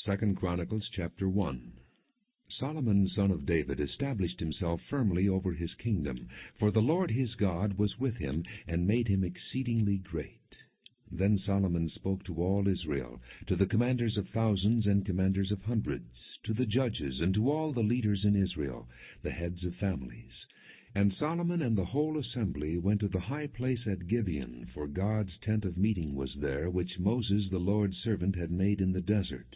2 Chronicles chapter 1. Solomon son of David established himself firmly over his kingdom, for the Lord his God was with him, and made him exceedingly great. Then Solomon spoke to all Israel, to the commanders of thousands and commanders of hundreds, to the judges, and to all the leaders in Israel, the heads of families. And Solomon and the whole assembly went to the high place at Gibeon, for God's tent of meeting was there, which Moses the Lord's servant had made in the desert.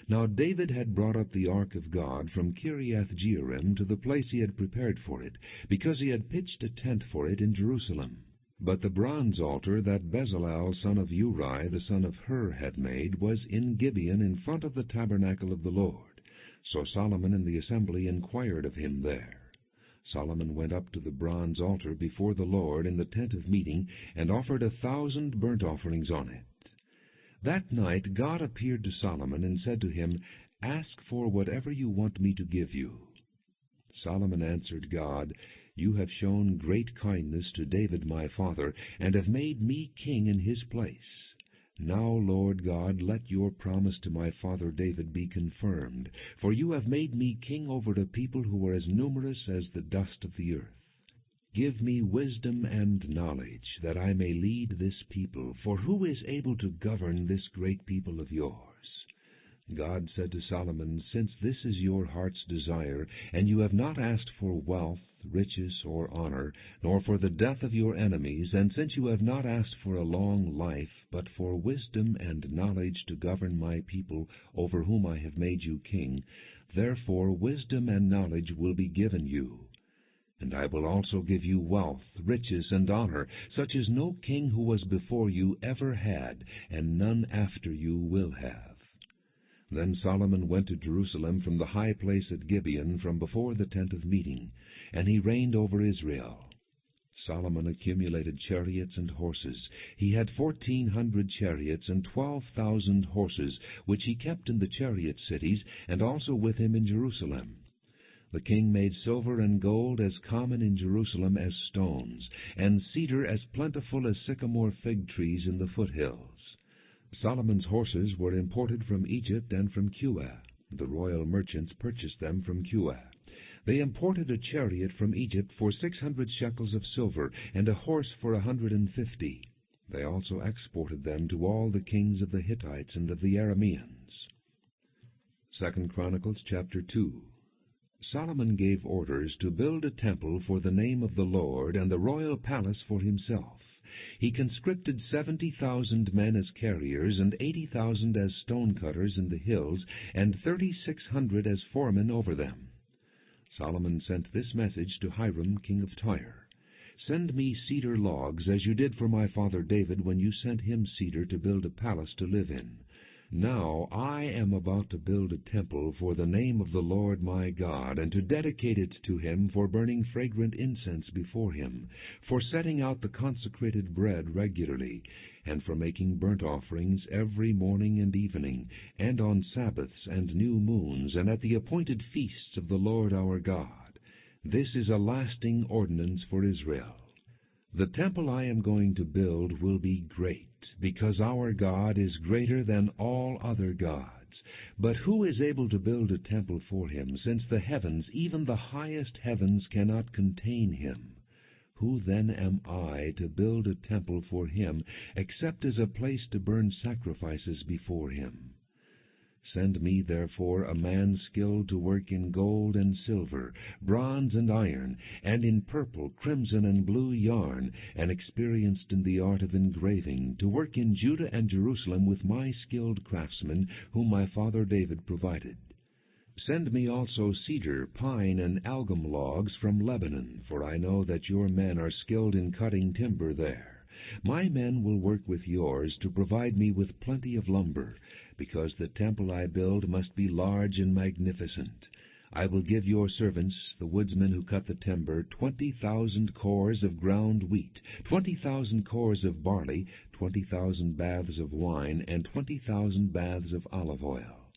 Now David had brought up the ark of God from Kiriath-Jearim to the place he had prepared for it, because he had pitched a tent for it in Jerusalem. But the bronze altar that Bezalel son of Uri the son of Hur had made was in Gibeon in front of the tabernacle of the Lord. So Solomon and the assembly inquired of him there. Solomon went up to the bronze altar before the Lord in the tent of meeting, and offered 1,000 burnt offerings on it. That night God appeared to Solomon and said to him, "Ask for whatever you want me to give you." Solomon answered God, "You have shown great kindness to David my father, and have made me king in his place. Now, Lord God, let your promise to my father David be confirmed, for you have made me king over a people who are as numerous as the dust of the earth. Give me wisdom and knowledge, that I may lead this people, for who is able to govern this great people of yours?" God said to Solomon, "Since this is your heart's desire, and you have not asked for wealth, riches, or honor, nor for the death of your enemies, and since you have not asked for a long life, but for wisdom and knowledge to govern my people, over whom I have made you king, therefore wisdom and knowledge will be given you. And I will also give you wealth, riches, and honor, such as no king who was before you ever had, and none after you will have." Then Solomon went to Jerusalem from the high place at Gibeon, from before the tent of meeting, and he reigned over Israel. Solomon accumulated chariots and horses. He had 1,400 chariots and 12,000 horses, which he kept in the chariot cities, and also with him in Jerusalem. The king made silver and gold as common in Jerusalem as stones, and cedar as plentiful as sycamore fig trees in the foothills. Solomon's horses were imported from Egypt and from Cuah. The royal merchants purchased them from Cuah. They imported a chariot from Egypt for 600 shekels of silver, and a horse for 150. They also exported them to all the kings of the Hittites and of the Arameans. 2 Chronicles chapter 2. Solomon gave orders to build a temple for the name of the Lord, and the royal palace for himself. He conscripted 70,000 men as carriers, and 80,000 as stone-cutters in the hills, and 3,600 as foremen over them. Solomon sent this message to Hiram king of Tyre: "Send me cedar logs, as you did for my father David when you sent him cedar to build a palace to live in. Now I am about to build a temple for the name of the Lord my God, and to dedicate it to him for burning fragrant incense before him, for setting out the consecrated bread regularly, and for making burnt offerings every morning and evening, and on Sabbaths and new moons, and at the appointed feasts of the Lord our God. This is a lasting ordinance for Israel. The temple I am going to build will be great, because our God is greater than all other gods. But who is able to build a temple for him, since the heavens, even the highest heavens, cannot contain him? Who then am I to build a temple for him, except as a place to burn sacrifices before him? Send me, therefore, a man skilled to work in gold and silver, bronze and iron, and in purple, crimson, and blue yarn, and experienced in the art of engraving, to work in Judah and Jerusalem with my skilled craftsmen, whom my father David provided. Send me also cedar, pine, and algum logs from Lebanon, for I know that your men are skilled in cutting timber there. My men will work with yours to provide me with plenty of lumber, because the temple I build must be large and magnificent. I will give your servants, the woodsmen who cut the timber, 20,000 cores of ground wheat, 20,000 cores of barley, 20,000 baths of wine, and 20,000 baths of olive oil."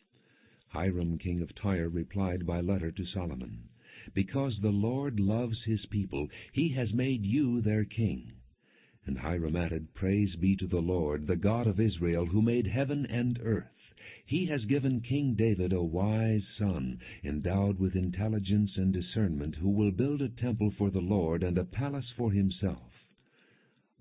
Hiram king of Tyre replied by letter to Solomon, "Because the Lord loves his people, he has made you their king." And Hiram added, "Praise be to the Lord, the God of Israel, who made heaven and earth. He has given King David a wise son, endowed with intelligence and discernment, who will build a temple for the Lord and a palace for himself.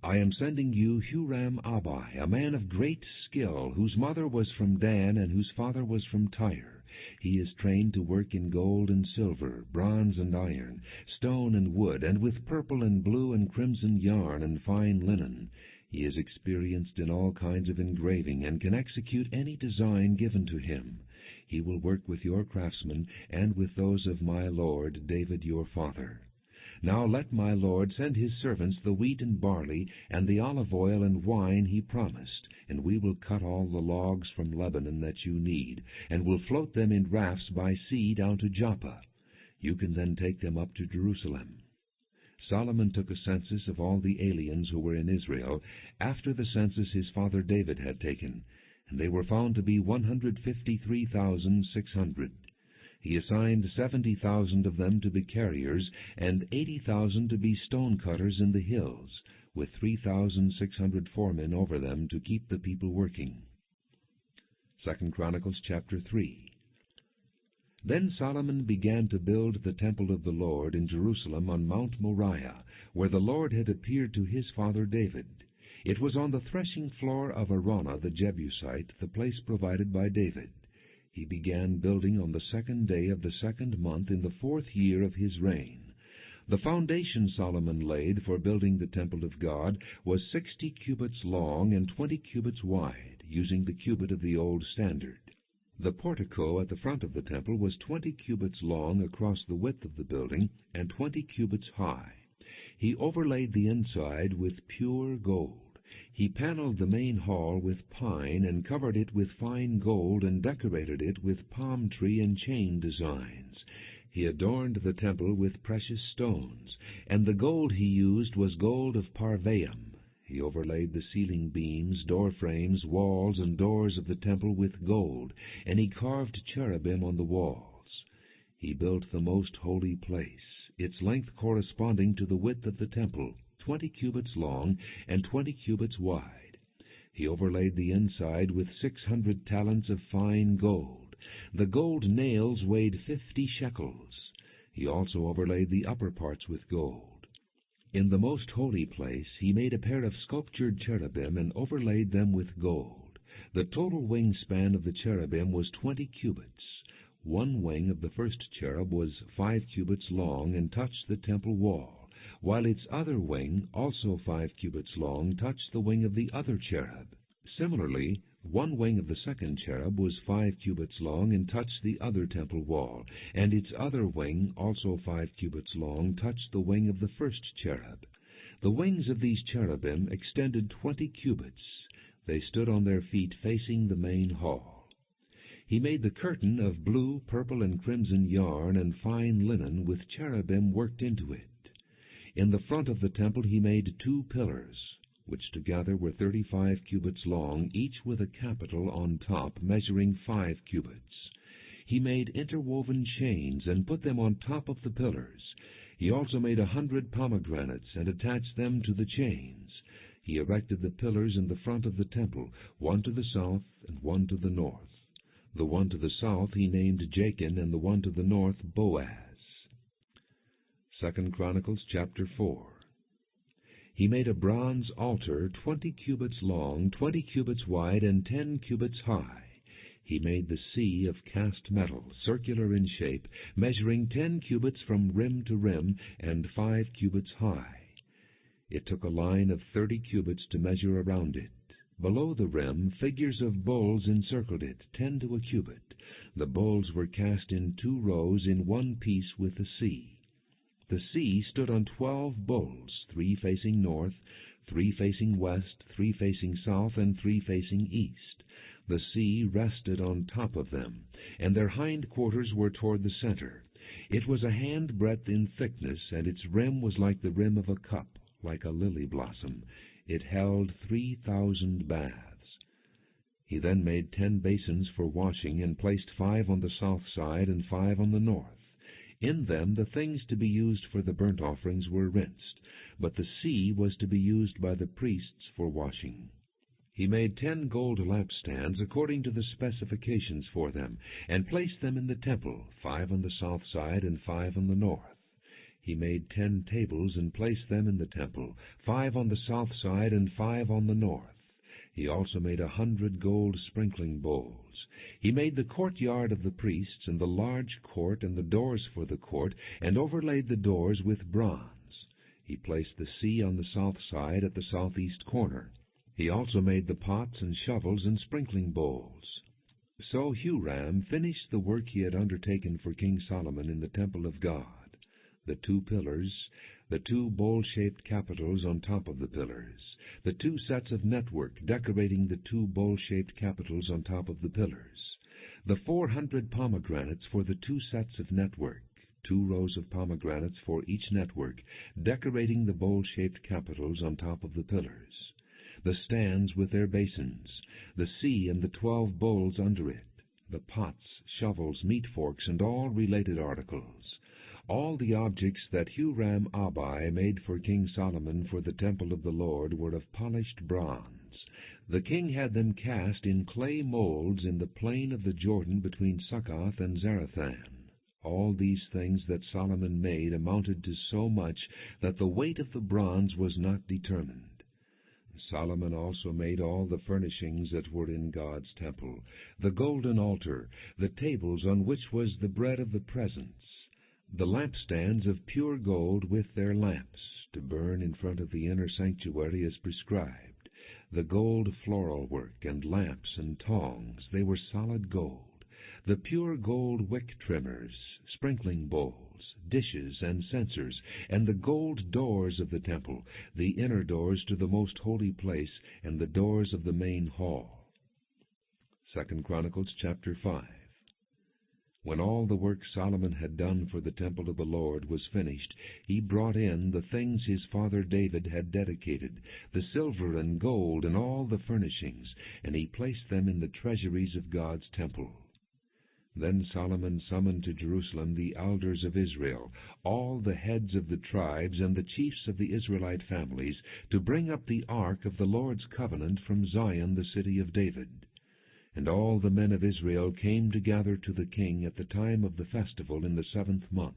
I am sending you Huram-Abi, a man of great skill, whose mother was from Dan and whose father was from Tyre. He is trained to work in gold and silver, bronze and iron, stone and wood, and with purple and blue and crimson yarn and fine linen. He is experienced in all kinds of engraving and can execute any design given to him. He will work with your craftsmen and with those of my lord David your father. Now let my lord send his servants the wheat and barley, and the olive oil and wine he promised, and we will cut all the logs from Lebanon that you need, and will float them in rafts by sea down to Joppa. You can then take them up to Jerusalem. Solomon took a census of all the aliens who were in Israel, after the census his father David had taken, and they were found to be 153,600. He assigned 70,000 of them to be carriers, and 80,000 to be stone cutters in the hills, with 3,600 foremen over them to keep the people working. 2 Chronicles chapter 3. Then Solomon began to build the temple of the Lord in Jerusalem on Mount Moriah, where the Lord had appeared to his father David. It was on the threshing floor of Araunah the Jebusite, the place provided by David. He began building on the 2nd day of the 2nd month in the 4th year of his reign. The foundation Solomon laid for building the temple of God was 60 cubits long and 20 cubits wide, using the cubit of the old standard. The portico at the front of the temple was 20 cubits long across the width of the building and 20 cubits high. He overlaid the inside with pure gold. He paneled the main hall with pine and covered it with fine gold and decorated it with palm tree and chain designs. He adorned the temple with precious stones, and the gold he used was gold of Parvaim. He overlaid the ceiling beams, door frames, walls, and doors of the temple with gold, and he carved cherubim on the walls. He built the most holy place, its length corresponding to the width of the temple, 20 cubits long and 20 cubits wide. He overlaid the inside with 600 talents of fine gold. The gold nails weighed 50 shekels. He also overlaid the upper parts with gold. In the most holy place he made a pair of sculptured cherubim and overlaid them with gold. The total wingspan of the cherubim was 20 cubits. One wing of the first cherub was 5 cubits long and touched the temple wall, while its other wing, also 5 cubits long, touched the wing of the other cherub. Similarly, one wing of the second cherub was 5 cubits long and touched the other temple wall, and its other wing, also 5 cubits long, touched the wing of the first cherub. The wings of these cherubim extended 20 cubits. They stood on their feet facing the main hall. He made the curtain of blue, purple, and crimson yarn and fine linen with cherubim worked into it. In the front of the temple he made 2 pillars, which together were 35 cubits long, each with a capital on top measuring 5 cubits. He made interwoven chains and put them on top of the pillars. He also made 100 pomegranates and attached them to the chains. He erected the pillars in the front of the temple, one to the south and one to the north. The one to the south he named Jachin, and the one to the north Boaz. 2 Chronicles chapter 4. He made a bronze altar 20 cubits long, 20 cubits wide, and 10 cubits high. He made the sea of cast metal, circular in shape, measuring 10 cubits from rim to rim, and 5 cubits high. It took a line of 30 cubits to measure around it. Below the rim, figures of bulls encircled it, 10 to a cubit. The bulls were cast in 2 rows in one piece with the sea. The sea stood on 12 bulls, 3 facing north, 3 facing west, 3 facing south, and 3 facing east. The sea rested on top of them, and their hind quarters were toward the center. It was a handbreadth in thickness, and its rim was like the rim of a cup, like a lily blossom. It held 3,000 baths. He then made 10 basins for washing, and placed 5 on the south side and 5 on the north. In them the things to be used for the burnt offerings were rinsed, but the sea was to be used by the priests for washing. He made 10 gold lampstands according to the specifications for them, and placed them in the temple, 5 on the south side and 5 on the north. He made 10 tables and placed them in the temple, 5 on the south side and 5 on the north. He also made 100 gold sprinkling bowls. He made the courtyard of the priests, and the large court, and the doors for the court, and overlaid the doors with bronze. He placed the sea on the south side at the southeast corner. He also made the pots and shovels and sprinkling bowls. So Huram finished the work he had undertaken for King Solomon in the temple of God: the 2 pillars, the 2 bowl-shaped capitals on top of the pillars, the 2 sets of network decorating the 2 bowl-shaped capitals on top of the pillars, the 400 pomegranates for the 2 sets of network, 2 rows of pomegranates for each network, decorating the bowl-shaped capitals on top of the pillars, the stands with their basins, the sea and the 12 bowls under it, the pots, shovels, meat forks, and all related articles, all the objects that Huram-Abi made for King Solomon for the temple of the Lord were of polished bronze. The king had them cast in clay molds in the plain of the Jordan between Succoth and Zarethan. All these things that Solomon made amounted to so much that the weight of the bronze was not determined. Solomon also made all the furnishings that were in God's temple: the golden altar, the tables on which was the bread of the presence, the lampstands of pure gold with their lamps, to burn in front of the inner sanctuary as prescribed, the gold floral work, and lamps and tongs, they were solid gold, the pure gold wick trimmers, sprinkling bowls, dishes, and censers, and the gold doors of the temple, the inner doors to the most holy place, and the doors of the main hall. 2 Chronicles chapter 5. When all the work Solomon had done for the temple of the Lord was finished, he brought in the things his father David had dedicated, the silver and gold and all the furnishings, and he placed them in the treasuries of God's temple. Then Solomon summoned to Jerusalem the elders of Israel, all the heads of the tribes and the chiefs of the Israelite families, to bring up the ark of the Lord's covenant from Zion, the city of David. And all the men of Israel came together to the king at the time of the festival in the 7th month.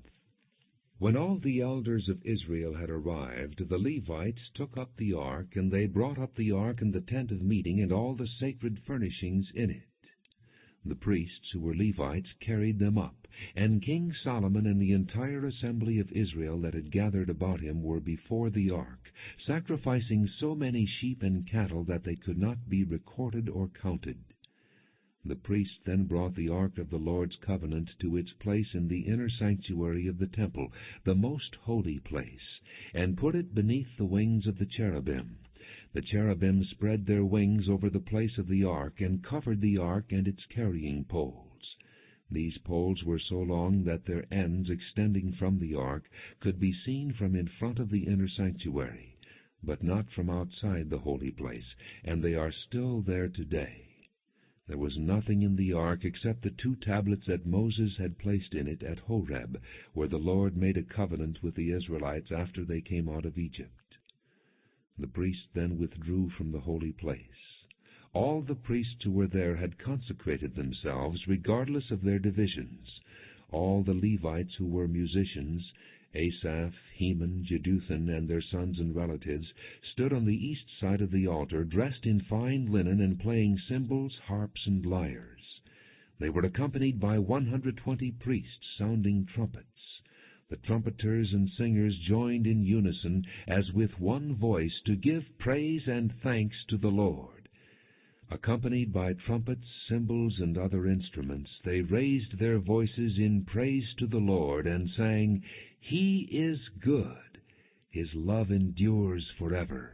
When all the elders of Israel had arrived, the Levites took up the ark, and they brought up the ark and the tent of meeting and all the sacred furnishings in it. The priests, who were Levites, carried them up, and King Solomon and the entire assembly of Israel that had gathered about him were before the ark, sacrificing so many sheep and cattle that they could not be recorded or counted. The priests then brought the ark of the Lord's covenant to its place in the inner sanctuary of the temple, the most holy place, and put it beneath the wings of the cherubim. The cherubim spread their wings over the place of the ark, and covered the ark and its carrying poles. These poles were so long that their ends, extending from the ark, could be seen from in front of the inner sanctuary, but not from outside the holy place, and they are still there today. There was nothing in the ark except the 2 tablets that Moses had placed in it at Horeb, where the Lord made a covenant with the Israelites after they came out of Egypt. The priests then withdrew from the holy place. All the priests who were there had consecrated themselves, regardless of their divisions. All the Levites who were musicians, Asaph, Heman, Jeduthun, and their sons and relatives, stood on the east side of the altar, dressed in fine linen and playing cymbals, harps, and lyres. They were accompanied by 120 priests sounding trumpets. The trumpeters and singers joined in unison, as with one voice, to give praise and thanks to the Lord. Accompanied by trumpets, cymbals, and other instruments, they raised their voices in praise to the Lord, and sang, "He is good. His love endures forever."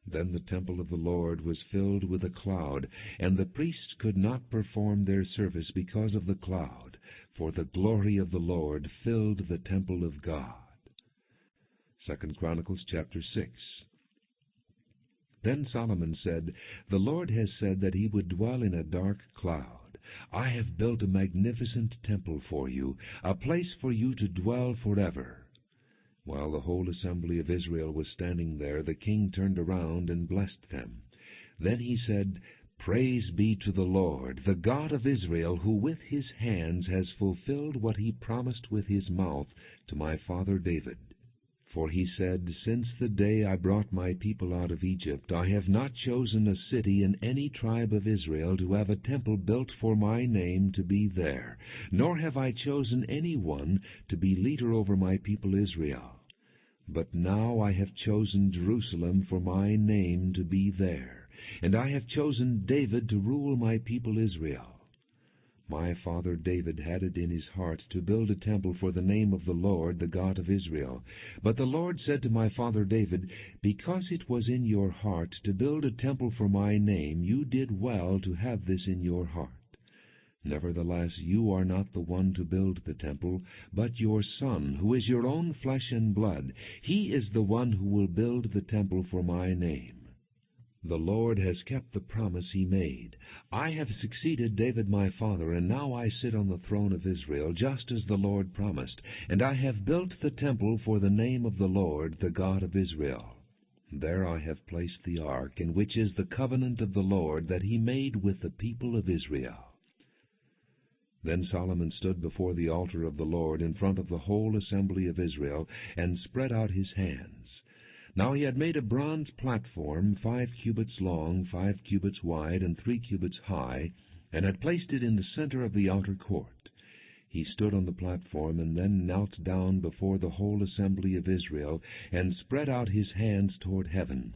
Then the temple of the Lord was filled with a cloud, and the priests could not perform their service because of the cloud, for the glory of the Lord filled the temple of God. 2 Chronicles chapter 6. Then Solomon said, "The Lord has said that he would dwell in a dark cloud. I have built a magnificent temple for you, a place for you to dwell forever." While the whole assembly of Israel was standing there, the king turned around and blessed them. Then he said, Praise be to the Lord, the God of Israel, who with his hands has fulfilled what he promised with his mouth to my father David. For he said, Since the day I brought my people out of Egypt, I have not chosen a city in any tribe of Israel to have a temple built for my name to be there, nor have I chosen any one to be leader over my people Israel. But now I have chosen Jerusalem for my name to be there, and I have chosen David to rule my people Israel. My father David had it in his heart to build a temple for the name of the Lord, the God of Israel. But the Lord said to my father David, Because it was in your heart to build a temple for my name, you did well to have this in your heart. Nevertheless, you are not the one to build the temple, but your son, who is your own flesh and blood. He is the one who will build the temple for my name. The Lord has kept the promise he made. I have succeeded David my father, and now I sit on the throne of Israel, just as the Lord promised, and I have built the temple for the name of the Lord, the God of Israel. There I have placed the ark, in which is the covenant of the Lord that he made with the people of Israel. Then Solomon stood before the altar of the Lord in front of the whole assembly of Israel, and spread out his hands. Now he had made a bronze platform 5 cubits long, 5 cubits wide, and 3 cubits high, and had placed it in the center of the outer court. He stood on the platform, and then knelt down before the whole assembly of Israel, and spread out his hands toward heaven.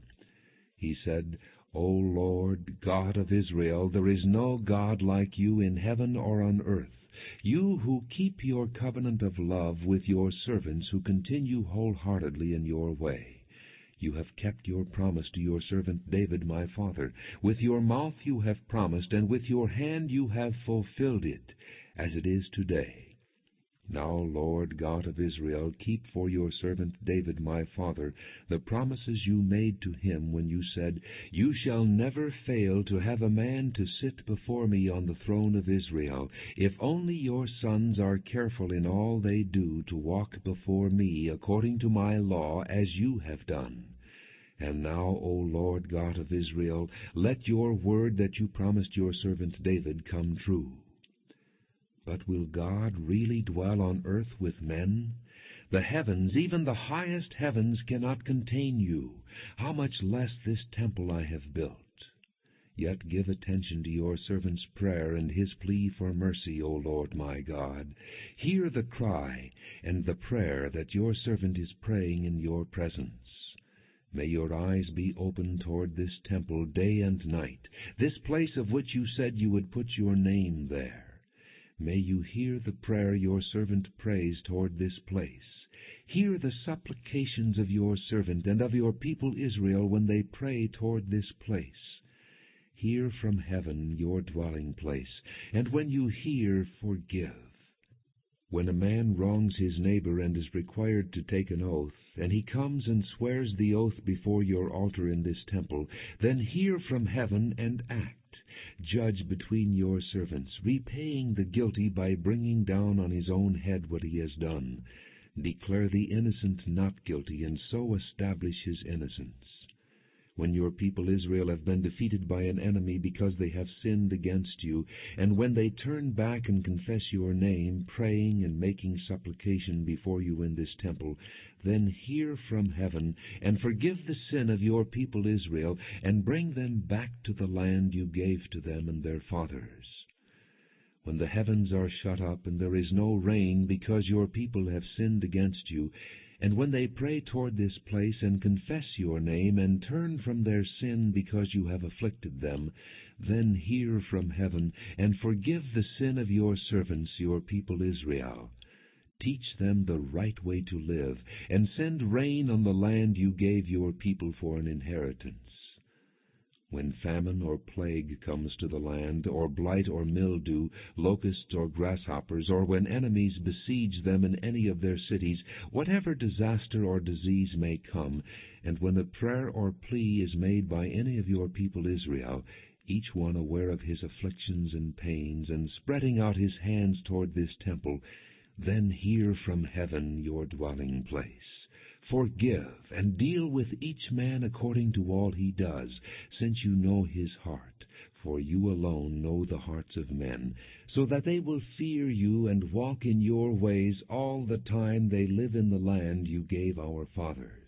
He said, O Lord, God of Israel, there is no God like you in heaven or on earth, you who keep your covenant of love with your servants who continue wholeheartedly in your way. You have kept your promise to your servant David my father. With your mouth you have promised, and with your hand you have fulfilled it, as it is today. Now, Lord God of Israel, keep for your servant David my father the promises you made to him when you said, You shall never fail to have a man to sit before me on the throne of Israel, if only your sons are careful in all they do to walk before me according to my law, as you have done. And now, O Lord God of Israel, let your word that you promised your servant David come true. But will God really dwell on earth with men? The heavens, even the highest heavens, cannot contain you. How much less this temple I have built? Yet give attention to your servant's prayer and his plea for mercy, O Lord my God. Hear the cry and the prayer that your servant is praying in your presence. May your eyes be open toward this temple day and night, this place of which you said you would put your name there. May you hear the prayer your servant prays toward this place. Hear the supplications of your servant and of your people Israel when they pray toward this place. Hear from heaven your dwelling place, and when you hear, forgive. When a man wrongs his neighbor and is required to take an oath, and he comes and swears the oath before your altar in this temple, then hear from heaven and act. Judge between your servants, repaying the guilty by bringing down on his own head what he has done. Declare the innocent not guilty, and so establish his innocence. When your people Israel have been defeated by an enemy because they have sinned against you, and when they turn back and confess your name, praying and making supplication before you in this temple, then hear from heaven, and forgive the sin of your people Israel, and bring them back to the land you gave to them and their fathers. When the heavens are shut up, and there is no rain because your people have sinned against you, and when they pray toward this place and confess your name and turn from their sin because you have afflicted them, then hear from heaven and forgive the sin of your servants, your people Israel. Teach them the right way to live, and send rain on the land you gave your people for an inheritance. When famine or plague comes to the land, or blight or mildew, locusts or grasshoppers, or when enemies besiege them in any of their cities, whatever disaster or disease may come, and when a prayer or plea is made by any of your people Israel, each one aware of his afflictions and pains, and spreading out his hands toward this temple, then hear from heaven your dwelling place. Forgive, and deal with each man according to all he does, since you know his heart, for you alone know the hearts of men, so that they will fear you and walk in your ways all the time they live in the land you gave our fathers.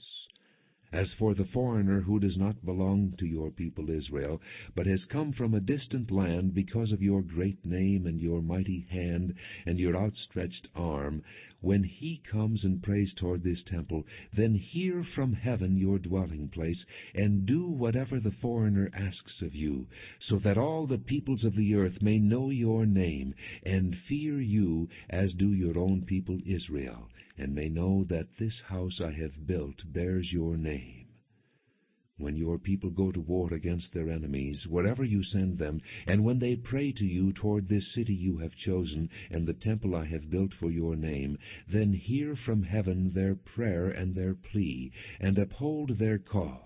As for the foreigner who does not belong to your people Israel, but has come from a distant land because of your great name and your mighty hand and your outstretched arm, when he comes and prays toward this temple, then hear from heaven your dwelling place, and do whatever the foreigner asks of you, so that all the peoples of the earth may know your name, and fear you as do your own people Israel, and may know that this house I have built bears your name. When your people go to war against their enemies, wherever you send them, and when they pray to you toward this city you have chosen, and the temple I have built for your name, then hear from heaven their prayer and their plea, and uphold their cause.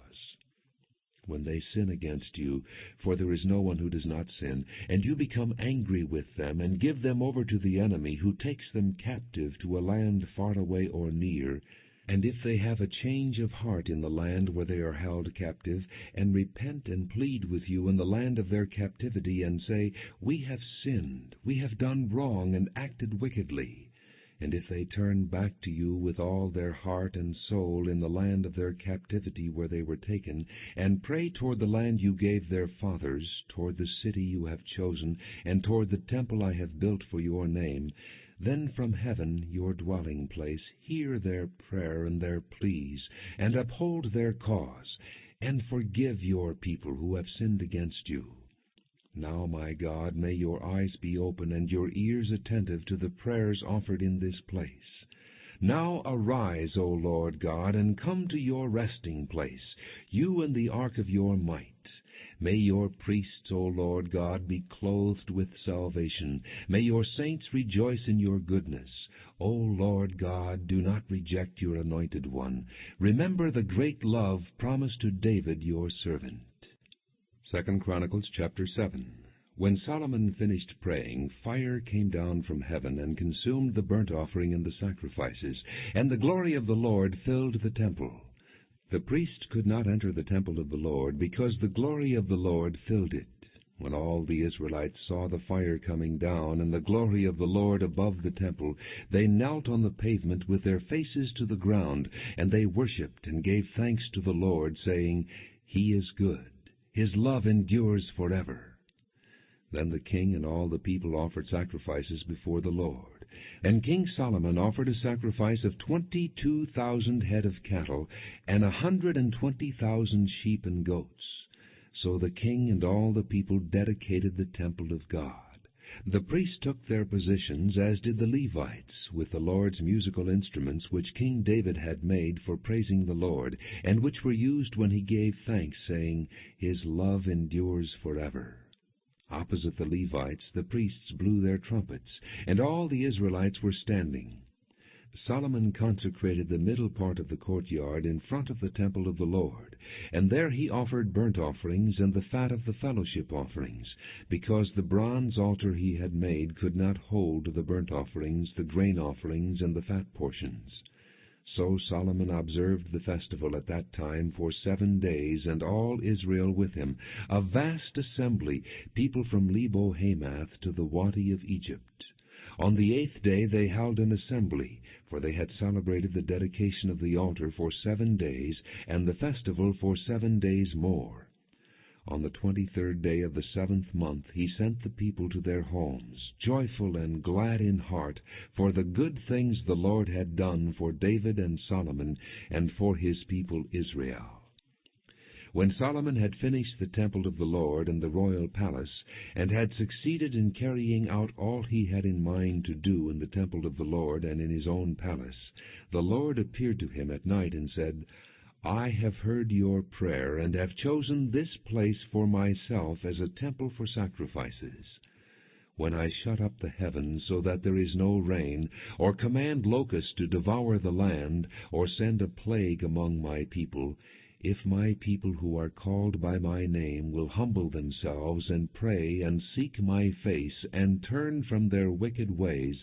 When they sin against you, for there is no one who does not sin, and you become angry with them, and give them over to the enemy, who takes them captive to a land far away or near, and if they have a change of heart in the land where they are held captive, and repent and plead with you in the land of their captivity, and say, We have sinned, we have done wrong, and acted wickedly, and if they turn back to you with all their heart and soul in the land of their captivity where they were taken, and pray toward the land you gave their fathers, toward the city you have chosen, and toward the temple I have built for your name, then from heaven, your dwelling place, hear their prayer and their pleas, and uphold their cause, and forgive your people who have sinned against you. Now, my God, may your eyes be open and your ears attentive to the prayers offered in this place. Now arise, O Lord God, and come to your resting place, you and the ark of your might. May your priests, O Lord God, be clothed with salvation. May your saints rejoice in your goodness. O Lord God, do not reject your anointed one. Remember the great love promised to David your servant. 2 Chronicles chapter 7. When Solomon finished praying, fire came down from heaven and consumed the burnt offering and the sacrifices, and the glory of the Lord filled the temple. The priest could not enter the temple of the Lord, because the glory of the Lord filled it. When all the Israelites saw the fire coming down, and the glory of the Lord above the temple, they knelt on the pavement with their faces to the ground, and they worshipped and gave thanks to the Lord, saying, He is good, His love endures forever. Then the king and all the people offered sacrifices before the Lord. And King Solomon offered a sacrifice of 22,000 head of cattle, and 120,000 sheep and goats. So the king and all the people dedicated the temple of God. The priests took their positions, as did the Levites, with the Lord's musical instruments which King David had made for praising the Lord, and which were used when he gave thanks, saying, His love endures forever. Opposite the Levites, the priests blew their trumpets, and all the Israelites were standing. Solomon consecrated the middle part of the courtyard in front of the temple of the Lord, and there he offered burnt offerings and the fat of the fellowship offerings, because the bronze altar he had made could not hold the burnt offerings, the grain offerings, and the fat portions. So Solomon observed the festival at that time for 7 days, and all Israel with him, a vast assembly, people from Lebo Hamath to the Wadi of Egypt. On the 8th day they held an assembly, for they had celebrated the dedication of the altar for 7 days, and the festival for 7 days more. On the 23rd day of the 7th month he sent the people to their homes, joyful and glad in heart, for the good things the Lord had done for David and Solomon, and for his people Israel. When Solomon had finished the temple of the Lord and the royal palace, and had succeeded in carrying out all he had in mind to do in the temple of the Lord and in his own palace, the Lord appeared to him at night and said, I have heard your prayer, and have chosen this place for myself as a temple for sacrifices. When I shut up the heavens so that there is no rain, or command locusts to devour the land, or send a plague among my people, If my people who are called by my name will humble themselves and pray and seek my face and turn from their wicked ways,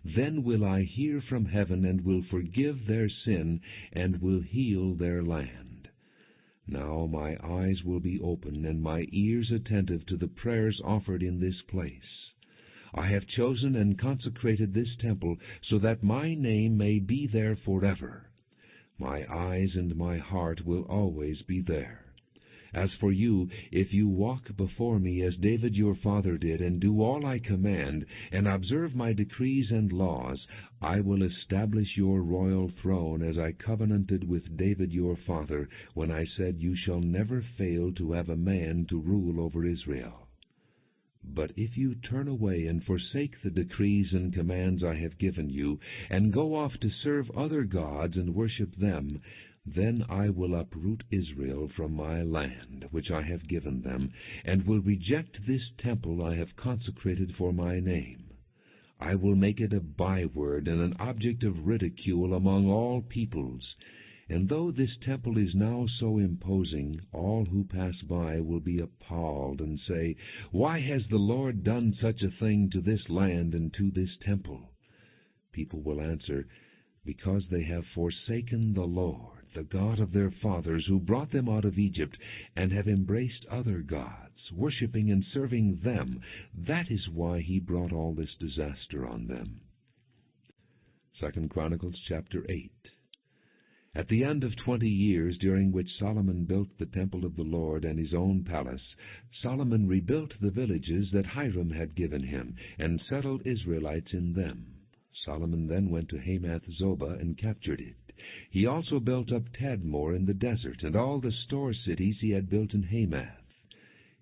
then will I hear from heaven and will forgive their sin and will heal their land. Now my eyes will be open and my ears attentive to the prayers offered in this place. I have chosen and consecrated this temple so that my name may be there forever. My eyes and my heart will always be there. As for you, if you walk before me as David your father did, and do all I command, and observe my decrees and laws, I will establish your royal throne as I covenanted with David your father, when I said, You shall never fail to have a man to rule over Israel. But if you turn away and forsake the decrees and commands I have given you, and go off to serve other gods and worship them, then I will uproot Israel from my land, which I have given them, and will reject this temple I have consecrated for my name. I will make it a byword and an object of ridicule among all peoples. And though this temple is now so imposing, all who pass by will be appalled and say, Why has the Lord done such a thing to this land and to this temple? People will answer, Because they have forsaken the Lord, the God of their fathers, who brought them out of Egypt, and have embraced other gods, worshipping and serving them. That is why he brought all this disaster on them. 2 Chronicles chapter 8. At the end of 20 years, during which Solomon built the temple of the Lord and his own palace, Solomon rebuilt the villages that Hiram had given him, and settled Israelites in them. Solomon then went to Hamath-zobah and captured it. He also built up Tadmor in the desert, and all the store cities he had built in Hamath.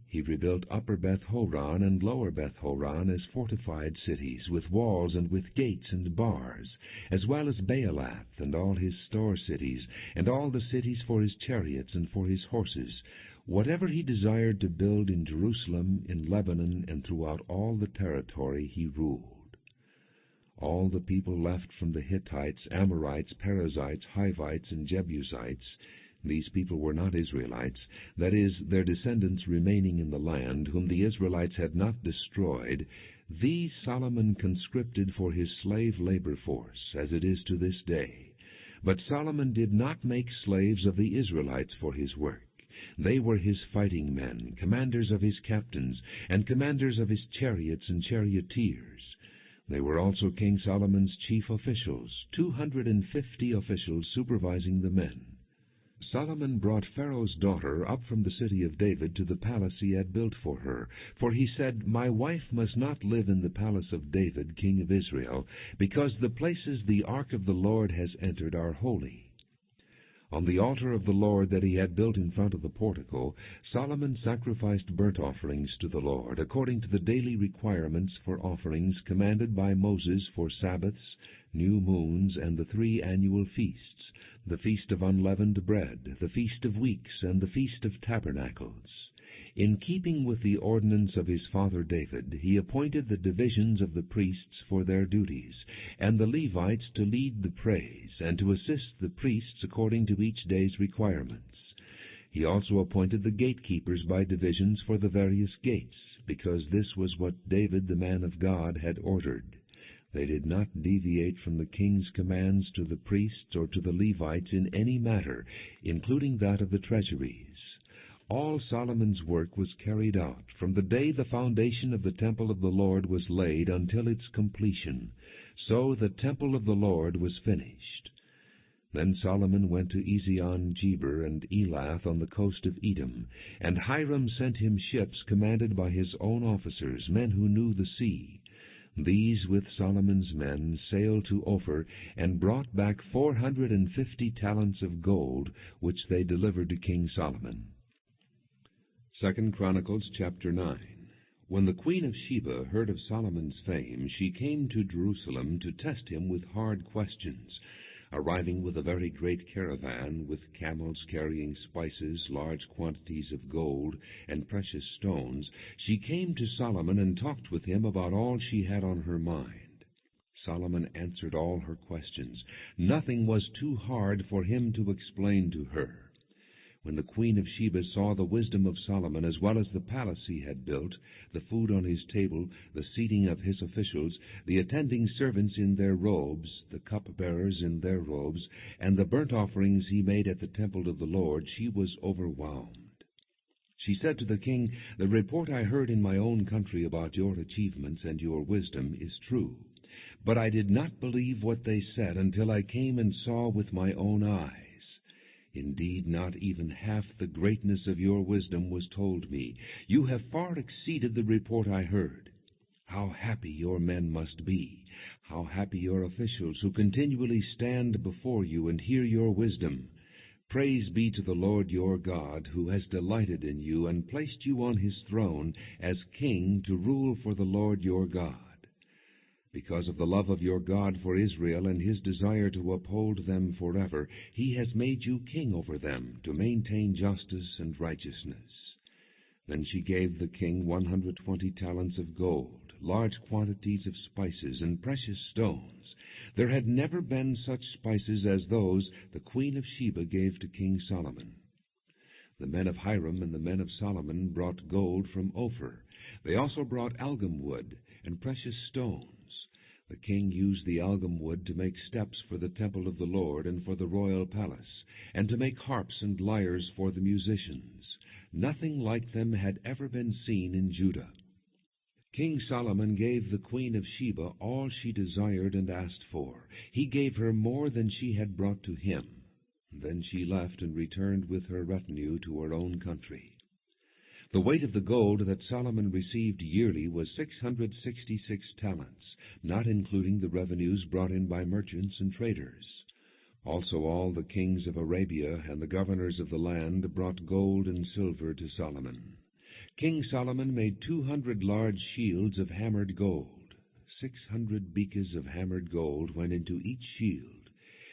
He rebuilt Upper Beth-horon and Lower Beth-horon as fortified cities, with walls and with gates and bars, as well as Baalath and all his store cities, and all the cities for his chariots and for his horses. Whatever he desired to build in Jerusalem, in Lebanon, and throughout all the territory he ruled. All the people left from the Hittites, Amorites, Perizzites, Hivites, and Jebusites. These people were not Israelites, that is, their descendants remaining in the land, whom the Israelites had not destroyed. These Solomon conscripted for his slave labor force, as it is to this day. But Solomon did not make slaves of the Israelites for his work. They were his fighting men, commanders of his captains, and commanders of his chariots and charioteers. They were also King Solomon's chief officials, 250 officials supervising the men. Solomon brought Pharaoh's daughter up from the city of David to the palace he had built for her, for he said, My wife must not live in the palace of David, king of Israel, because the places the ark of the Lord has entered are holy. On the altar of the Lord that he had built in front of the portico, Solomon sacrificed burnt offerings to the Lord, according to the daily requirements for offerings commanded by Moses for Sabbaths, new moons, and the 3 annual feasts, the Feast of Unleavened Bread, the Feast of Weeks, and the Feast of Tabernacles. In keeping with the ordinance of his father David, he appointed the divisions of the priests for their duties, and the Levites to lead the praise, and to assist the priests according to each day's requirements. He also appointed the gatekeepers by divisions for the various gates, because this was what David the man of God had ordered. They did not deviate from the king's commands to the priests or to the Levites in any matter, including that of the treasuries. All Solomon's work was carried out from the day the foundation of the temple of the Lord was laid until its completion. So the temple of the Lord was finished. Then Solomon went to Ezion-Geber and Elath on the coast of Edom, and Hiram sent him ships commanded by his own officers, men who knew the sea. These, with Solomon's men, sailed to Ophir, and brought back 450 talents of gold, which they delivered to King Solomon. 2 Chronicles chapter 9. When the queen of Sheba heard of Solomon's fame, she came to Jerusalem to test him with hard questions. Arriving with a very great caravan, with camels carrying spices, large quantities of gold, and precious stones, she came to Solomon and talked with him about all she had on her mind. Solomon answered all her questions. Nothing was too hard for him to explain to her. When the queen of Sheba saw the wisdom of Solomon, as well as the palace he had built, the food on his table, the seating of his officials, the attending servants in their robes, the cupbearers in their robes, and the burnt offerings he made at the temple of the Lord, she was overwhelmed. She said to the king, "The report I heard in my own country about your achievements and your wisdom is true. But I did not believe what they said until I came and saw with my own eyes. Indeed, not even half the greatness of your wisdom was told me. You have far exceeded the report I heard. How happy your men must be! How happy your officials who continually stand before you and hear your wisdom! Praise be to the Lord your God, who has delighted in you and placed you on his throne as king to rule for the Lord your God. Because of the love of your God for Israel and his desire to uphold them forever, he has made you king over them, to maintain justice and righteousness." Then she gave the king 120 talents of gold, large quantities of spices, and precious stones. There had never been such spices as those the queen of Sheba gave to King Solomon. The men of Hiram and the men of Solomon brought gold from Ophir. They also brought algum wood and precious stones. The king used the algum wood to make steps for the temple of the Lord and for the royal palace, and to make harps and lyres for the musicians. Nothing like them had ever been seen in Judah. King Solomon gave the queen of Sheba all she desired and asked for. He gave her more than she had brought to him. Then she left and returned with her retinue to her own country. The weight of the gold that Solomon received yearly was 666 talents, not including the revenues brought in by merchants and traders. Also all the kings of Arabia and the governors of the land brought gold and silver to Solomon. King Solomon made 200 large shields of hammered gold. 600 beakers of hammered gold went into each shield.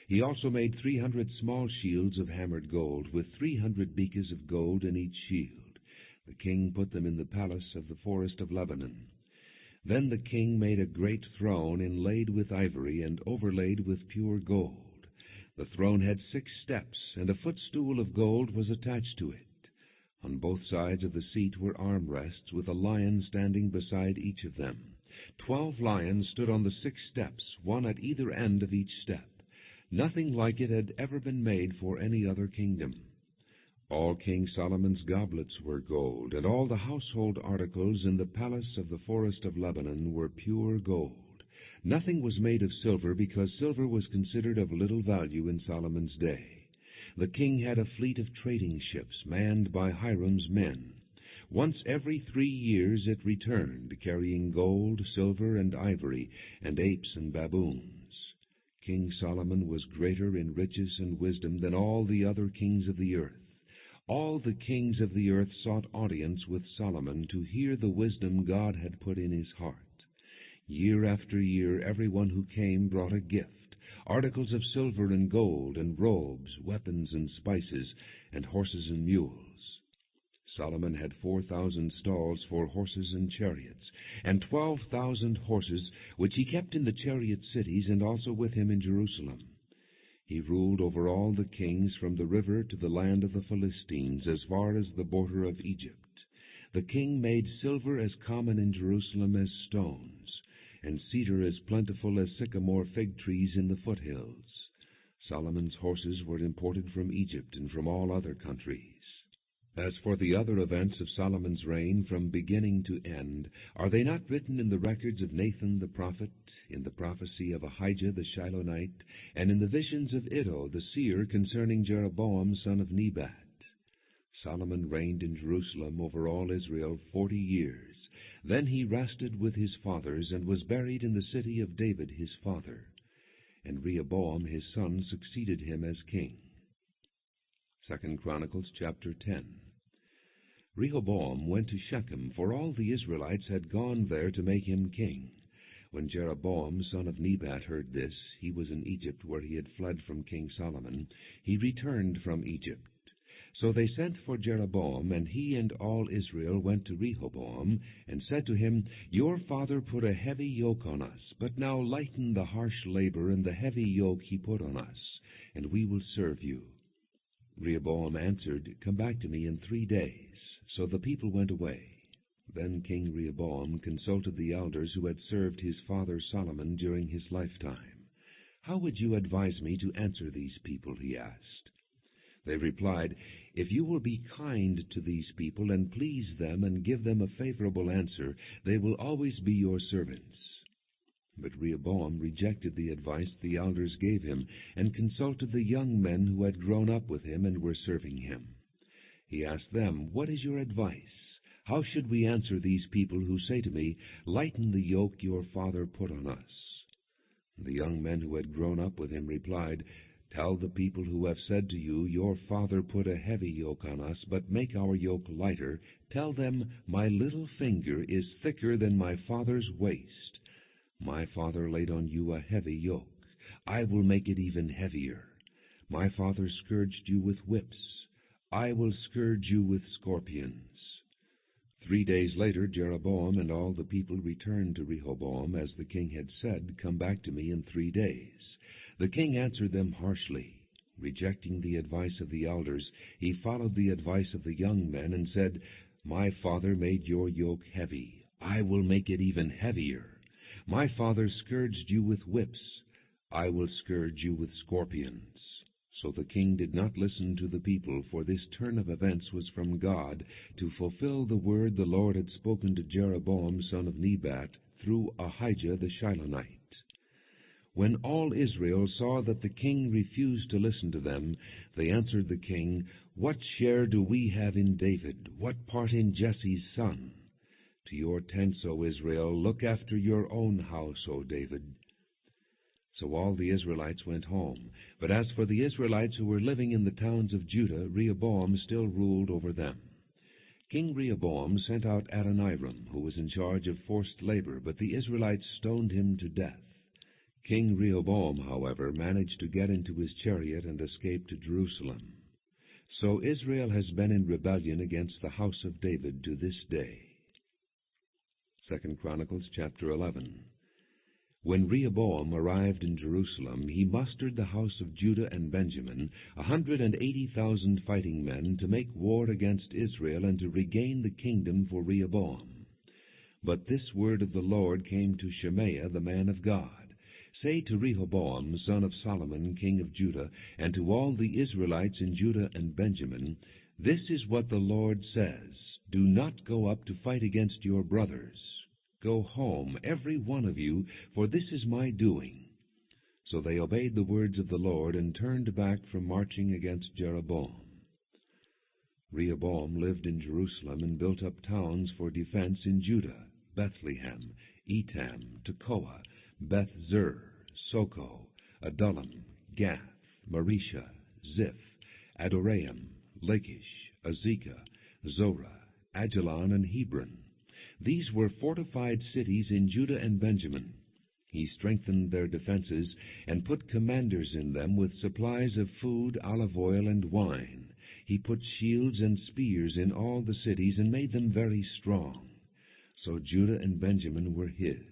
He also made 300 small shields of hammered gold, with 300 beakers of gold in each shield. The king put them in the palace of the forest of Lebanon. Then the king made a great throne inlaid with ivory and overlaid with pure gold. The throne had 6 steps, and a footstool of gold was attached to it. On both sides of the seat were armrests, with a lion standing beside each of them. 12 lions stood on the 6 steps, one at either end of each step. Nothing like it had ever been made for any other kingdom. All King Solomon's goblets were gold, and all the household articles in the palace of the forest of Lebanon were pure gold. Nothing was made of silver, because silver was considered of little value in Solomon's day. The king had a fleet of trading ships manned by Hiram's men. Once every 3 years it returned, carrying gold, silver, and ivory, and apes and baboons. King Solomon was greater in riches and wisdom than all the other kings of the earth. All the kings of the earth sought audience with Solomon to hear the wisdom God had put in his heart. Year after year everyone who came brought a gift, articles of silver and gold, and robes, weapons and spices, and horses and mules. Solomon had 4,000 stalls for horses and chariots, and 12,000 horses, which he kept in the chariot cities and also with him in Jerusalem. He ruled over all the kings from the river to the land of the Philistines, as far as the border of Egypt. The king made silver as common in Jerusalem as stones, and cedar as plentiful as sycamore fig trees in the foothills. Solomon's horses were imported from Egypt and from all other countries. As for the other events of Solomon's reign from beginning to end, are they not written in the records of Nathan the prophet, in the prophecy of Ahijah the Shilonite, and in the visions of Iddo the seer concerning Jeroboam son of Nebat? Solomon reigned in Jerusalem over all Israel 40 years. Then he rested with his fathers, and was buried in the city of David his father. And Rehoboam his son succeeded him as king. 2 Chronicles chapter 10. Rehoboam went to Shechem, for all the Israelites had gone there to make him king. When Jeroboam son of Nebat heard this, he was in Egypt, where he had fled from King Solomon. He returned from Egypt. So they sent for Jeroboam, and he and all Israel went to Rehoboam, and said to him, "Your father put a heavy yoke on us, but now lighten the harsh labor and the heavy yoke he put on us, and we will serve you." Rehoboam answered, "Come back to me in 3 days." So the people went away. Then King Rehoboam consulted the elders who had served his father Solomon during his lifetime. "How would you advise me to answer these people?" he asked. They replied, "If you will be kind to these people and please them and give them a favorable answer, they will always be your servants." But Rehoboam rejected the advice the elders gave him and consulted the young men who had grown up with him and were serving him. He asked them, "What is your advice? How should we answer these people who say to me, 'Lighten the yoke your father put on us'?" The young men who had grown up with him replied, "Tell the people who have said to you, 'Your father put a heavy yoke on us, but make our yoke lighter,' tell them, 'My little finger is thicker than my father's waist. My father laid on you a heavy yoke. I will make it even heavier. My father scourged you with whips. I will scourge you with scorpions." 3 days later, Jeroboam and all the people returned to Rehoboam, as the king had said, "Come back to me in 3 days." The king answered them harshly. Rejecting the advice of the elders, he followed the advice of the young men and said, "My father made your yoke heavy. I will make it even heavier. My father scourged you with whips. I will scourge you with scorpions." So the king did not listen to the people, for this turn of events was from God, to fulfill the word the Lord had spoken to Jeroboam son of Nebat through Ahijah the Shilonite. When all Israel saw that the king refused to listen to them, they answered the king, "What share do we have in David? What part in Jesse's son? To your tents, O Israel, look after your own house, O David." So all the Israelites went home. But as for the Israelites who were living in the towns of Judah, Rehoboam still ruled over them. King Rehoboam sent out Adoniram, who was in charge of forced labor, but the Israelites stoned him to death. King Rehoboam, however, managed to get into his chariot and escape to Jerusalem. So Israel has been in rebellion against the house of David to this day. 2 Chronicles chapter 11. When Rehoboam arrived in Jerusalem, he mustered the house of Judah and Benjamin, 180,000 fighting men, to make war against Israel and to regain the kingdom for Rehoboam. But this word of the Lord came to Shemaiah the man of God. "Say to Rehoboam, son of Solomon, king of Judah, and to all the Israelites in Judah and Benjamin, this is what the Lord says, do not go up to fight against your brothers. Go home, every one of you, for this is my doing." So they obeyed the words of the Lord and turned back from marching against Jeroboam. Rehoboam lived in Jerusalem and built up towns for defense in Judah: Bethlehem, Etam, Tekoa, Beth-zur, Soko, Adullam, Gath, Maresha, Ziph, Adoraim, Lachish, Azekah, Zorah, Ajalon, and Hebron. These were fortified cities in Judah and Benjamin. He strengthened their defenses and put commanders in them with supplies of food, olive oil, and wine. He put shields and spears in all the cities and made them very strong. So Judah and Benjamin were his.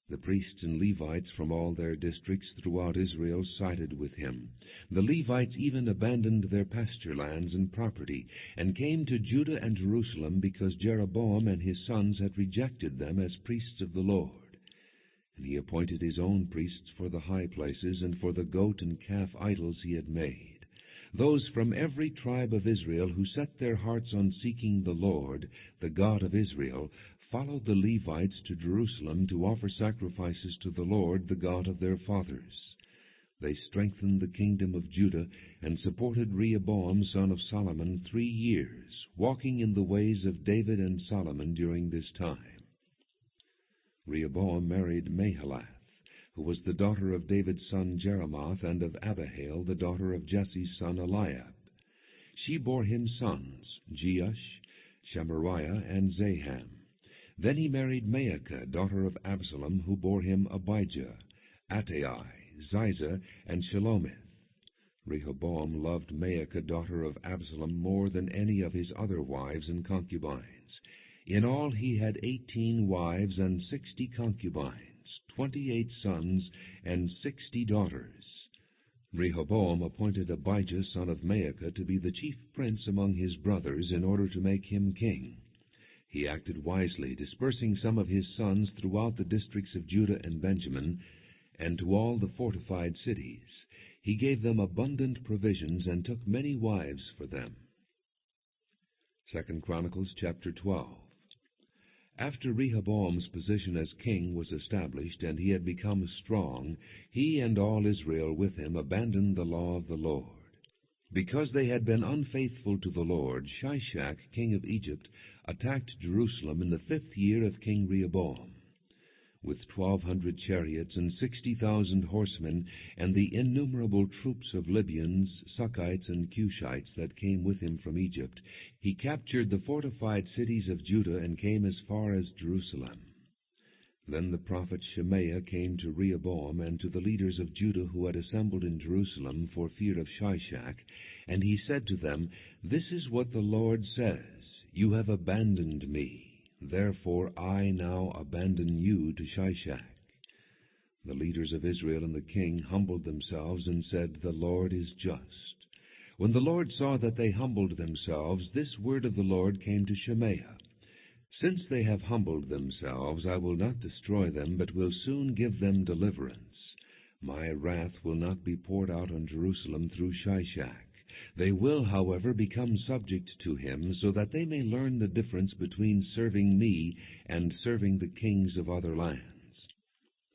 The priests and Levites from all their districts throughout Israel sided with him. The Levites even abandoned their pasture lands and property, and came to Judah and Jerusalem, because Jeroboam and his sons had rejected them as priests of the Lord. And he appointed his own priests for the high places and for the goat and calf idols he had made. Those from every tribe of Israel who set their hearts on seeking the Lord, the God of Israel, followed the Levites to Jerusalem to offer sacrifices to the Lord, the God of their fathers. They strengthened the kingdom of Judah and supported Rehoboam son of Solomon 3 years, walking in the ways of David and Solomon during this time. Rehoboam married Mahalath, who was the daughter of David's son Jeremoth and of Abihail, the daughter of Jesse's son Eliab. She bore him sons, Joash, Shemariah, and Zaham. Then he married Maacah, daughter of Absalom, who bore him Abijah, Attai, Ziza, and Shelomith. Rehoboam loved Maacah, daughter of Absalom, more than any of his other wives and concubines. In all he had 18 wives and 60 concubines, 28 sons, and 60 daughters. Rehoboam appointed Abijah son of Maacah to be the chief prince among his brothers in order to make him king. He acted wisely, dispersing some of his sons throughout the districts of Judah and Benjamin, and to all the fortified cities. He gave them abundant provisions and took many wives for them. 2 Chronicles chapter 12. After Rehoboam's position as king was established and he had become strong, he and all Israel with him abandoned the law of the Lord. Because they had been unfaithful to the Lord, Shishak, king of Egypt, attacked Jerusalem in the 5th year of King Rehoboam. With 1,200 chariots and 60,000 horsemen, and the innumerable troops of Libyans, Sukkites, and Cushites that came with him from Egypt, he captured the fortified cities of Judah and came as far as Jerusalem. Then the prophet Shemaiah came to Rehoboam and to the leaders of Judah who had assembled in Jerusalem for fear of Shishak, and he said to them, "This is what the Lord says, You have abandoned me. Therefore I now abandon you to Shishak." The leaders of Israel and the king humbled themselves and said, "The Lord is just." When the Lord saw that they humbled themselves, this word of the Lord came to Shemaiah: "Since they have humbled themselves, I will not destroy them, but will soon give them deliverance. My wrath will not be poured out on Jerusalem through Shishak. They will, however, become subject to him, so that they may learn the difference between serving me and serving the kings of other lands."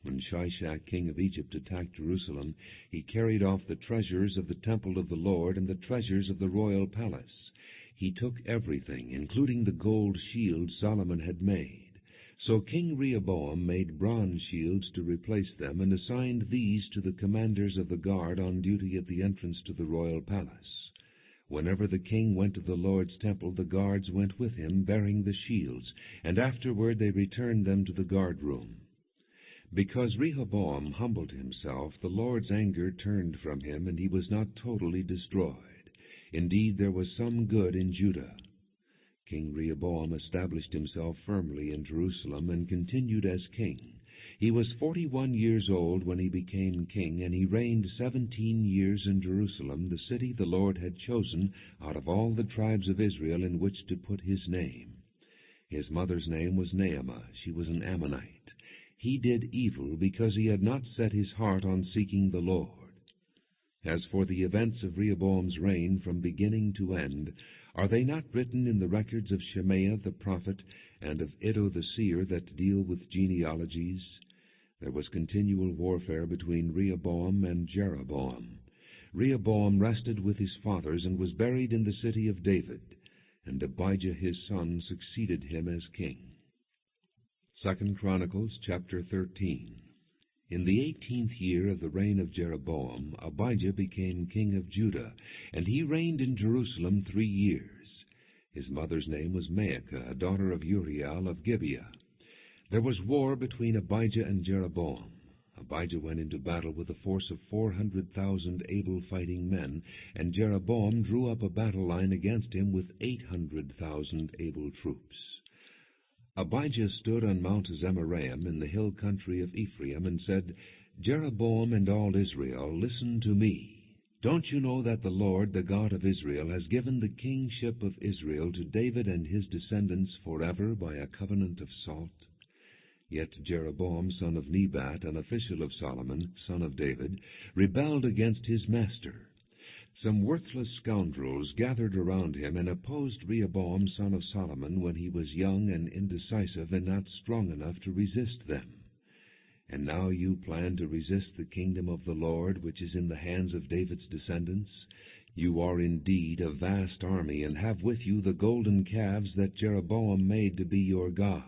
When Shishak, king of Egypt, attacked Jerusalem, he carried off the treasures of the temple of the Lord and the treasures of the royal palace. He took everything, including the gold shield Solomon had made. So King Rehoboam made bronze shields to replace them, and assigned these to the commanders of the guard on duty at the entrance to the royal palace. Whenever the king went to the Lord's temple, the guards went with him, bearing the shields, and afterward they returned them to the guard-room. Because Rehoboam humbled himself, the Lord's anger turned from him, and he was not totally destroyed. Indeed, there was some good in Judah. King Rehoboam established himself firmly in Jerusalem and continued as king. He was 41 years old when he became king, and he reigned 17 years in Jerusalem, the city the Lord had chosen out of all the tribes of Israel in which to put his name. His mother's name was Naamah. She was an Ammonite. He did evil because he had not set his heart on seeking the Lord. As for the events of Rehoboam's reign from beginning to end, are they not written in the records of Shemaiah the prophet and of Iddo the seer that deal with genealogies? There was continual warfare between Rehoboam and Jeroboam. Rehoboam rested with his fathers and was buried in the city of David, and Abijah his son succeeded him as king. 2 Chronicles chapter 13. In the 18th year of the reign of Jeroboam, Abijah became king of Judah, and he reigned in Jerusalem 3 years. His mother's name was Maacah, a daughter of Uriel of Gibeah. There was war between Abijah and Jeroboam. Abijah went into battle with a force of 400,000 able fighting men, and Jeroboam drew up a battle line against him with 800,000 able troops. Abijah stood on Mount Zemaraim in the hill country of Ephraim and said, "Jeroboam and all Israel, listen to me. Don't you know that the Lord, the God of Israel, has given the kingship of Israel to David and his descendants forever by a covenant of salt?" Yet Jeroboam, son of Nebat, an official of Solomon, son of David, rebelled against his master. Some worthless scoundrels gathered around him and opposed Rehoboam, son of Solomon, when he was young and indecisive and not strong enough to resist them. And now you plan to resist the kingdom of the Lord, which is in the hands of David's descendants? You are indeed a vast army, and have with you the golden calves that Jeroboam made to be your gods.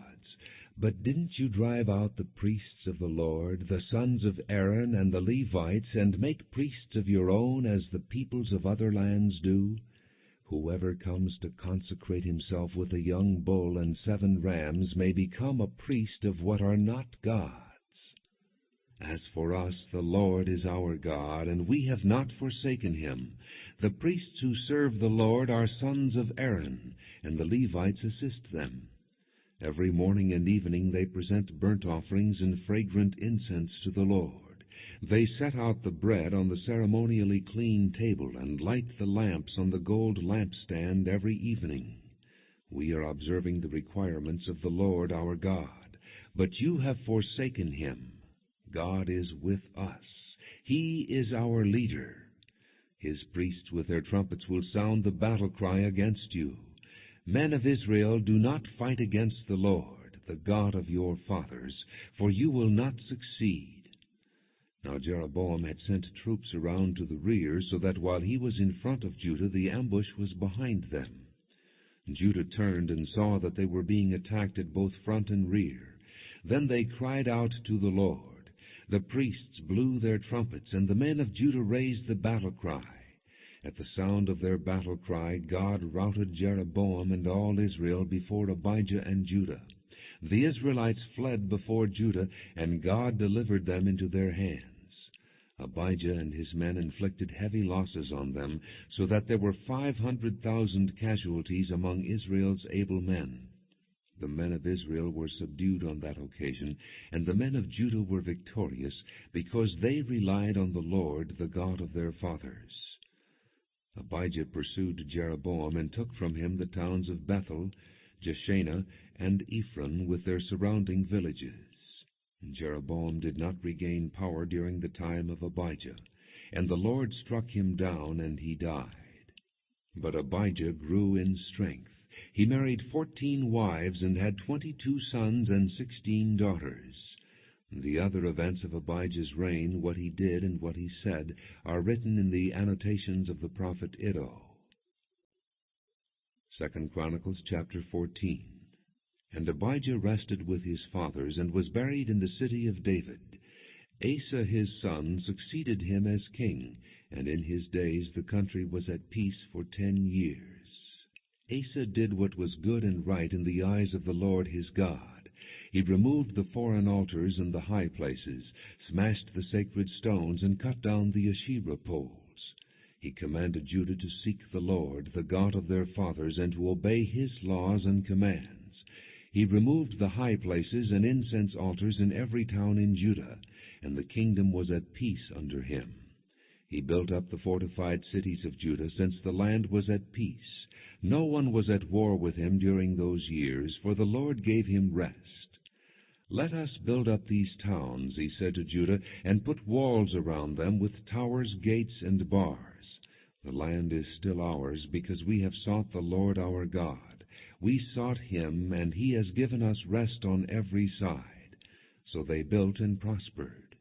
But didn't you drive out the priests of the Lord, the sons of Aaron and the Levites, and make priests of your own as the peoples of other lands do? Whoever comes to consecrate himself with a young bull and 7 rams may become a priest of what are not gods. As for us, the Lord is our God, and we have not forsaken him. The priests who serve the Lord are sons of Aaron, and the Levites assist them. Every morning and evening they present burnt offerings and fragrant incense to the Lord. They set out the bread on the ceremonially clean table, and light the lamps on the gold lampstand every evening. We are observing the requirements of the Lord our God, but you have forsaken him. God is with us. He is our leader. His priests with their trumpets will sound the battle cry against you. Men of Israel, do not fight against the Lord, the God of your fathers, for you will not succeed. Now Jeroboam had sent troops around to the rear, so that while he was in front of Judah, the ambush was behind them. Judah turned and saw that they were being attacked at both front and rear. Then they cried out to the Lord. The priests blew their trumpets, and the men of Judah raised the battle cry. At the sound of their battle cry, God routed Jeroboam and all Israel before Abijah and Judah. The Israelites fled before Judah, and God delivered them into their hands. Abijah and his men inflicted heavy losses on them, so that there were 500,000 casualties among Israel's able men. The men of Israel were subdued on that occasion, and the men of Judah were victorious, because they relied on the Lord, the God of their fathers. Abijah pursued Jeroboam and took from him the towns of Bethel, Jeshanah, and Ephron with their surrounding villages. Jeroboam did not regain power during the time of Abijah, and the Lord struck him down, and he died. But Abijah grew in strength. He married 14 wives and had 22 sons and 16 daughters. The other events of Abijah's reign, what he did and what he said, are written in the annotations of the prophet Iddo. 2 Chronicles chapter 14. And Abijah rested with his fathers, and was buried in the city of David. Asa his son succeeded him as king, and in his days the country was at peace for 10 years. Asa did what was good and right in the eyes of the Lord his God. He removed the foreign altars and the high places, smashed the sacred stones, and cut down the Asherah poles. He commanded Judah to seek the Lord, the God of their fathers, and to obey his laws and commands. He removed the high places and incense altars in every town in Judah, and the kingdom was at peace under him. He built up the fortified cities of Judah, since the land was at peace. No one was at war with him during those years, for the Lord gave him rest. Let us build up these towns, he said to Judah, and put walls around them with towers, gates, and bars. The land is still ours, because we have sought the Lord our God. We sought him, and he has given us rest on every side. So they built and prospered.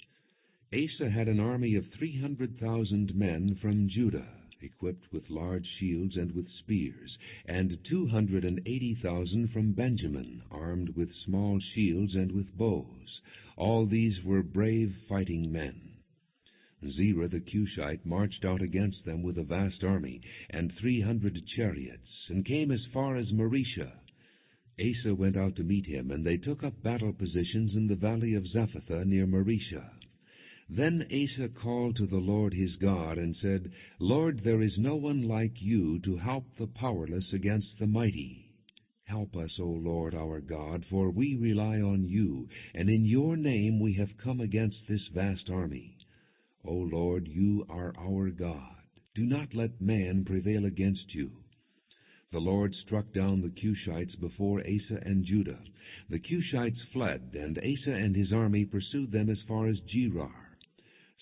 Asa had an army of 300,000 men from Judah, equipped with large shields and with spears, and 280,000 from Benjamin, armed with small shields and with bows. All these were brave fighting men. Zerah the Cushite marched out against them with a vast army, and 300 chariots, and came as far as Maresha. Asa went out to meet him, and they took up battle positions in the valley of Zaphatha near Maresha. Then Asa called to the Lord his God, and said, Lord, there is no one like you to help the powerless against the mighty. Help us, O Lord our God, for we rely on you, and in your name we have come against this vast army. O Lord, you are our God. Do not let man prevail against you. The Lord struck down the Cushites before Asa and Judah. The Cushites fled, and Asa and his army pursued them as far as Gerar.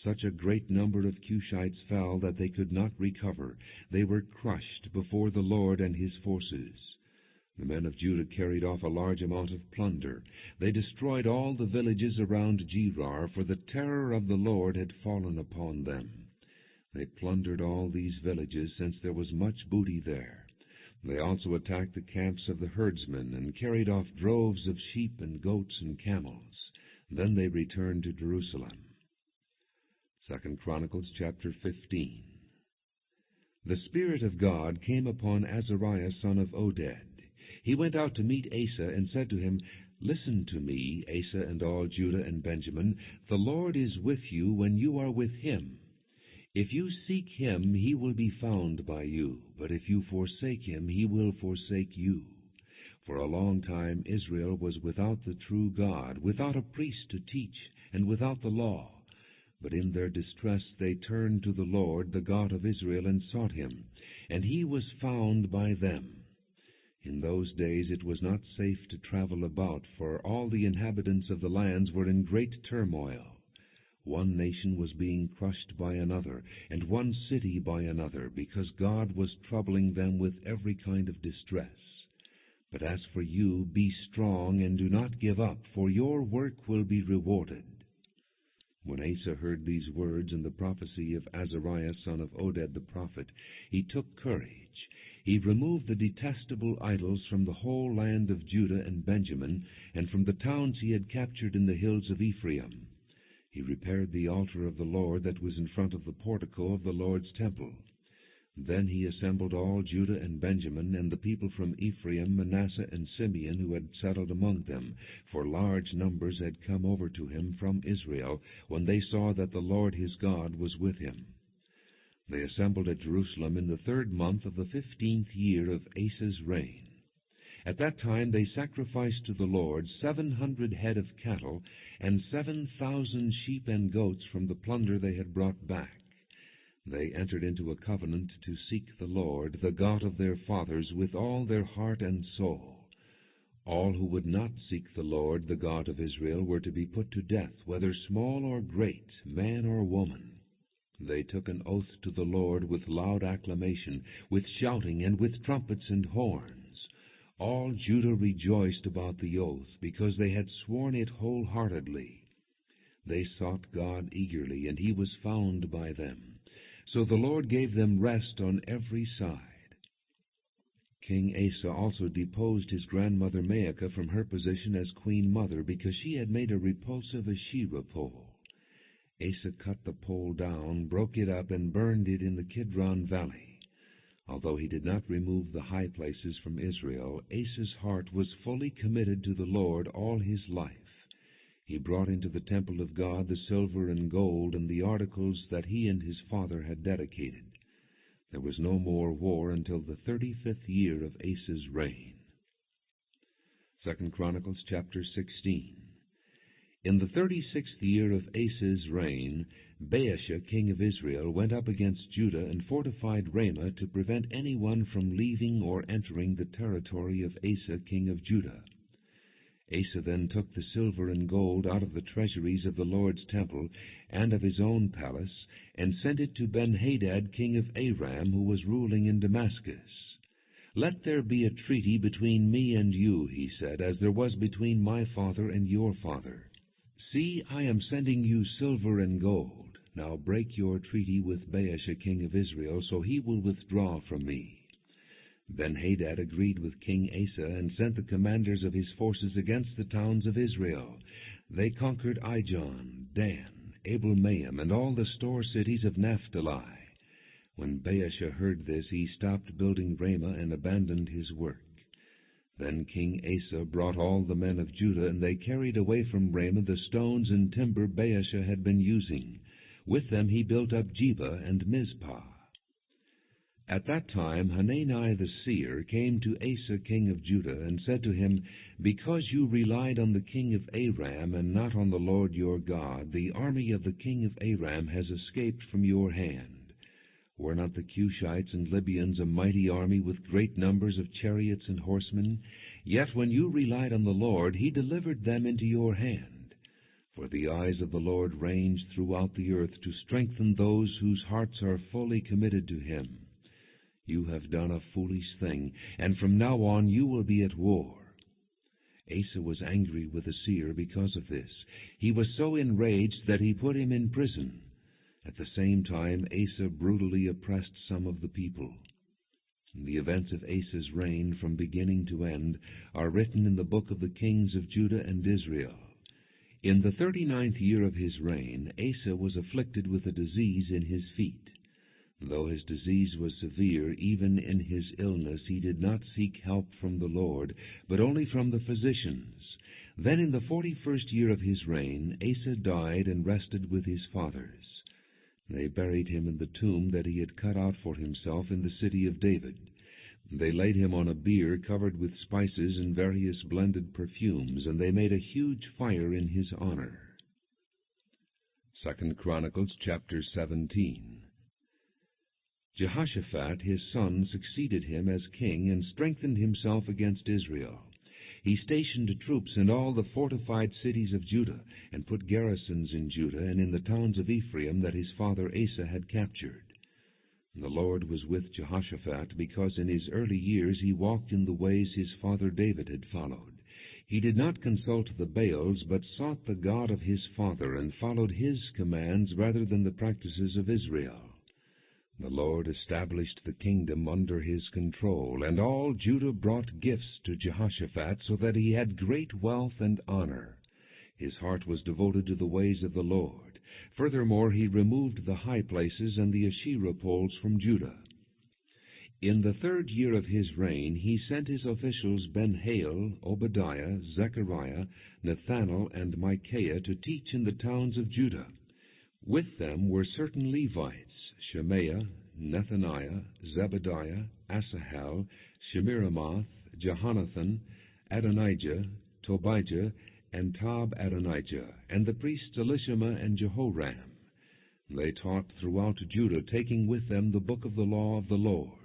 Such a great number of Cushites fell that they could not recover. They were crushed before the Lord and his forces. The men of Judah carried off a large amount of plunder. They destroyed all the villages around Gerar, for the terror of the Lord had fallen upon them. They plundered all these villages, since there was much booty there. They also attacked the camps of the herdsmen, and carried off droves of sheep and goats and camels. Then they returned to Jerusalem. 2 Chronicles chapter 15. The Spirit of God came upon Azariah son of Oded. He went out to meet Asa, and said to him, Listen to me, Asa and all Judah and Benjamin. The Lord is with you when you are with him. If you seek him, he will be found by you. But if you forsake him, he will forsake you. For a long time Israel was without the true God, without a priest to teach, and without the law. But in their distress they turned to the Lord, the God of Israel, and sought him, and he was found by them. In those days it was not safe to travel about, for all the inhabitants of the lands were in great turmoil. One nation was being crushed by another, and one city by another, because God was troubling them with every kind of distress. But as for you, be strong and do not give up, for your work will be rewarded. When Asa heard these words and the prophecy of Azariah son of Oded the prophet, he took courage. He removed the detestable idols from the whole land of Judah and Benjamin, and from the towns he had captured in the hills of Ephraim. He repaired the altar of the Lord that was in front of the portico of the Lord's temple. Then he assembled all Judah and Benjamin, and the people from Ephraim, Manasseh, and Simeon, who had settled among them, for large numbers had come over to him from Israel, when they saw that the Lord his God was with him. They assembled at Jerusalem in the 3rd month of the 15th year of Asa's reign. At that time they sacrificed to the Lord 700 head of cattle, and 7,000 sheep and goats from the plunder they had brought back. They entered into a covenant to seek the Lord, the God of their fathers, with all their heart and soul. All who would not seek the Lord, the God of Israel, were to be put to death, whether small or great, man or woman. They took an oath to the Lord with loud acclamation, with shouting, and with trumpets and horns. All Judah rejoiced about the oath, because they had sworn it wholeheartedly. They sought God eagerly, and he was found by them. So the Lord gave them rest on every side. King Asa also deposed his grandmother Maacah from her position as queen mother, because she had made a repulsive Asherah pole. Asa cut the pole down, broke it up, and burned it in the Kidron valley. Although he did not remove the high places from Israel, Asa's heart was fully committed to the Lord all his life. He brought into the temple of God the silver and gold and the articles that he and his father had dedicated. There was no more war until the 35th year of Asa's reign. 2 Chronicles chapter 16. In the 36th year of Asa's reign, Baasha, king of Israel, went up against Judah and fortified Ramah to prevent anyone from leaving or entering the territory of Asa, king of Judah. Asa then took the silver and gold out of the treasuries of the Lord's temple and of his own palace, and sent it to Ben-Hadad, king of Aram, who was ruling in Damascus. "Let there be a treaty between me and you," he said, "as there was between my father and your father. See, I am sending you silver and gold. Now break your treaty with Baasha, king of Israel, so he will withdraw from me." Ben-Hadad agreed with King Asa and sent the commanders of his forces against the towns of Israel. They conquered Ijon, Dan, Abel-Maim, and all the store cities of Naphtali. When Baasha heard this, he stopped building Ramah and abandoned his work. Then King Asa brought all the men of Judah, and they carried away from Ramah the stones and timber Baasha had been using. With them he built up Geba and Mizpah. At that time Hanani the seer came to Asa king of Judah, and said to him, "Because you relied on the king of Aram, and not on the Lord your God, the army of the king of Aram has escaped from your hand. Were not the Cushites and Libyans a mighty army with great numbers of chariots and horsemen? Yet when you relied on the Lord, he delivered them into your hand. For the eyes of the Lord range throughout the earth to strengthen those whose hearts are fully committed to him. You have done a foolish thing, and from now on you will be at war." Asa was angry with the seer because of this. He was so enraged that he put him in prison. At the same time, Asa brutally oppressed some of the people. The events of Asa's reign from beginning to end are written in the book of the kings of Judah and Israel. In the 39th year of his reign, Asa was afflicted with a disease in his feet. Though his disease was severe, even in his illness he did not seek help from the Lord, but only from the physicians. Then in the 41st year of his reign, Asa died and rested with his fathers. They buried him in the tomb that he had cut out for himself in the city of David. They laid him on a bier covered with spices and various blended perfumes, and they made a huge fire in his honor. 2 Chronicles chapter 17. Jehoshaphat his son succeeded him as king and strengthened himself against Israel. He stationed troops in all the fortified cities of Judah, and put garrisons in Judah and in the towns of Ephraim that his father Asa had captured. And the Lord was with Jehoshaphat, because in his early years he walked in the ways his father David had followed. He did not consult the Baals, but sought the God of his father, and followed his commands rather than the practices of Israel. The Lord established the kingdom under his control, and all Judah brought gifts to Jehoshaphat, so that he had great wealth and honor. His heart was devoted to the ways of the Lord. Furthermore, he removed the high places and the Asherah poles from Judah. In the 3rd year of his reign, he sent his officials Ben-Hail, Obadiah, Zechariah, Nethanel, and Micaiah to teach in the towns of Judah. With them were certain Levites, Shemaiah, Nethaniah, Zebediah, Asahel, Shemiramoth, Jehonathan, Adonijah, Tobijah, and Tob-Adonijah, and the priests Elishama and Jehoram. They taught throughout Judah, taking with them the book of the law of the Lord.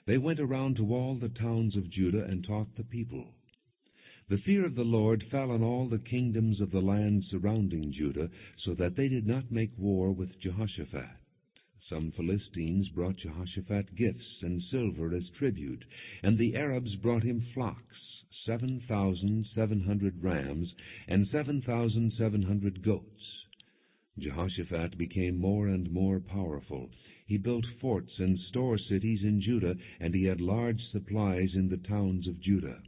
They went around to all the towns of Judah and taught the people. The fear of the Lord fell on all the kingdoms of the land surrounding Judah, so that they did not make war with Jehoshaphat. Some Philistines brought Jehoshaphat gifts and silver as tribute, and the Arabs brought him flocks, 7,700 rams, and 7,700 goats. Jehoshaphat became more and more powerful. He built forts and store cities in Judah, and he had large supplies in the towns of Judah.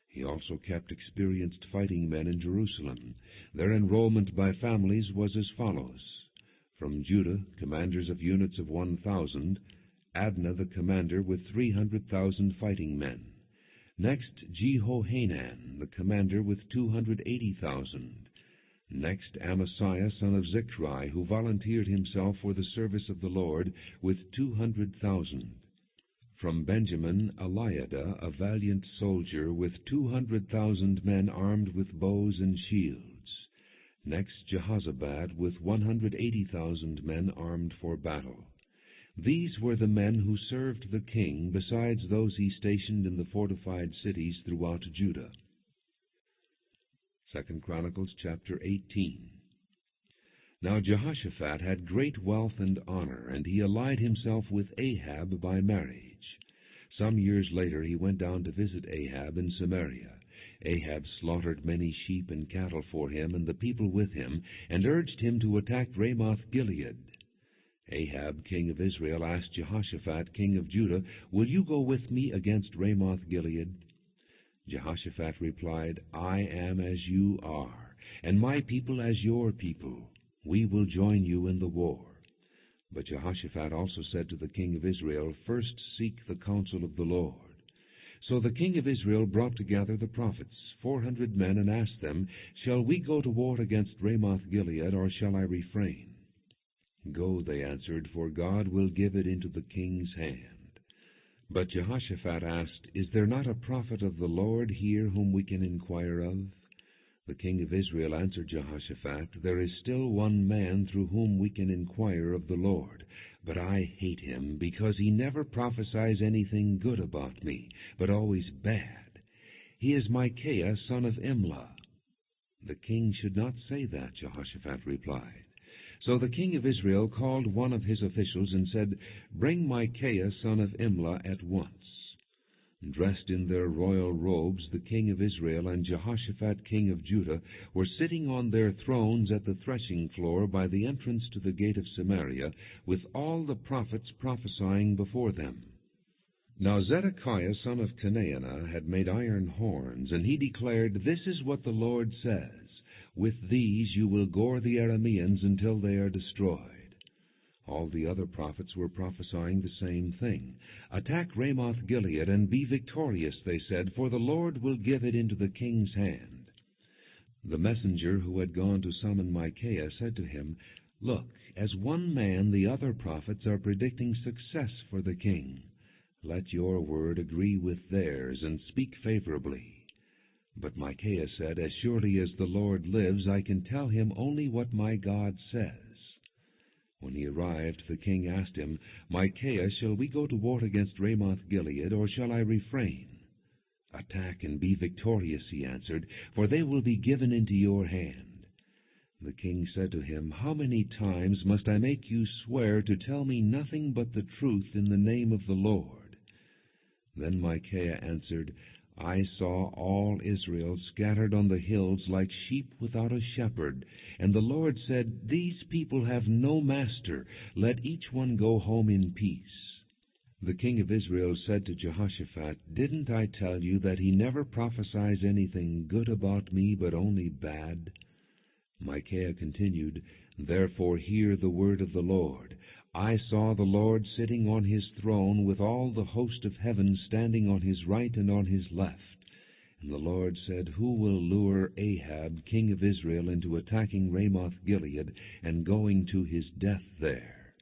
He also kept experienced fighting men in Jerusalem. Their enrollment by families was as follows. From Judah, commanders of units of 1,000, Adnah the commander with 300,000 fighting men. Next, Jehohanan the commander with 280,000. Next, Amasiah son of Zichri, who volunteered himself for the service of the Lord, with 200,000. From Benjamin, Eliada, a valiant soldier, with 200,000 men armed with bows and shields. Next, Jehozabad, with 180,000 men armed for battle. These were the men who served the king, besides those he stationed in the fortified cities throughout Judah. 2 Chronicles chapter 18. Now Jehoshaphat had great wealth and honor, and he allied himself with Ahab by marriage. Some years later he went down to visit Ahab in Samaria. Ahab slaughtered many sheep and cattle for him and the people with him, and urged him to attack Ramoth-Gilead. Ahab, king of Israel, asked Jehoshaphat, king of Judah, "Will you go with me against Ramoth-Gilead?" Jehoshaphat replied, "I am as you are, and my people as your people. We will join you in the war." But Jehoshaphat also said to the king of Israel, "First seek the counsel of the Lord." So the king of Israel brought together the prophets, 400 men, and asked them, "Shall we go to war against Ramoth-Gilead, or shall I refrain?" "Go," they answered, "for God will give it into the king's hand." But Jehoshaphat asked, "Is there not a prophet of the Lord here whom we can inquire of?" The king of Israel answered Jehoshaphat, "There is still one man through whom we can inquire of the Lord, but I hate him, because he never prophesies anything good about me, but always bad. He is Micaiah, son of Imlah." "The king should not say that," Jehoshaphat replied. So the king of Israel called one of his officials and said, "Bring Micaiah, son of Imlah, at once." Dressed in their royal robes, the king of Israel and Jehoshaphat, king of Judah, were sitting on their thrones at the threshing floor by the entrance to the gate of Samaria, with all the prophets prophesying before them. Now Zedekiah, son of Kenaanah, had made iron horns, and he declared, "This is what the Lord says, with these you will gore the Arameans until they are destroyed." All the other prophets were prophesying the same thing. "Attack Ramoth-Gilead and be victorious," they said, "for the Lord will give it into the king's hand." The messenger who had gone to summon Micaiah said to him, "Look, as one man the other prophets are predicting success for the king. Let your word agree with theirs, and speak favorably." But Micaiah said, "As surely as the Lord lives, I can tell him only what my God says." When he arrived, the king asked him, "Micaiah, shall we go to war against Ramoth-Gilead, or shall I refrain?" "Attack and be victorious," he answered, "for they will be given into your hand." The king said to him, "How many times must I make you swear to tell me nothing but the truth in the name of the Lord?" Then Micaiah answered, "I saw all Israel scattered on the hills like sheep without a shepherd, and the Lord said, 'These people have no master. Let each one go home in peace.'" The king of Israel said to Jehoshaphat, "Didn't I tell you that he never prophesies anything good about me, but only bad?" Micaiah continued, "Therefore hear the word of the Lord. I saw the Lord sitting on his throne, with all the host of heaven standing on his right and on his left. And the Lord said, 'Who will lure Ahab, king of Israel, into attacking Ramoth-Gilead and going to his death there?'"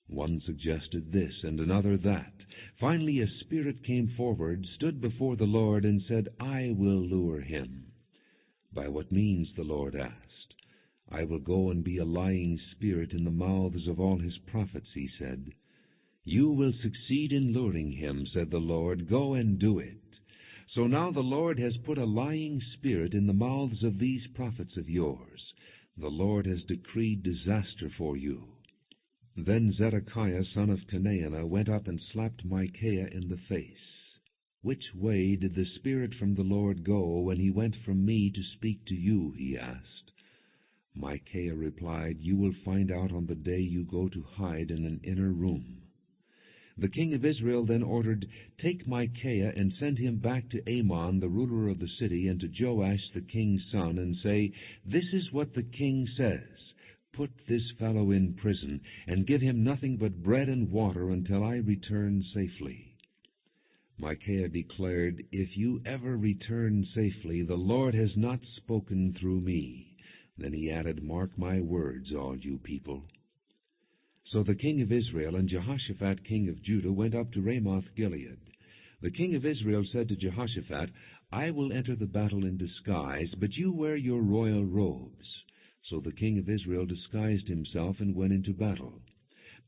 One suggested this and another that. Finally a spirit came forward, stood before the Lord, and said, "I will lure him." "By what means?" the Lord asked. "I will go and be a lying spirit in the mouths of all his prophets," he said. "You will succeed in luring him," said the Lord. "Go and do it." So now the Lord has put a lying spirit in the mouths of these prophets of yours. The Lord has decreed disaster for you. Then Zedekiah son of Chenaanah went up and slapped Micaiah in the face. "Which way did the Spirit from the Lord go when he went from me to speak to you?" he asked. Micaiah replied, "You will find out on the day you go to hide in an inner room." The king of Israel then ordered, "Take Micaiah and send him back to Amon, the ruler of the city, and to Joash the king's son, and say, 'This is what the king says. Put this fellow in prison, and give him nothing but bread and water until I return safely.'" Micaiah declared, "If you ever return safely, the Lord has not spoken through me." Then he added, "Mark my words, all you people." So the king of Israel and Jehoshaphat king of Judah went up to Ramoth-Gilead. The king of Israel said to Jehoshaphat, "I will enter the battle in disguise, but you wear your royal robes." So the king of Israel disguised himself and went into battle.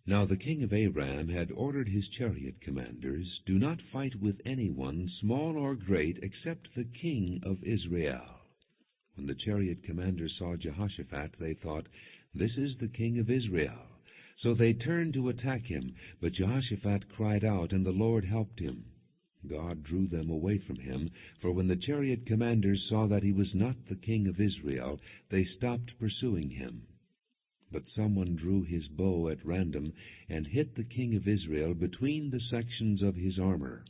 Now the king of Aram had ordered his chariot commanders, "Do not fight with anyone, small or great, except the king of Israel." When the chariot commanders saw Jehoshaphat, they thought, "This is the king of Israel." So they turned to attack him, but Jehoshaphat cried out, and the Lord helped him. God drew them away from him, for when the chariot commanders saw that he was not the king of Israel, they stopped pursuing him. But someone drew his bow at random and hit the king of Israel between the sections of his armor.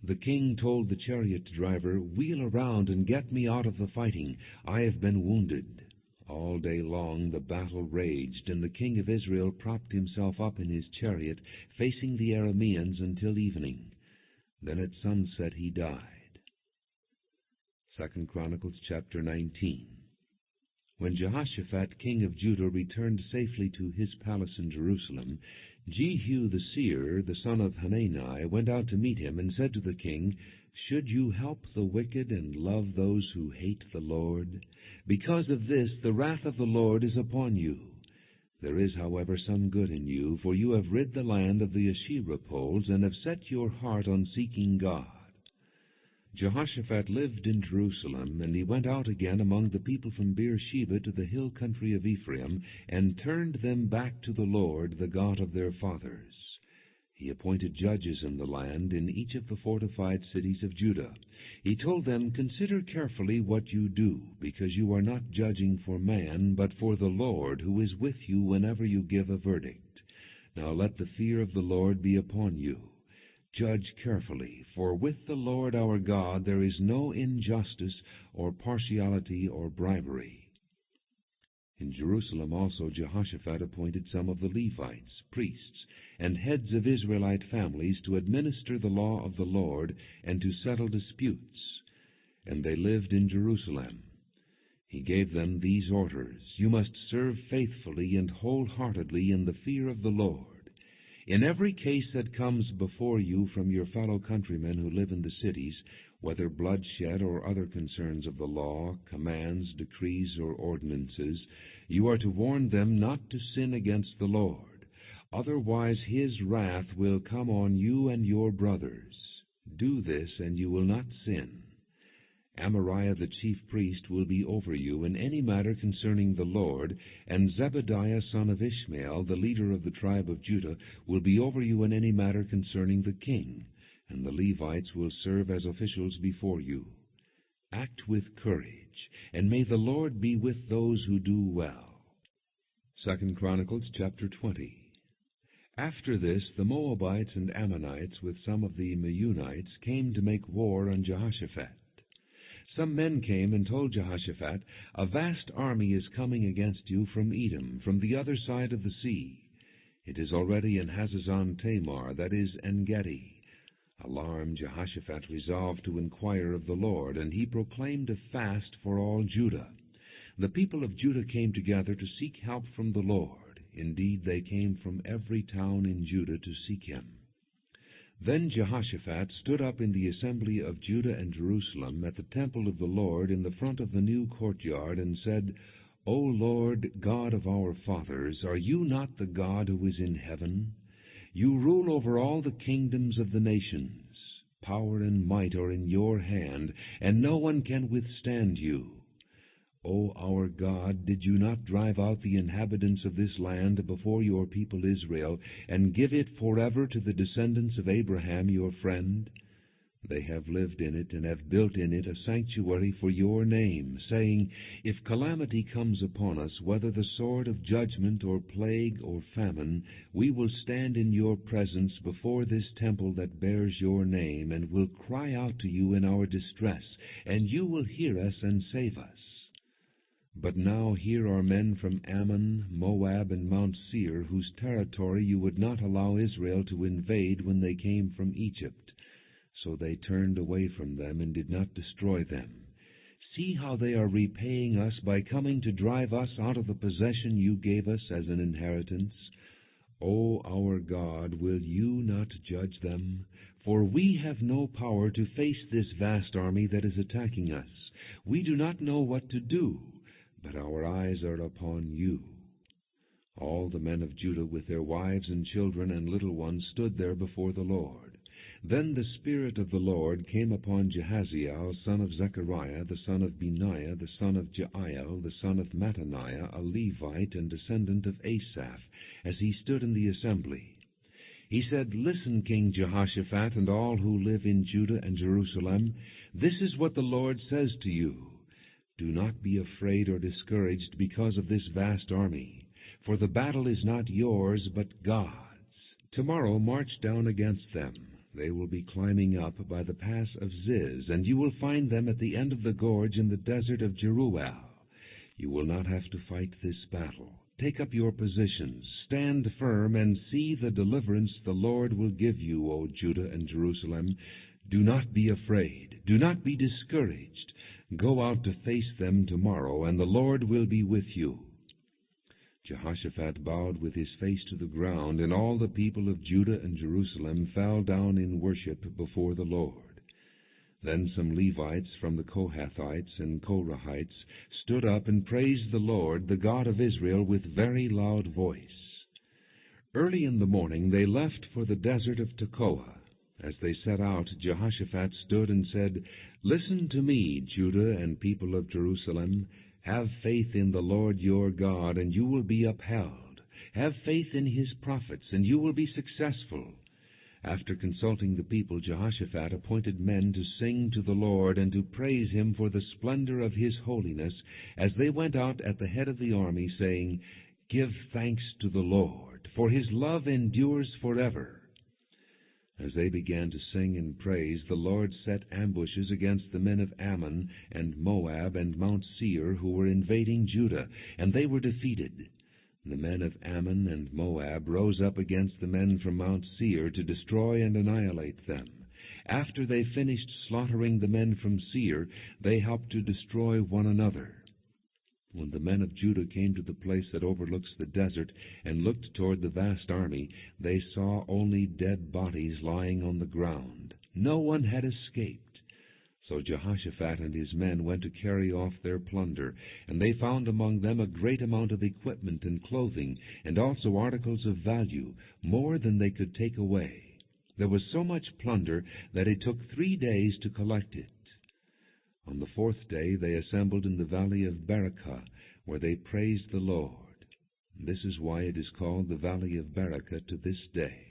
The king told the chariot driver, "Wheel around and get me out of the fighting. I have been wounded." All day long the battle raged, and the king of Israel propped himself up in his chariot, facing the Arameans until evening. Then at sunset he died. 2 Chronicles chapter 19. When Jehoshaphat king of Judah returned safely to his palace in Jerusalem, Jehu the seer, the son of Hanani, went out to meet him and said to the king, "Should you help the wicked and love those who hate the Lord? Because of this the wrath of the Lord is upon you. There is, however, some good in you, for you have rid the land of the Asherah poles and have set your heart on seeking God." Jehoshaphat lived in Jerusalem, and he went out again among the people from Beersheba to the hill country of Ephraim, and turned them back to the Lord, the God of their fathers. He appointed judges in the land, in each of the fortified cities of Judah. He told them, "Consider carefully what you do, because you are not judging for man, but for the Lord, who is with you whenever you give a verdict. Now let the fear of the Lord be upon you. Judge carefully, for with the Lord our God there is no injustice or partiality or bribery." In Jerusalem also Jehoshaphat appointed some of the Levites, priests, and heads of Israelite families to administer the law of the Lord and to settle disputes. And they lived in Jerusalem. He gave them these orders: "You must serve faithfully and wholeheartedly in the fear of the Lord. In every case that comes before you from your fellow countrymen who live in the cities, whether bloodshed or other concerns of the law, commands, decrees, or ordinances, You are to warn them not to sin against the Lord. Otherwise his wrath will come on you and your brothers. Do this, and you will not sin. Amariah the chief priest will be over you in any matter concerning the Lord, and Zebediah son of Ishmael, the leader of the tribe of Judah, will be over you in any matter concerning the king, and the Levites will serve as officials before you. Act with courage, and may the Lord be with those who do well. 2 Chronicles chapter 20. After this, the Moabites and Ammonites with some of the Meunites came to make war on Jehoshaphat. Some men came and told Jehoshaphat, "A vast army is coming against you from Edom, from the other side of the sea. It is already in Hazazon Tamar, that is, En-Gedi." Alarmed, Jehoshaphat resolved to inquire of the Lord, and he proclaimed a fast for all Judah. The people of Judah came together to seek help from the Lord. Indeed, they came from every town in Judah to seek him. Then Jehoshaphat stood up in the assembly of Judah and Jerusalem at the temple of the Lord in the front of the new courtyard, and said, "O Lord, God of our fathers, are you not the God who is in heaven? You rule over all the kingdoms of the nations. Power and might are in your hand, and no one can withstand you. O our God, did you not drive out the inhabitants of this land before your people Israel, and give it forever to the descendants of Abraham your friend? They have lived in it, and have built in it a sanctuary for your name, saying, 'If calamity comes upon us, whether the sword of judgment, or plague, or famine, we will stand in your presence before this temple that bears your name, and will cry out to you in our distress, and you will hear us and save us.' But now here are men from Ammon, Moab, and Mount Seir, whose territory you would not allow Israel to invade when they came from Egypt. So they turned away from them and did not destroy them. See how they are repaying us by coming to drive us out of the possession you gave us as an inheritance. O our God, will you not judge them? For we have no power to face this vast army that is attacking us. We do not know what to do, but our eyes are upon you." All the men of Judah with their wives and children and little ones stood there before the Lord. Then the Spirit of the Lord came upon Jahaziel, son of Zechariah, the son of Benaiah, the son of Jael, the son of Mattaniah, a Levite and descendant of Asaph, as he stood in the assembly. He said, "Listen, King Jehoshaphat, and all who live in Judah and Jerusalem. This is what the Lord says to you. Do not be afraid or discouraged because of this vast army, for the battle is not yours, but God's. Tomorrow march down against them. They will be climbing up by the pass of Ziz, and you will find them at the end of the gorge in the desert of Jeruel. You will not have to fight this battle. Take up your positions, stand firm, and see the deliverance the Lord will give you, O Judah and Jerusalem. Do not be afraid. Do not be discouraged. Go out to face them tomorrow, and the Lord will be with you." Jehoshaphat bowed with his face to the ground, and all the people of Judah and Jerusalem fell down in worship before the Lord. Then some Levites from the Kohathites and Korahites stood up and praised the Lord, the God of Israel, with very loud voice. Early in the morning they left for the desert of Tekoa. As they set out, Jehoshaphat stood and said, "Listen to me, Judah and people of Jerusalem. Have faith in the Lord your God, and you will be upheld. Have faith in his prophets, and you will be successful." After consulting the people, Jehoshaphat appointed men to sing to the Lord and to praise him for the splendor of his holiness, as they went out at the head of the army, saying, "Give thanks to the Lord, for his love endures forever." As they began to sing and praise, the Lord set ambushes against the men of Ammon and Moab and Mount Seir who were invading Judah, and they were defeated. The men of Ammon and Moab rose up against the men from Mount Seir to destroy and annihilate them. After they finished slaughtering the men from Seir, they helped to destroy one another. When the men of Judah came to the place that overlooks the desert and looked toward the vast army, they saw only dead bodies lying on the ground. No one had escaped. So Jehoshaphat and his men went to carry off their plunder, and they found among them a great amount of equipment and clothing, and also articles of value, more than they could take away. There was so much plunder that it took 3 days to collect it. On the 4th day they assembled in the valley of Berakah, where they praised the Lord. This is why it is called the valley of Berakah to this day.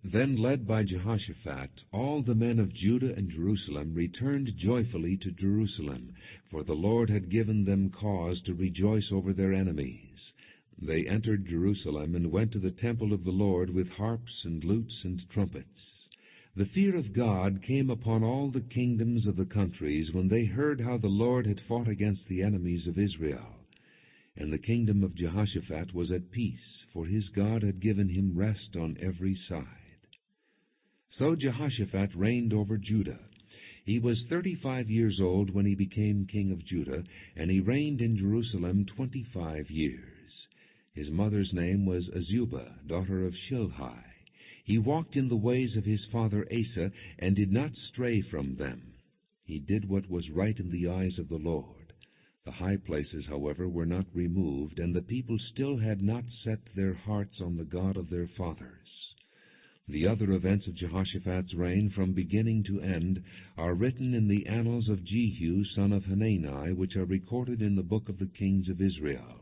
Then, led by Jehoshaphat, all the men of Judah and Jerusalem returned joyfully to Jerusalem, for the Lord had given them cause to rejoice over their enemies. They entered Jerusalem and went to the temple of the Lord with harps and lutes and trumpets. The fear of God came upon all the kingdoms of the countries when they heard how the Lord had fought against the enemies of Israel. And the kingdom of Jehoshaphat was at peace, for his God had given him rest on every side. So Jehoshaphat reigned over Judah. He was 35 years old when he became king of Judah, and he reigned in Jerusalem 25 years. His mother's name was Azubah, daughter of Shilhi. He walked in the ways of his father Asa, and did not stray from them. He did what was right in the eyes of the Lord. The high places, however, were not removed, and the people still had not set their hearts on the God of their fathers. The other events of Jehoshaphat's reign from beginning to end are written in the annals of Jehu, son of Hanani, which are recorded in the book of the kings of Israel.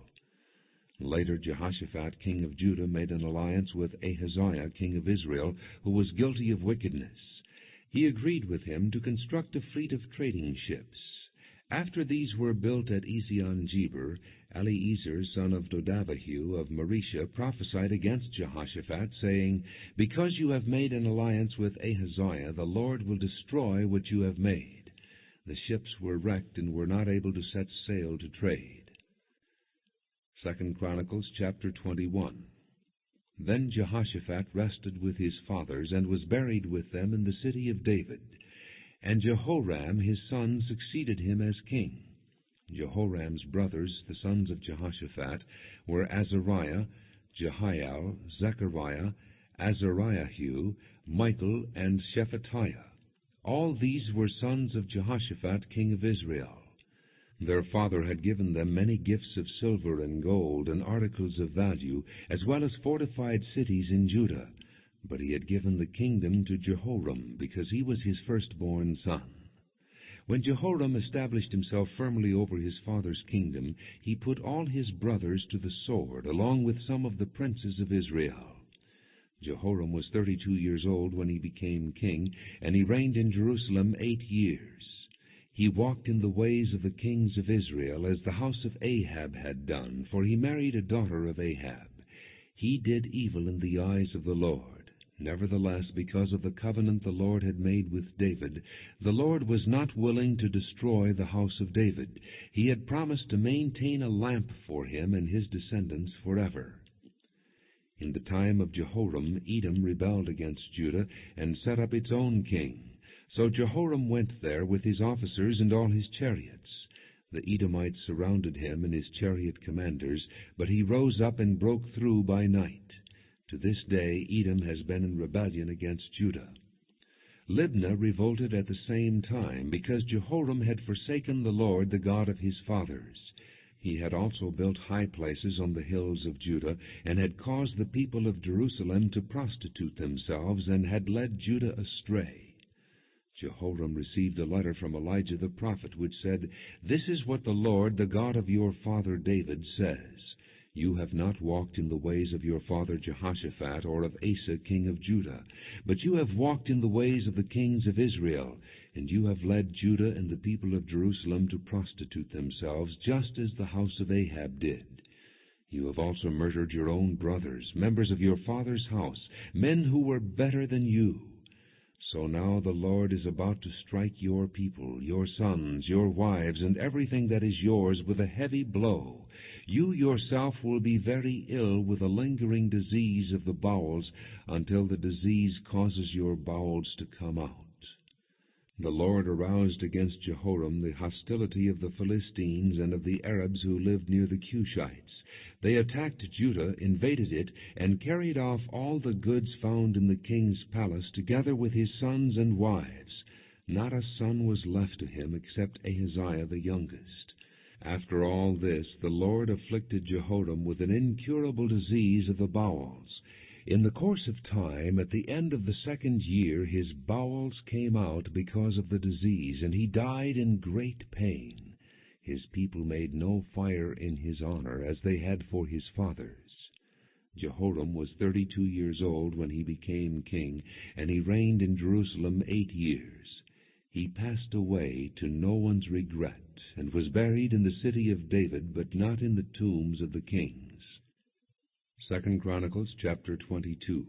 Later Jehoshaphat, king of Judah, made an alliance with Ahaziah, king of Israel, who was guilty of wickedness. He agreed with him to construct a fleet of trading ships. After these were built at Ezion-Geber, Eliezer, son of Dodavahu of Marisha, prophesied against Jehoshaphat, saying, "Because you have made an alliance with Ahaziah, the Lord will destroy what you have made." The ships were wrecked and were not able to set sail to trade. 2 Chronicles chapter 21. Then Jehoshaphat rested with his fathers, and was buried with them in the city of David. And Jehoram his son succeeded him as king. Jehoram's brothers, the sons of Jehoshaphat, were Azariah, Jehiel, Zechariah, Azariahu, Michael, and Shephatiah. All these were sons of Jehoshaphat, king of Israel. Their father had given them many gifts of silver and gold, and articles of value, as well as fortified cities in Judah. But he had given the kingdom to Jehoram, because he was his firstborn son. When Jehoram established himself firmly over his father's kingdom, he put all his brothers to the sword, along with some of the princes of Israel. Jehoram was 32 years old when he became king, and he reigned in Jerusalem 8 years. He walked in the ways of the kings of Israel, as the house of Ahab had done, for he married a daughter of Ahab. He did evil in the eyes of the Lord. Nevertheless, because of the covenant the Lord had made with David, the Lord was not willing to destroy the house of David. He had promised to maintain a lamp for him and his descendants forever. In the time of Jehoram, Edom rebelled against Judah and set up its own king. So Jehoram went there with his officers and all his chariots. The Edomites surrounded him and his chariot commanders, but he rose up and broke through by night. To this day Edom has been in rebellion against Judah. Libnah revolted at the same time, because Jehoram had forsaken the Lord, the God of his fathers. He had also built high places on the hills of Judah, and had caused the people of Jerusalem to prostitute themselves, and had led Judah astray. Jehoram received a letter from Elijah the prophet, which said, "This is what the Lord, the God of your father David, says. You have not walked in the ways of your father Jehoshaphat, or of Asa king of Judah, but you have walked in the ways of the kings of Israel, and you have led Judah and the people of Jerusalem to prostitute themselves, just as the house of Ahab did. You have also murdered your own brothers, members of your father's house, men who were better than you. So now the Lord is about to strike your people, your sons, your wives, and everything that is yours with a heavy blow. You yourself will be very ill with a lingering disease of the bowels, until the disease causes your bowels to come out." The Lord aroused against Jehoram the hostility of the Philistines and of the Arabs who lived near the Cushites. They attacked Judah, invaded it, and carried off all the goods found in the king's palace, together with his sons and wives. Not a son was left to him except Ahaziah the youngest. After all this, the Lord afflicted Jehoram with an incurable disease of the bowels. In the course of time, at the end of the 2nd year, his bowels came out because of the disease, and he died in great pain. His people made no fire in his honor, as they had for his fathers. Jehoram was 32 years old when he became king, and he reigned in Jerusalem 8 years. He passed away to no one's regret, and was buried in the city of David, but not in the tombs of the kings. 2 Chronicles chapter 22.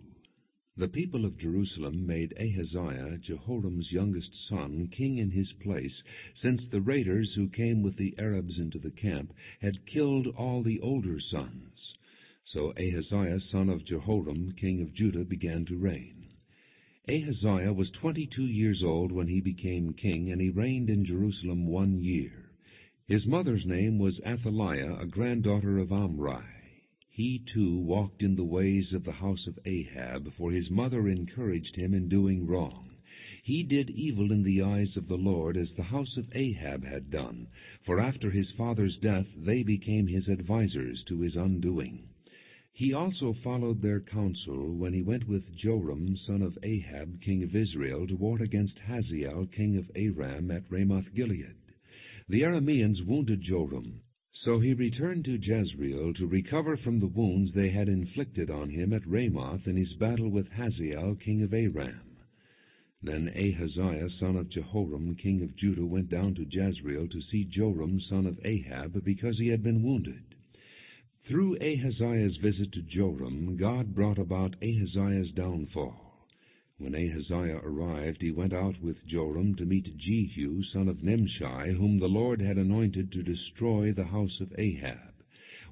The people of Jerusalem made Ahaziah, Jehoram's youngest son, king in his place, since the raiders who came with the Arabs into the camp had killed all the older sons. So Ahaziah, son of Jehoram, king of Judah, began to reign. Ahaziah was 22 years old when he became king, and he reigned in Jerusalem 1 year. His mother's name was Athaliah, a granddaughter of Omri. He, too, walked in the ways of the house of Ahab, for his mother encouraged him in doing wrong. He did evil in the eyes of the Lord, as the house of Ahab had done, for after his father's death they became his advisers to his undoing. He also followed their counsel when he went with Joram, son of Ahab, king of Israel, to war against Hazael, king of Aram, at Ramoth-Gilead. The Arameans wounded Joram. So he returned to Jezreel to recover from the wounds they had inflicted on him at Ramoth in his battle with Hazael, king of Aram. Then Ahaziah, son of Jehoram, king of Judah, went down to Jezreel to see Joram, son of Ahab, because he had been wounded. Through Ahaziah's visit to Joram, God brought about Ahaziah's downfall. When Ahaziah arrived, he went out with Joram to meet Jehu, son of Nimshi, whom the Lord had anointed to destroy the house of Ahab.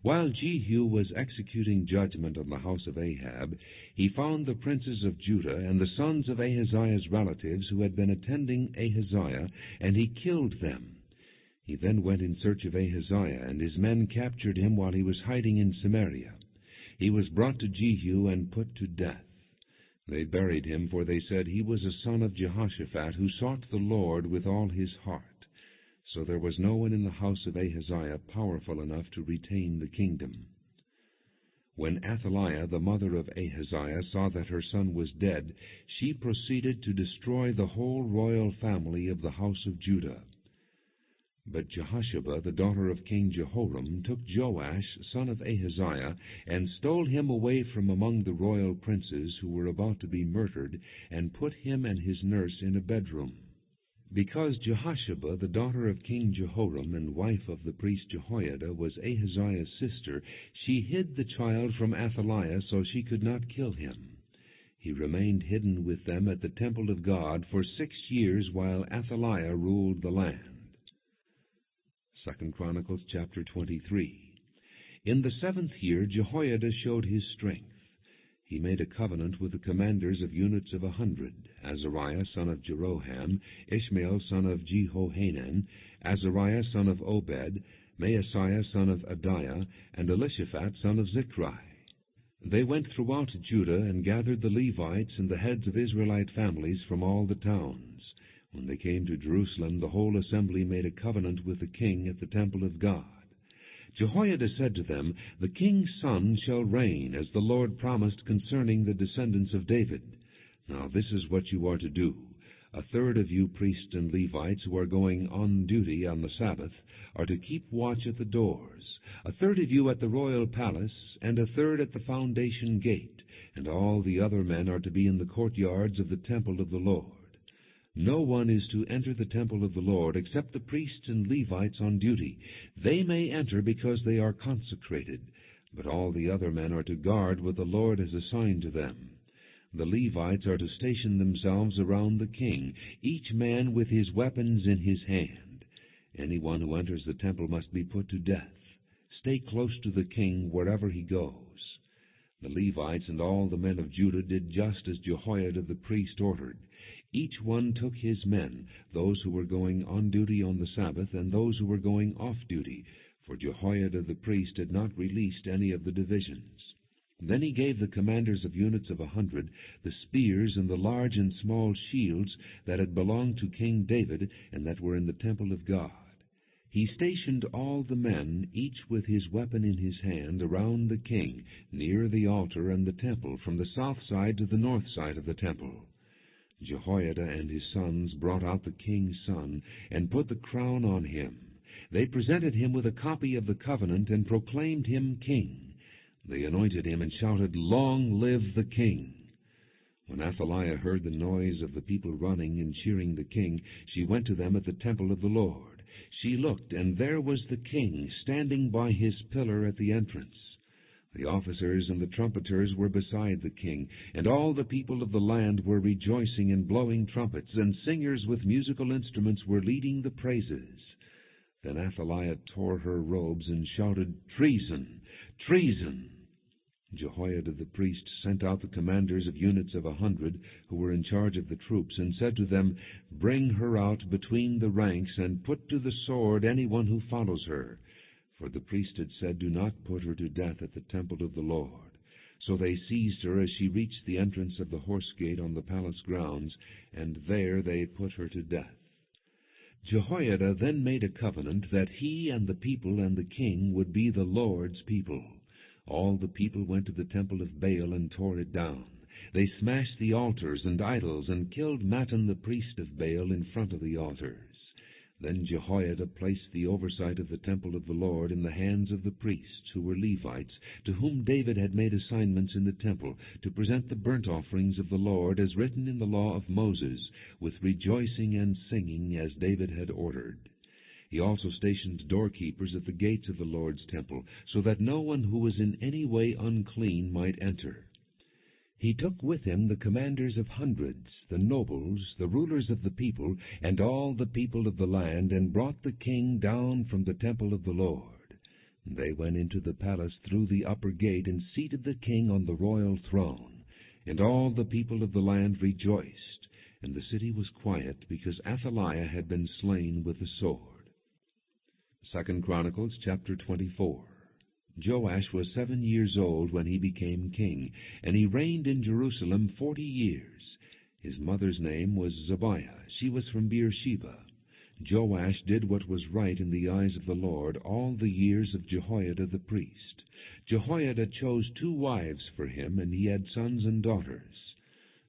While Jehu was executing judgment on the house of Ahab, he found the princes of Judah and the sons of Ahaziah's relatives who had been attending Ahaziah, and he killed them. He then went in search of Ahaziah, and his men captured him while he was hiding in Samaria. He was brought to Jehu and put to death. They buried him, for they said he was a son of Jehoshaphat, who sought the Lord with all his heart. So there was no one in the house of Ahaziah powerful enough to retain the kingdom. When Athaliah, the mother of Ahaziah, saw that her son was dead, she proceeded to destroy the whole royal family of the house of Judah. But Jehosheba, the daughter of King Jehoram, took Joash, son of Ahaziah, and stole him away from among the royal princes who were about to be murdered, and put him and his nurse in a bedroom. Because Jehosheba, the daughter of King Jehoram and wife of the priest Jehoiada, was Ahaziah's sister, she hid the child from Athaliah so she could not kill him. He remained hidden with them at the temple of God for 6 years while Athaliah ruled the land. 2 Chronicles chapter 23. In the 7th year Jehoiada showed his strength. He made a covenant with the commanders of units of 100, Azariah son of Jeroham, Ishmael son of Jehohanan, Azariah son of Obed, Maaseiah son of Adiah, and Elishaphat son of Zichri. They went throughout Judah and gathered the Levites and the heads of Israelite families from all the towns. When they came to Jerusalem, the whole assembly made a covenant with the king at the temple of God. Jehoiada said to them, "The king's son shall reign, as the Lord promised concerning the descendants of David. Now this is what you are to do. 1/3 of you priests and Levites who are going on duty on the Sabbath are to keep watch at the doors, 1/3 of you at the royal palace, and 1/3 at the foundation gate, and all the other men are to be in the courtyards of the temple of the Lord. No one is to enter the temple of the Lord except the priests and Levites on duty. They may enter because they are consecrated, but all the other men are to guard what the Lord has assigned to them. The Levites are to station themselves around the king, each man with his weapons in his hand. Anyone who enters the temple must be put to death. Stay close to the king wherever he goes." The Levites and all the men of Judah did just as Jehoiada the priest ordered. Each one took his men, those who were going on duty on the Sabbath and those who were going off duty, for Jehoiada the priest had not released any of the divisions. Then he gave the commanders of units of 100 the spears and the large and small shields that had belonged to King David and that were in the temple of God. He stationed all the men, each with his weapon in his hand, around the king, near the altar and the temple, from the south side to the north side of the temple. Jehoiada and his sons brought out the king's son, and put the crown on him. They presented him with a copy of the covenant, and proclaimed him king. They anointed him, and shouted, "Long live the king!" When Athaliah heard the noise of the people running and cheering the king, she went to them at the temple of the Lord. She looked, and there was the king, standing by his pillar at the entrance. The officers and the trumpeters were beside the king, and all the people of the land were rejoicing and blowing trumpets, and singers with musical instruments were leading the praises. Then Athaliah tore her robes and shouted, "Treason! Treason!" Jehoiada the priest sent out the commanders of units of 100 who were in charge of the troops, and said to them, "Bring her out between the ranks, and put to the sword anyone who follows her." For the priest had said, "Do not put her to death at the temple of the Lord." So they seized her as she reached the entrance of the horse gate on the palace grounds, and there they put her to death. Jehoiada then made a covenant that he and the people and the king would be the Lord's people. All the people went to the temple of Baal and tore it down. They smashed the altars and idols, and killed Mattan the priest of Baal in front of the altars. Then Jehoiada placed the oversight of the temple of the Lord in the hands of the priests, who were Levites, to whom David had made assignments in the temple, to present the burnt offerings of the Lord, as written in the law of Moses, with rejoicing and singing, as David had ordered. He also stationed doorkeepers at the gates of the Lord's temple, so that no one who was in any way unclean might enter. He took with him the commanders of hundreds, the nobles, the rulers of the people, and all the people of the land, and brought the king down from the temple of the Lord. They went into the palace through the upper gate, and seated the king on the royal throne. And all the people of the land rejoiced, and the city was quiet, because Athaliah had been slain with the sword. 2 Chronicles chapter 24. Joash was 7 years old when he became king, and he reigned in Jerusalem 40 years. His mother's name was Zebiah. She was from Beersheba. Joash did what was right in the eyes of the Lord all the years of Jehoiada the priest. Jehoiada chose 2 wives for him, and he had sons and daughters.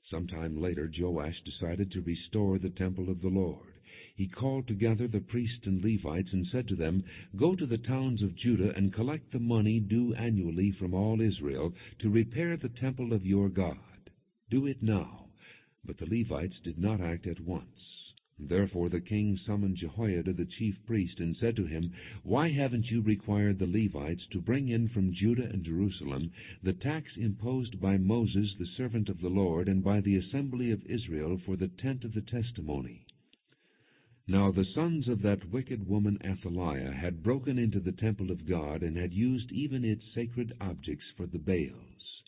Sometime later Joash decided to restore the temple of the Lord. He called together the priests and Levites and said to them, "Go to the towns of Judah and collect the money due annually from all Israel to repair the temple of your God. Do it now." But the Levites did not act at once. Therefore the king summoned Jehoiada the chief priest and said to him, "Why haven't you required the Levites to bring in from Judah and Jerusalem the tax imposed by Moses the servant of the Lord and by the assembly of Israel for the tent of the testimony?" Now the sons of that wicked woman Athaliah had broken into the temple of God, and had used even its sacred objects for the Baals.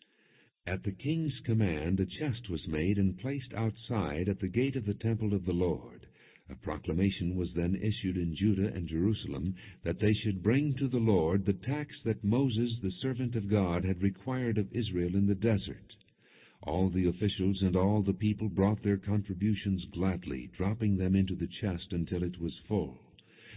At the king's command a chest was made and placed outside at the gate of the temple of the Lord. A proclamation was then issued in Judah and Jerusalem that they should bring to the Lord the tax that Moses the servant of God had required of Israel in the desert. All the officials and all the people brought their contributions gladly, dropping them into the chest until it was full.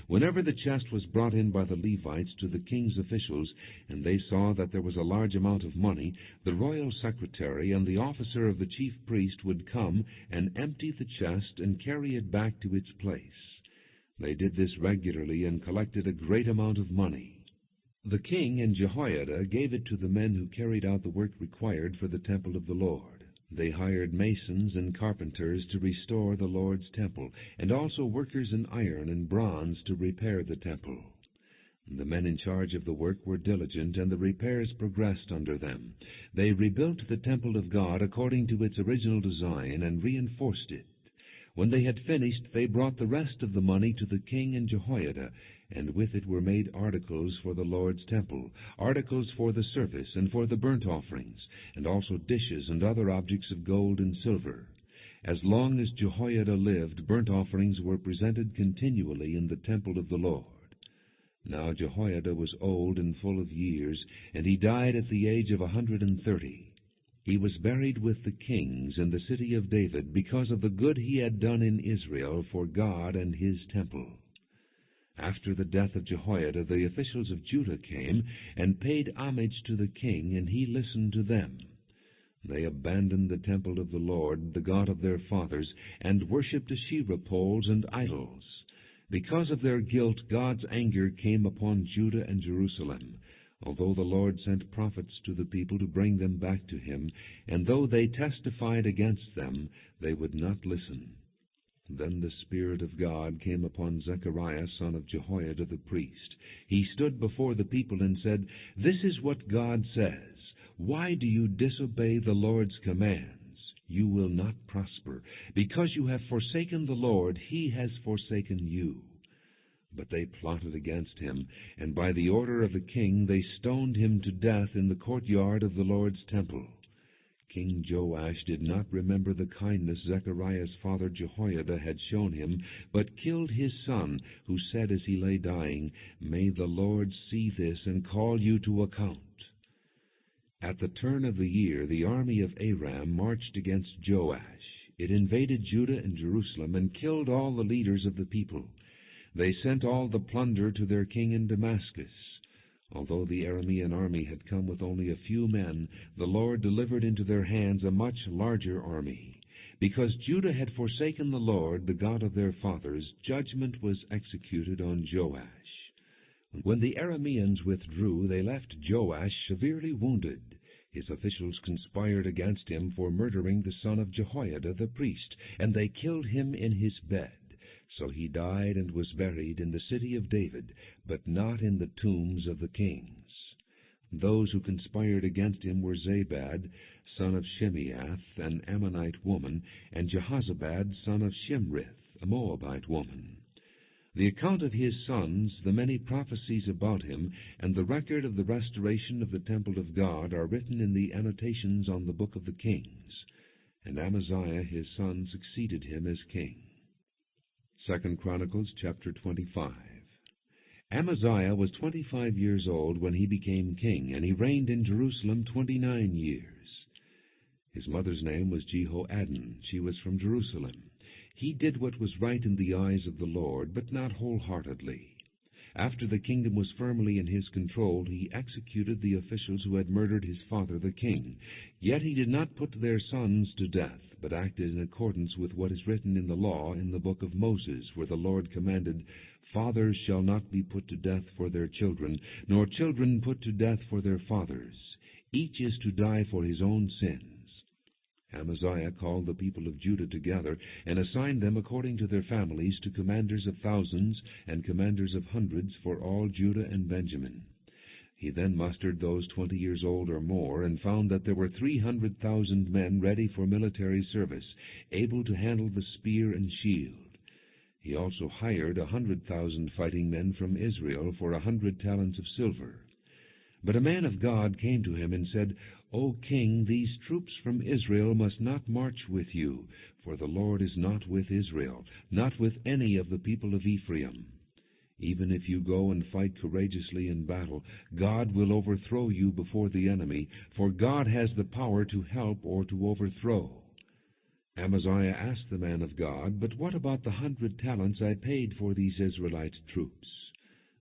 Whenever the chest was brought in by the Levites to the king's officials, and they saw that there was a large amount of money, the royal secretary and the officer of the chief priest would come and empty the chest and carry it back to its place. They did this regularly and collected a great amount of money. The king and Jehoiada gave it to the men who carried out the work required for the temple of the Lord. They hired masons and carpenters to restore the Lord's temple, and also workers in iron and bronze to repair the temple. The men in charge of the work were diligent, and the repairs progressed under them. They rebuilt the temple of God according to its original design and reinforced it. When they had finished, they brought the rest of the money to the king and Jehoiada, and with it were made articles for the Lord's temple, articles for the service and for the burnt offerings, and also dishes and other objects of gold and silver. As long as Jehoiada lived, burnt offerings were presented continually in the temple of the Lord. Now Jehoiada was old and full of years, and he died at the age of 130. He was buried with the kings in the city of David because of the good he had done in Israel for God and his temple. After the death of Jehoiada, the officials of Judah came and paid homage to the king, and he listened to them. They abandoned the temple of the Lord, the God of their fathers, and worshipped Asherah poles and idols. Because of their guilt, God's anger came upon Judah and Jerusalem, although the Lord sent prophets to the people to bring them back to him, and though they testified against them, they would not listen. Then the Spirit of God came upon Zechariah, son of Jehoiada the priest. He stood before the people and said, "This is what God says. Why do you disobey the Lord's commands? You will not prosper. Because you have forsaken the Lord, he has forsaken you." But they plotted against him, and by the order of the king they stoned him to death in the courtyard of the Lord's temple. King Joash did not remember the kindness Zechariah's father Jehoiada had shown him, but killed his son, who said as he lay dying, "May the Lord see this and call you to account." At the turn of the year, the army of Aram marched against Joash. It invaded Judah and Jerusalem and killed all the leaders of the people. They sent all the plunder to their king in Damascus. Although the Aramean army had come with only a few men, the Lord delivered into their hands a much larger army. Because Judah had forsaken the Lord, the God of their fathers, judgment was executed on Joash. When the Arameans withdrew, they left Joash severely wounded. His officials conspired against him for murdering the son of Jehoiada the priest, and they killed him in his bed. So he died and was buried in the city of David, but not in the tombs of the kings. Those who conspired against him were Zabad, son of Shimeath, an Ammonite woman, and Jehozabad, son of Shimrith, a Moabite woman. The account of his sons, the many prophecies about him, and the record of the restoration of the temple of God are written in the annotations on the book of the kings. And Amaziah his son succeeded him as king. 2 Chronicles chapter 25. Amaziah was 25 years old when he became king, and he reigned in Jerusalem 29 years. His mother's name was Jehoaddan. She was from Jerusalem. He did what was right in the eyes of the Lord, but not wholeheartedly. After the kingdom was firmly in his control, he executed the officials who had murdered his father the king. Yet he did not put their sons to death, but acted in accordance with what is written in the law in the book of Moses, where the Lord commanded, "Fathers shall not be put to death for their children, nor children put to death for their fathers. Each is to die for his own sins." Amaziah called the people of Judah together and assigned them according to their families to commanders of thousands and commanders of hundreds for all Judah and Benjamin. He then mustered those 20 years old or more and found that there were 300,000 men ready for military service, able to handle the spear and shield. He also hired 100,000 fighting men from Israel for 100 talents of silver. But a man of God came to him and said, "O king, these troops from Israel must not march with you, for the Lord is not with Israel, not with any of the people of Ephraim. Even if you go and fight courageously in battle, God will overthrow you before the enemy, for God has the power to help or to overthrow." Amaziah asked the man of God, "But what about the 100 talents I paid for these Israelite troops?"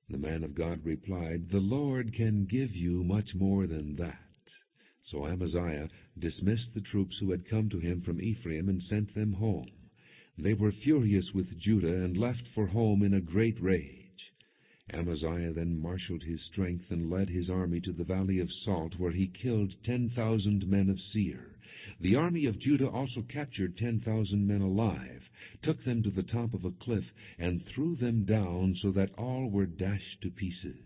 The man of God replied, "The Lord can give you much more than that." So Amaziah dismissed the troops who had come to him from Ephraim and sent them home. They were furious with Judah and left for home in a great rage. Amaziah then marshaled his strength and led his army to the valley of Salt, where he killed 10,000 men of Seir. The army of Judah also captured 10,000 men alive, took them to the top of a cliff, and threw them down so that all were dashed to pieces.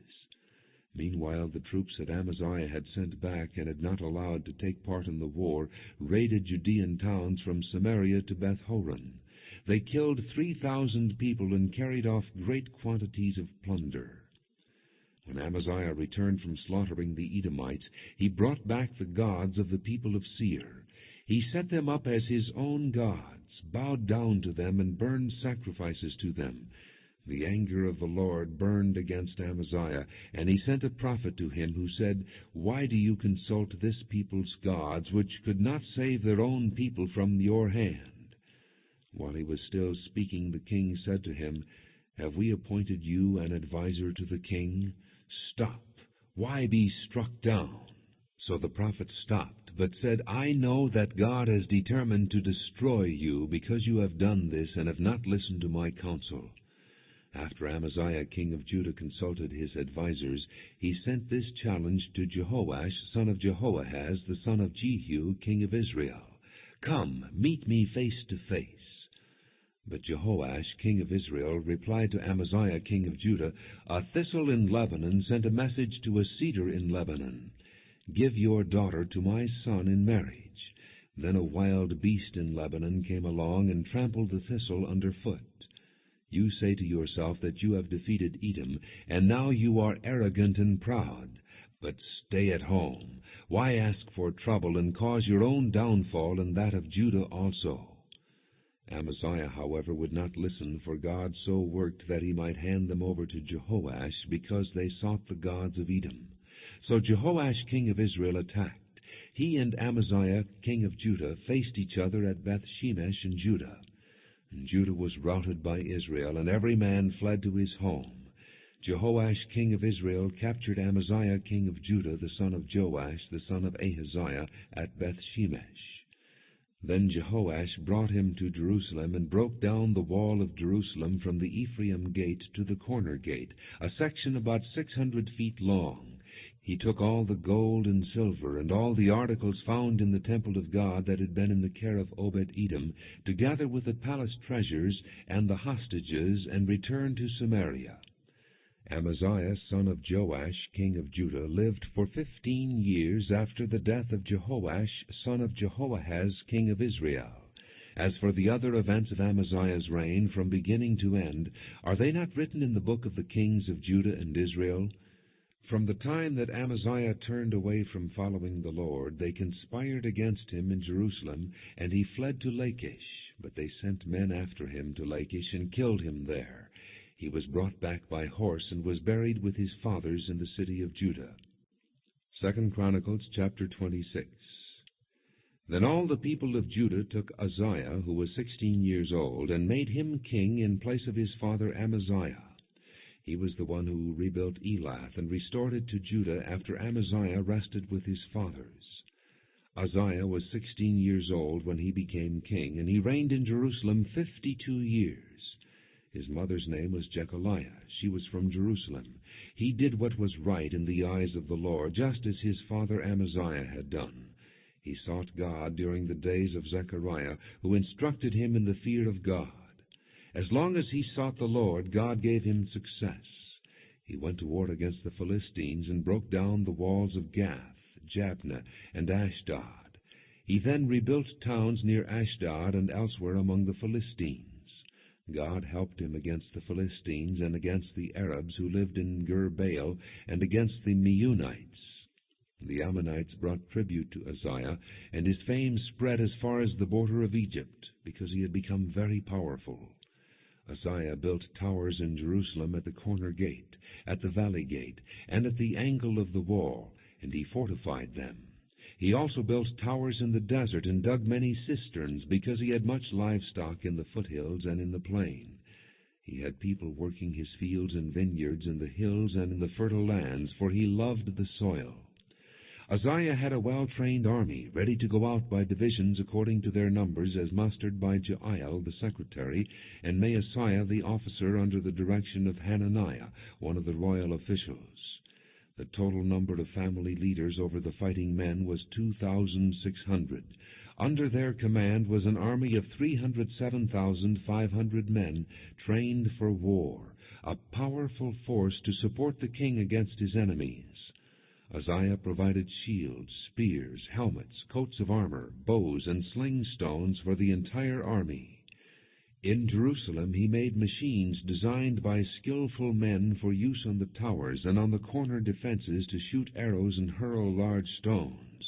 Meanwhile, the troops that Amaziah had sent back and had not allowed to take part in the war raided Judean towns from Samaria to Beth-horon. They killed 3,000 people and carried off great quantities of plunder. When Amaziah returned from slaughtering the Edomites, he brought back the gods of the people of Seir. He set them up as his own gods, bowed down to them, and burned sacrifices to them. The anger of the Lord burned against Amaziah, and he sent a prophet to him who said, "Why do you consult this people's gods, which could not save their own people from your hand?" While he was still speaking, the king said to him, "Have we appointed you an adviser to the king? Stop! Why be struck down?" So the prophet stopped, but said, "I know that God has determined to destroy you, because you have done this and have not listened to my counsel." After Amaziah king of Judah consulted his advisers, he sent this challenge to Joash son of Jehoahaz, the son of Jehu, king of Israel, "Come, meet me face to face." But Joash king of Israel replied to Amaziah king of Judah, "A thistle in Lebanon sent a message to a cedar in Lebanon, 'Give your daughter to my son in marriage.' Then a wild beast in Lebanon came along and trampled the thistle underfoot. You say to yourself that you have defeated Edom, and now you are arrogant and proud. But stay at home. Why ask for trouble and cause your own downfall and that of Judah also?" Amaziah, however, would not listen, for God so worked that he might hand them over to Jehoash, because they sought the gods of Edom. So Jehoash king of Israel attacked. He and Amaziah king of Judah faced each other at Beth-shemesh in Judah. And Judah was routed by Israel, and every man fled to his home. Jehoash king of Israel captured Amaziah king of Judah, the son of Joash, the son of Ahaziah, at Beth-shemesh. Then Jehoash brought him to Jerusalem, and broke down the wall of Jerusalem from the Ephraim gate to the corner gate, a section about 600 feet long. He took all the gold and silver, and all the articles found in the temple of God that had been in the care of Obed-Edom, together with the palace treasures and the hostages, and returned to Samaria. Amaziah son of Joash king of Judah lived for 15 years after the death of Jehoash son of Jehoahaz king of Israel. As for the other events of Amaziah's reign, from beginning to end, are they not written in the book of the kings of Judah and Israel? From the time that Amaziah turned away from following the Lord, they conspired against him in Jerusalem, and he fled to Lachish. But they sent men after him to Lachish and killed him there. He was brought back by horse and was buried with his fathers in the city of Judah. 2 Chronicles chapter 26. Then all the people of Judah took Uzziah, who was 16 years old, and made him king in place of his father Amaziah. He was the one who rebuilt Elath and restored it to Judah after Amaziah rested with his fathers. Uzziah was 16 years old when he became king, and he reigned in Jerusalem 52 years. His mother's name was Jecholiah. She was from Jerusalem. He did what was right in the eyes of the Lord, just as his father Amaziah had done. He sought God during the days of Zechariah, who instructed him in the fear of God. As long as he sought the Lord, God gave him success. He went to war against the Philistines and broke down the walls of Gath, Jabneh, and Ashdod. He then rebuilt towns near Ashdod and elsewhere among the Philistines. God helped him against the Philistines and against the Arabs who lived in Gur-baal and against the Meunites. The Ammonites brought tribute to Uzziah, and his fame spread as far as the border of Egypt, because he had become very powerful. Uzziah built towers in Jerusalem at the corner gate, at the valley gate, and at the angle of the wall, and he fortified them. He also built towers in the desert and dug many cisterns, because he had much livestock in the foothills and in the plain. He had people working his fields and vineyards in the hills and in the fertile lands, for he loved the soil. Uzziah had a well-trained army, ready to go out by divisions according to their numbers, as mustered by Jeiel the secretary, and Maaseiah the officer, under the direction of Hananiah, one of the royal officials. The total number of family leaders over the fighting men was 2,600. Under their command was an army of 307,500 men, trained for war, a powerful force to support the king against his enemies. Uzziah provided shields, spears, helmets, coats of armor, bows, and sling stones for the entire army. In Jerusalem he made machines designed by skillful men for use on the towers and on the corner defenses to shoot arrows and hurl large stones.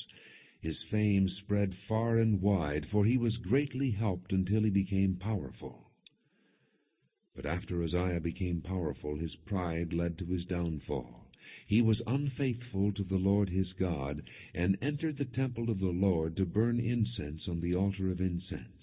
His fame spread far and wide, for he was greatly helped until he became powerful. But after Uzziah became powerful, his pride led to his downfall. He was unfaithful to the Lord his God, and entered the temple of the Lord to burn incense on the altar of incense.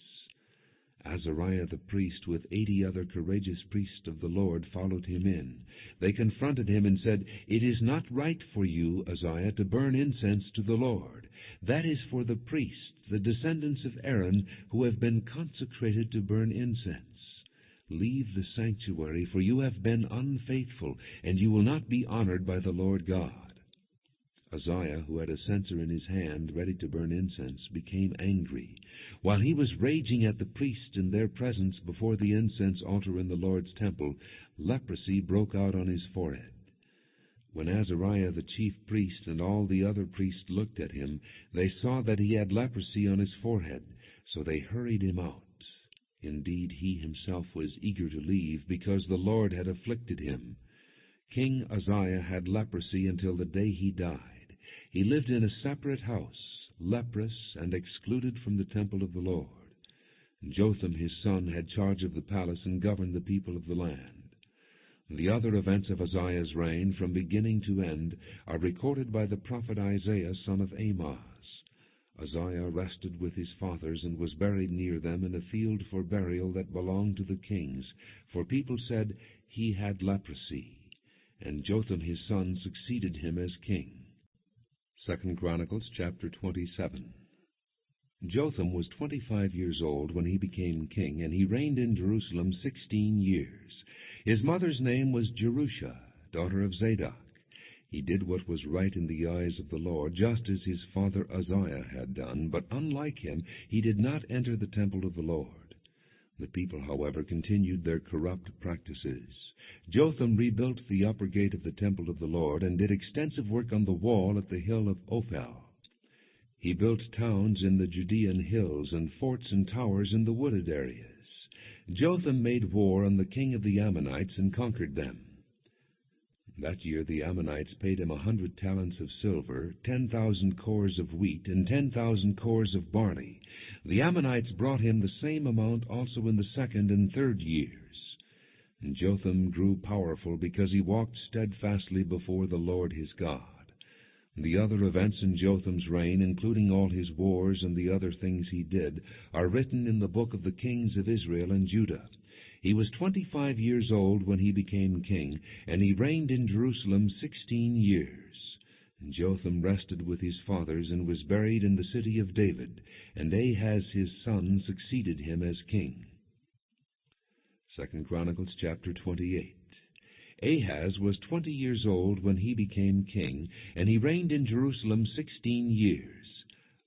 Azariah the priest with 80 other courageous priests of the Lord followed him in. They confronted him and said, "It is not right for you, Uzziah, to burn incense to the Lord. That is for the priests, the descendants of Aaron, who have been consecrated to burn incense. Leave the sanctuary, for you have been unfaithful, and you will not be honored by the Lord God." Uzziah, who had a censer in his hand, ready to burn incense, became angry. While he was raging at the priests in their presence before the incense altar in the Lord's temple, leprosy broke out on his forehead. When Azariah the chief priest and all the other priests looked at him, they saw that he had leprosy on his forehead, so they hurried him out. Indeed, he himself was eager to leave, because the Lord had afflicted him. King Uzziah had leprosy until the day he died. He lived in a separate house, leprous and excluded from the temple of the Lord. Jotham his son had charge of the palace and governed the people of the land. The other events of Uzziah's reign, from beginning to end, are recorded by the prophet Isaiah, son of Amoz. Uzziah rested with his fathers and was buried near them in a field for burial that belonged to the kings, for people said, "He had leprosy." And Jotham his son succeeded him as king. 2 Chronicles chapter 27. Jotham was 25 years old when he became king, and he reigned in Jerusalem 16 years. His mother's name was Jerusha, daughter of Zadok. He did what was right in the eyes of the Lord, just as his father Uzziah had done, but unlike him, he did not enter the temple of the Lord. The people, however, continued their corrupt practices. Jotham rebuilt the upper gate of the temple of the Lord and did extensive work on the wall at the hill of Ophel. He built towns in the Judean hills and forts and towers in the wooded areas. Jotham made war on the king of the Ammonites and conquered them. That year the Ammonites paid him 100 talents of silver, 10,000 cores of wheat, and 10,000 cores of barley. The Ammonites brought him the same amount also in the second and third years. And Jotham grew powerful because he walked steadfastly before the Lord his God. The other events in Jotham's reign, including all his wars and the other things he did, are written in the book of the kings of Israel and Judah. He was 25 years old when he became king, and he reigned in Jerusalem 16 years. And Jotham rested with his fathers and was buried in the city of David, and Ahaz his son succeeded him as king. 2 Chronicles chapter 28. Ahaz was 20 years old when he became king, and he reigned in Jerusalem 16 years.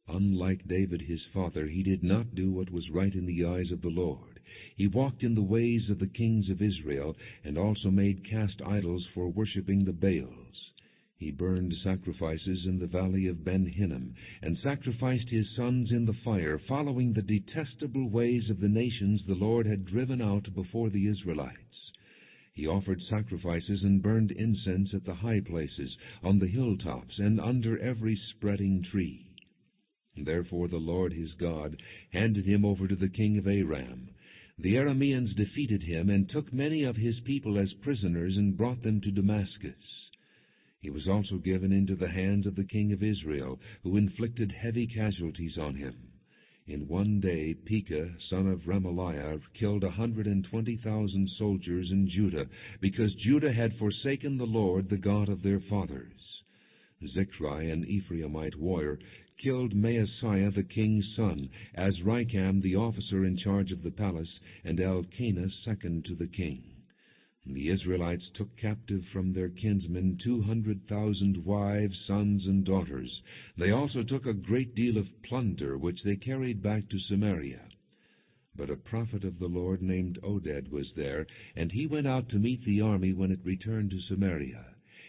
Unlike David his father, he did not do what was right in the eyes of the Lord. He walked in the ways of the kings of Israel, and also made cast idols for worshipping the Baals. He burned sacrifices in the valley of Ben-Hinnom, and sacrificed his sons in the fire, following the detestable ways of the nations the Lord had driven out before the Israelites. He offered sacrifices and burned incense at the high places, on the hilltops, and under every spreading tree. Therefore the Lord his God handed him over to the king of Aram. The Arameans defeated him, and took many of his people as prisoners, and brought them to Damascus. He was also given into the hands of the king of Israel, who inflicted heavy casualties on him. In one day Pekah, son of Remaliah, killed 120,000 soldiers in Judah, because Judah had forsaken the Lord, the God of their fathers. Zichri, an Ephraimite warrior, killed Maaseiah the king's son, Azrikam the officer in charge of the palace, and Elkanah second to the king. The Israelites took captive from their kinsmen 200,000 wives, sons, and daughters. They also took a great deal of plunder, which they carried back to Samaria. But a prophet of the Lord named Oded was there, and he went out to meet the army when it returned to Samaria.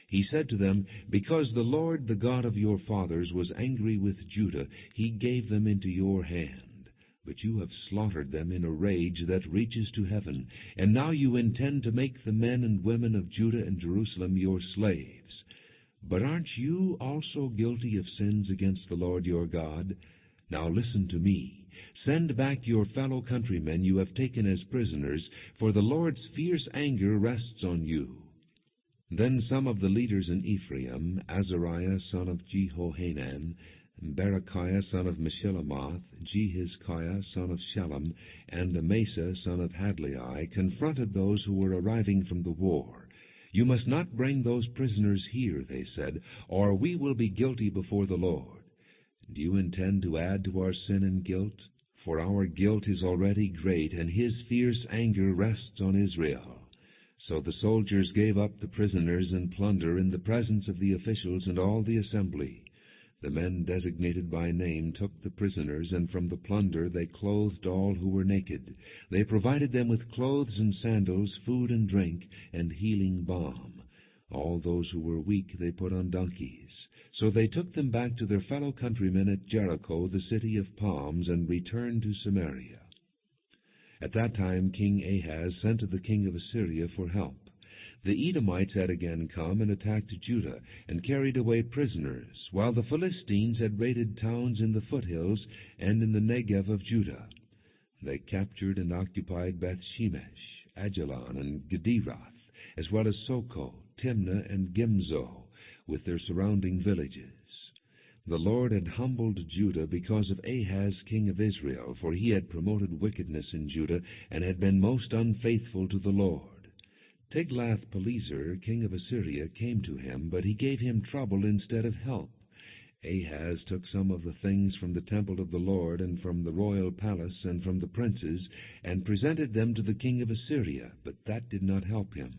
He said to them, "Because the Lord, the God of your fathers, was angry with Judah, he gave them into your hand. But you have slaughtered them in a rage that reaches to heaven, and now you intend to make the men and women of Judah and Jerusalem your slaves. But aren't you also guilty of sins against the Lord your God? Now listen to me. Send back your fellow countrymen you have taken as prisoners, for the Lord's fierce anger rests on you." Then some of the leaders in Ephraim, Azariah son of Jehohanan, Berechiah son of Meshillemoth, Jehizkiah son of Shallum, and Amasa son of Hadlai, confronted those who were arriving from the war. "You must not bring those prisoners here," they said, "or we will be guilty before the Lord. Do you intend to add to our sin and guilt? For our guilt is already great, and his fierce anger rests on Israel." So the soldiers gave up the prisoners and plunder in the presence of the officials and all the assembly. The men designated by name took the prisoners, and from the plunder they clothed all who were naked. They provided them with clothes and sandals, food and drink, and healing balm. All those who were weak they put on donkeys. So they took them back to their fellow countrymen at Jericho, the city of palms, and returned to Samaria. At that time King Ahaz sent to the king of Assyria for help. The Edomites had again come and attacked Judah, and carried away prisoners, while the Philistines had raided towns in the foothills and in the Negev of Judah. They captured and occupied Beth-Shemesh, Ajalon, and Gederath, as well as Soko, Timnah, and Gimzo, with their surrounding villages. The Lord had humbled Judah because of Ahaz king of Israel, for he had promoted wickedness in Judah, and had been most unfaithful to the Lord. Tiglath-Pileser, king of Assyria, came to him, but he gave him trouble instead of help. Ahaz took some of the things from the temple of the Lord, and from the royal palace, and from the princes, and presented them to the king of Assyria, but that did not help him.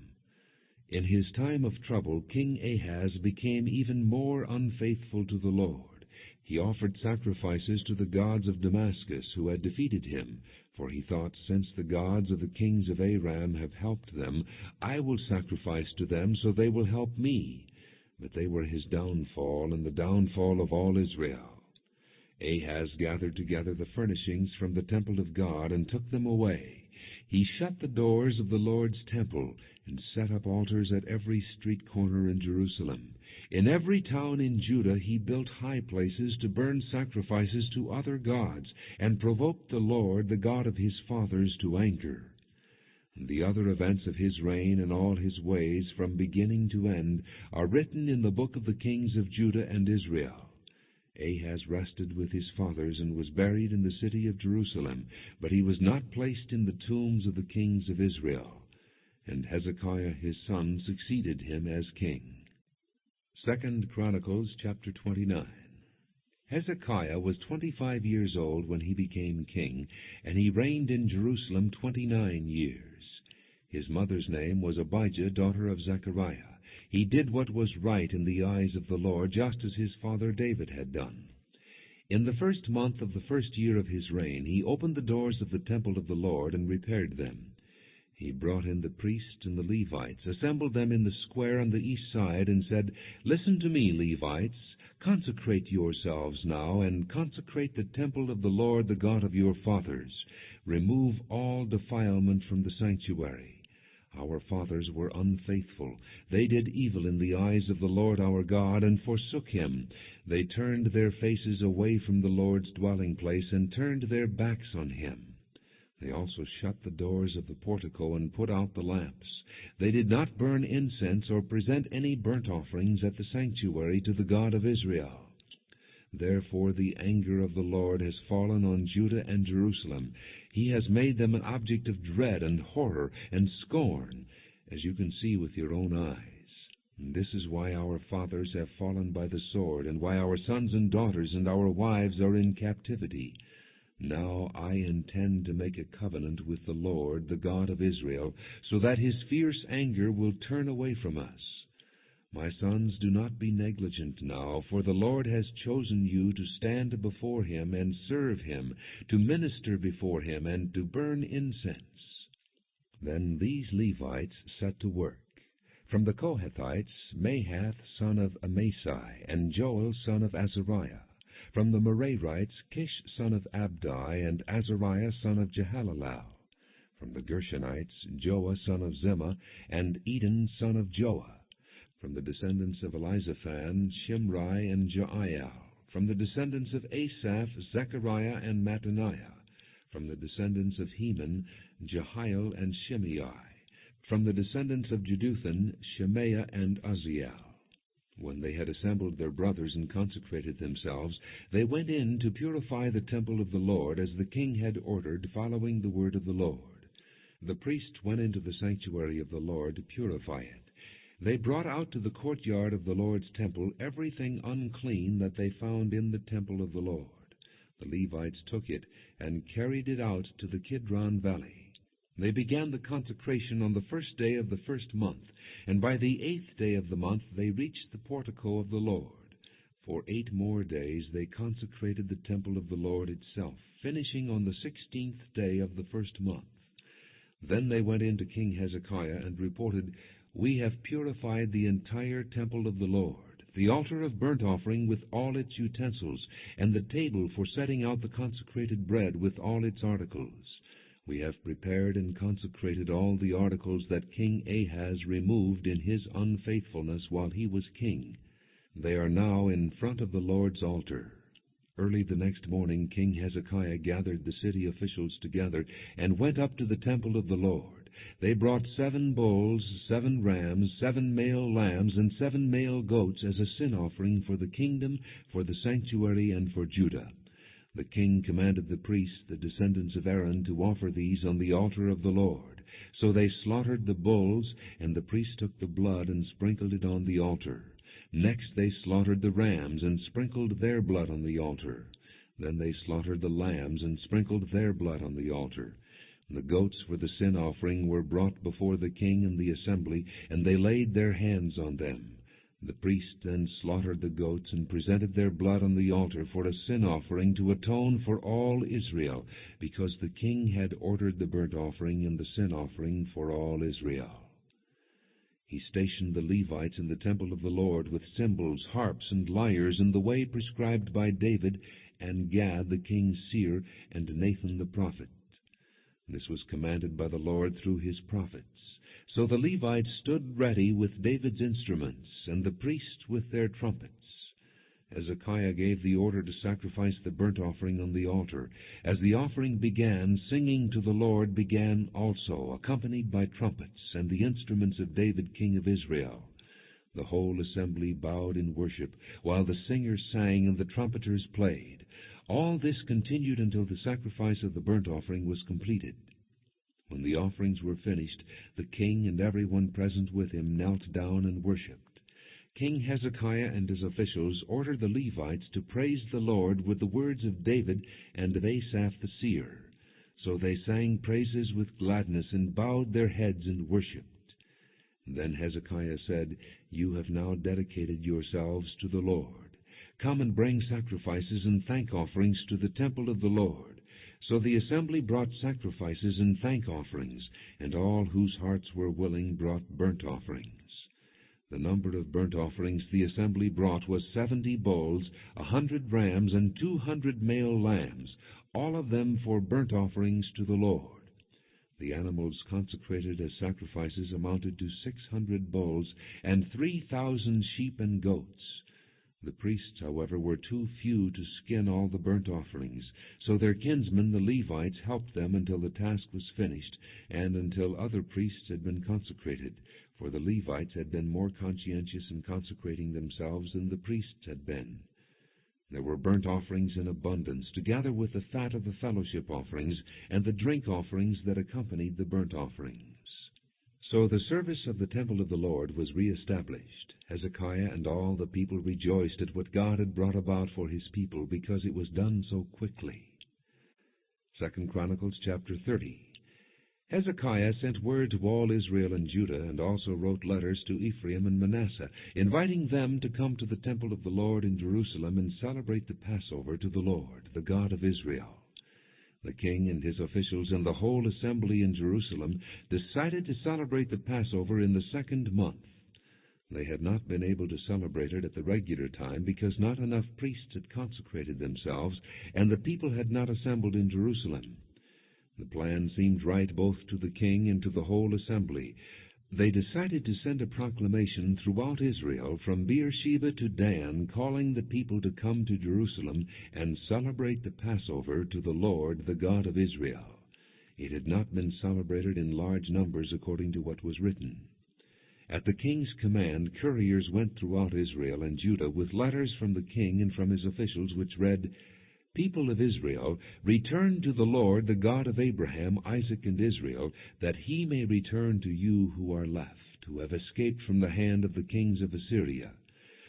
In his time of trouble, King Ahaz became even more unfaithful to the Lord. He offered sacrifices to the gods of Damascus, who had defeated him, for he thought, "Since the gods of the kings of Aram have helped them, I will sacrifice to them, so they will help me." But they were his downfall, and the downfall of all Israel. Ahaz gathered together the furnishings from the temple of God, and took them away. He shut the doors of the Lord's temple, and set up altars at every street corner in Jerusalem. In every town in Judah he built high places to burn sacrifices to other gods, and provoked the Lord, the God of his fathers, to anger. The other events of his reign and all his ways, from beginning to end, are written in the book of the kings of Judah and Israel. Ahaz rested with his fathers, and was buried in the city of Jerusalem, but he was not placed in the tombs of the kings of Israel. And Hezekiah his son succeeded him as king. 2 Chronicles chapter 29. Hezekiah was 25 years old when he became king, and he reigned in Jerusalem 29 years. His mother's name was Abijah, daughter of Zechariah. He did what was right in the eyes of the Lord, just as his father David had done. In the first month of the first year of his reign, he opened the doors of the temple of the Lord and repaired them. He brought in the priests and the Levites, assembled them in the square on the east side, and said, "Listen to me, Levites. Consecrate yourselves now, and consecrate the temple of the Lord, the God of your fathers. Remove all defilement from the sanctuary. Our fathers were unfaithful. They did evil in the eyes of the Lord our God, and forsook him. They turned their faces away from the Lord's dwelling place, and turned their backs on him. They also shut the doors of the portico, and put out the lamps. They did not burn incense, or present any burnt offerings at the sanctuary to the God of Israel. Therefore the anger of the Lord has fallen on Judah and Jerusalem. He has made them an object of dread and horror and scorn, as you can see with your own eyes. And this is why our fathers have fallen by the sword, and why our sons and daughters and our wives are in captivity. Now I intend to make a covenant with the Lord, the God of Israel, so that his fierce anger will turn away from us. My sons, do not be negligent now, for the Lord has chosen you to stand before him and serve him, to minister before him, and to burn incense." Then these Levites set to work. From the Kohathites, Mahath son of Amasai, and Joel son of Azariah. From the Merarites, Kish son of Abdi, and Azariah son of Jehalalel. From the Gershonites, Joah son of Zimmah, and Eden son of Joah. From the descendants of Elizaphan, Shimri and Jeiel. From the descendants of Asaph, Zechariah and Mattaniah. From the descendants of Heman, Jehiel and Shimei. From the descendants of Jeduthun, Shemaiah and Uzziah. When they had assembled their brothers and consecrated themselves, they went in to purify the temple of the Lord, as the king had ordered, following the word of the Lord. The priests went into the sanctuary of the Lord to purify it. They brought out to the courtyard of the Lord's temple everything unclean that they found in the temple of the Lord. The Levites took it and carried it out to the Kidron Valley. They began the consecration on the first day of the first month, and by the 8th day of the month they reached the portico of the Lord. For 8 more days they consecrated the temple of the Lord itself, finishing on the 16th day of the first month. Then they went in to King Hezekiah and reported, "We have purified the entire temple of the Lord, the altar of burnt offering with all its utensils, and the table for setting out the consecrated bread with all its articles. We have prepared and consecrated all the articles that King Ahaz removed in his unfaithfulness while he was king. They are now in front of the Lord's altar." Early the next morning King Hezekiah gathered the city officials together and went up to the temple of the Lord. They brought 7 bulls, 7 rams, 7 male lambs, and 7 male goats as a sin offering for the kingdom, for the sanctuary, and for Judah. The king commanded the priests, the descendants of Aaron, to offer these on the altar of the Lord. So they slaughtered the bulls, and the priests took the blood and sprinkled it on the altar. Next they slaughtered the rams and sprinkled their blood on the altar. Then they slaughtered the lambs and sprinkled their blood on the altar. The goats for the sin offering were brought before the king and the assembly, and they laid their hands on them. The priests then slaughtered the goats and presented their blood on the altar for a sin offering to atone for all Israel, because the king had ordered the burnt offering and the sin offering for all Israel. He stationed the Levites in the temple of the Lord with cymbals, harps, and lyres in the way prescribed by David and Gad the king's seer and Nathan the prophet. This was commanded by the Lord through his prophets. So the Levites stood ready with David's instruments, and the priests with their trumpets. Hezekiah gave the order to sacrifice the burnt offering on the altar. As the offering began, singing to the Lord began also, accompanied by trumpets and the instruments of David king of Israel. The whole assembly bowed in worship, while the singers sang and the trumpeters played. All this continued until the sacrifice of the burnt offering was completed. When the offerings were finished, the king and everyone present with him knelt down and worshipped. King Hezekiah and his officials ordered the Levites to praise the Lord with the words of David and of Asaph the seer. So they sang praises with gladness and bowed their heads and worshipped. Then Hezekiah said, "You have now dedicated yourselves to the Lord. Come and bring sacrifices and thank offerings to the temple of the Lord." So the assembly brought sacrifices and thank offerings, and all whose hearts were willing brought burnt offerings. The number of burnt offerings the assembly brought was 70 bulls, 100 rams, and 200 male lambs, all of them for burnt offerings to the Lord. The animals consecrated as sacrifices amounted to 600 bulls and 3,000 sheep and goats. The priests, however, were too few to skin all the burnt offerings, so their kinsmen, the Levites, helped them until the task was finished, and until other priests had been consecrated, for the Levites had been more conscientious in consecrating themselves than the priests had been. There were burnt offerings in abundance, together with the fat of the fellowship offerings, and the drink offerings that accompanied the burnt offerings. So the service of the temple of the Lord was reestablished. Hezekiah and all the people rejoiced at what God had brought about for his people, because it was done so quickly. 2 Chronicles chapter 30. Hezekiah sent word to all Israel and Judah, and also wrote letters to Ephraim and Manasseh, inviting them to come to the temple of the Lord in Jerusalem and celebrate the Passover to the Lord, the God of Israel. The king and his officials and the whole assembly in Jerusalem decided to celebrate the Passover in the 2nd month. They had not been able to celebrate it at the regular time because not enough priests had consecrated themselves, and the people had not assembled in Jerusalem. The plan seemed right both to the king and to the whole assembly, They decided to send a proclamation throughout Israel from Beersheba to Dan, calling the people to come to Jerusalem and celebrate the Passover to the Lord, the God of Israel. It had not been celebrated in large numbers according to what was written. At the king's command, couriers went throughout Israel and Judah with letters from the king and from his officials, which read, "People of Israel, return to the Lord, the God of Abraham, Isaac, and Israel, that he may return to you who are left, who have escaped from the hand of the kings of Assyria.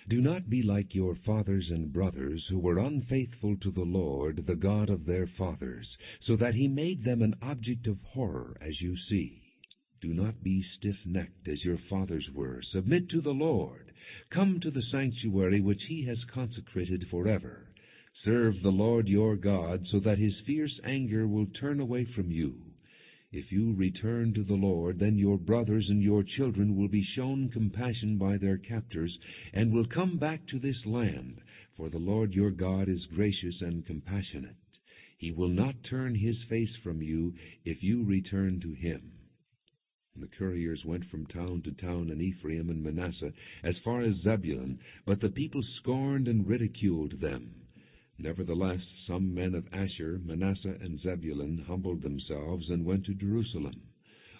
Do not be like your fathers and brothers, who were unfaithful to the Lord, the God of their fathers, so that he made them an object of horror, as you see. Do not be stiff-necked as your fathers were. Submit to the Lord. Come to the sanctuary which he has consecrated forever. Serve the Lord your God, so that his fierce anger will turn away from you. If you return to the Lord, then your brothers and your children will be shown compassion by their captors, and will come back to this land, for the Lord your God is gracious and compassionate. He will not turn his face from you if you return to him." And the couriers went from town to town in Ephraim and Manasseh, as far as Zebulun, but the people scorned and ridiculed them. Nevertheless, some men of Asher, Manasseh, and Zebulun humbled themselves and went to Jerusalem.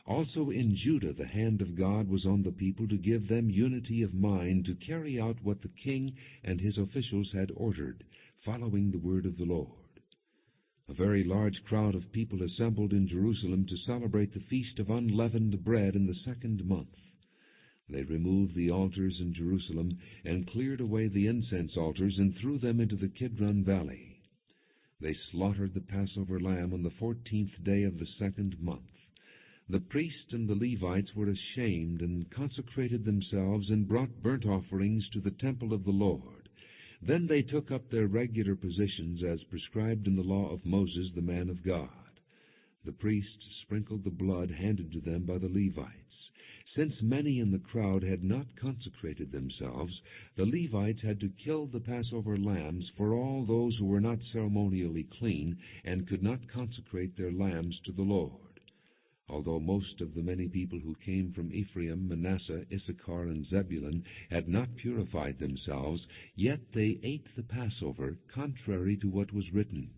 Also in Judah the hand of God was on the people to give them unity of mind to carry out what the king and his officials had ordered, following the word of the Lord. A very large crowd of people assembled in Jerusalem to celebrate the Feast of Unleavened Bread in the 2nd month. They removed the altars in Jerusalem and cleared away the incense altars and threw them into the Kidron Valley. They slaughtered the Passover lamb on the 14th day of the 2nd month. The priests and the Levites were ashamed and consecrated themselves and brought burnt offerings to the temple of the Lord. Then they took up their regular positions as prescribed in the law of Moses, the man of God. The priests sprinkled the blood handed to them by the Levites. Since many in the crowd had not consecrated themselves, the Levites had to kill the Passover lambs for all those who were not ceremonially clean and could not consecrate their lambs to the Lord. Although most of the many people who came from Ephraim, Manasseh, Issachar, and Zebulun had not purified themselves, yet they ate the Passover, contrary to what was written.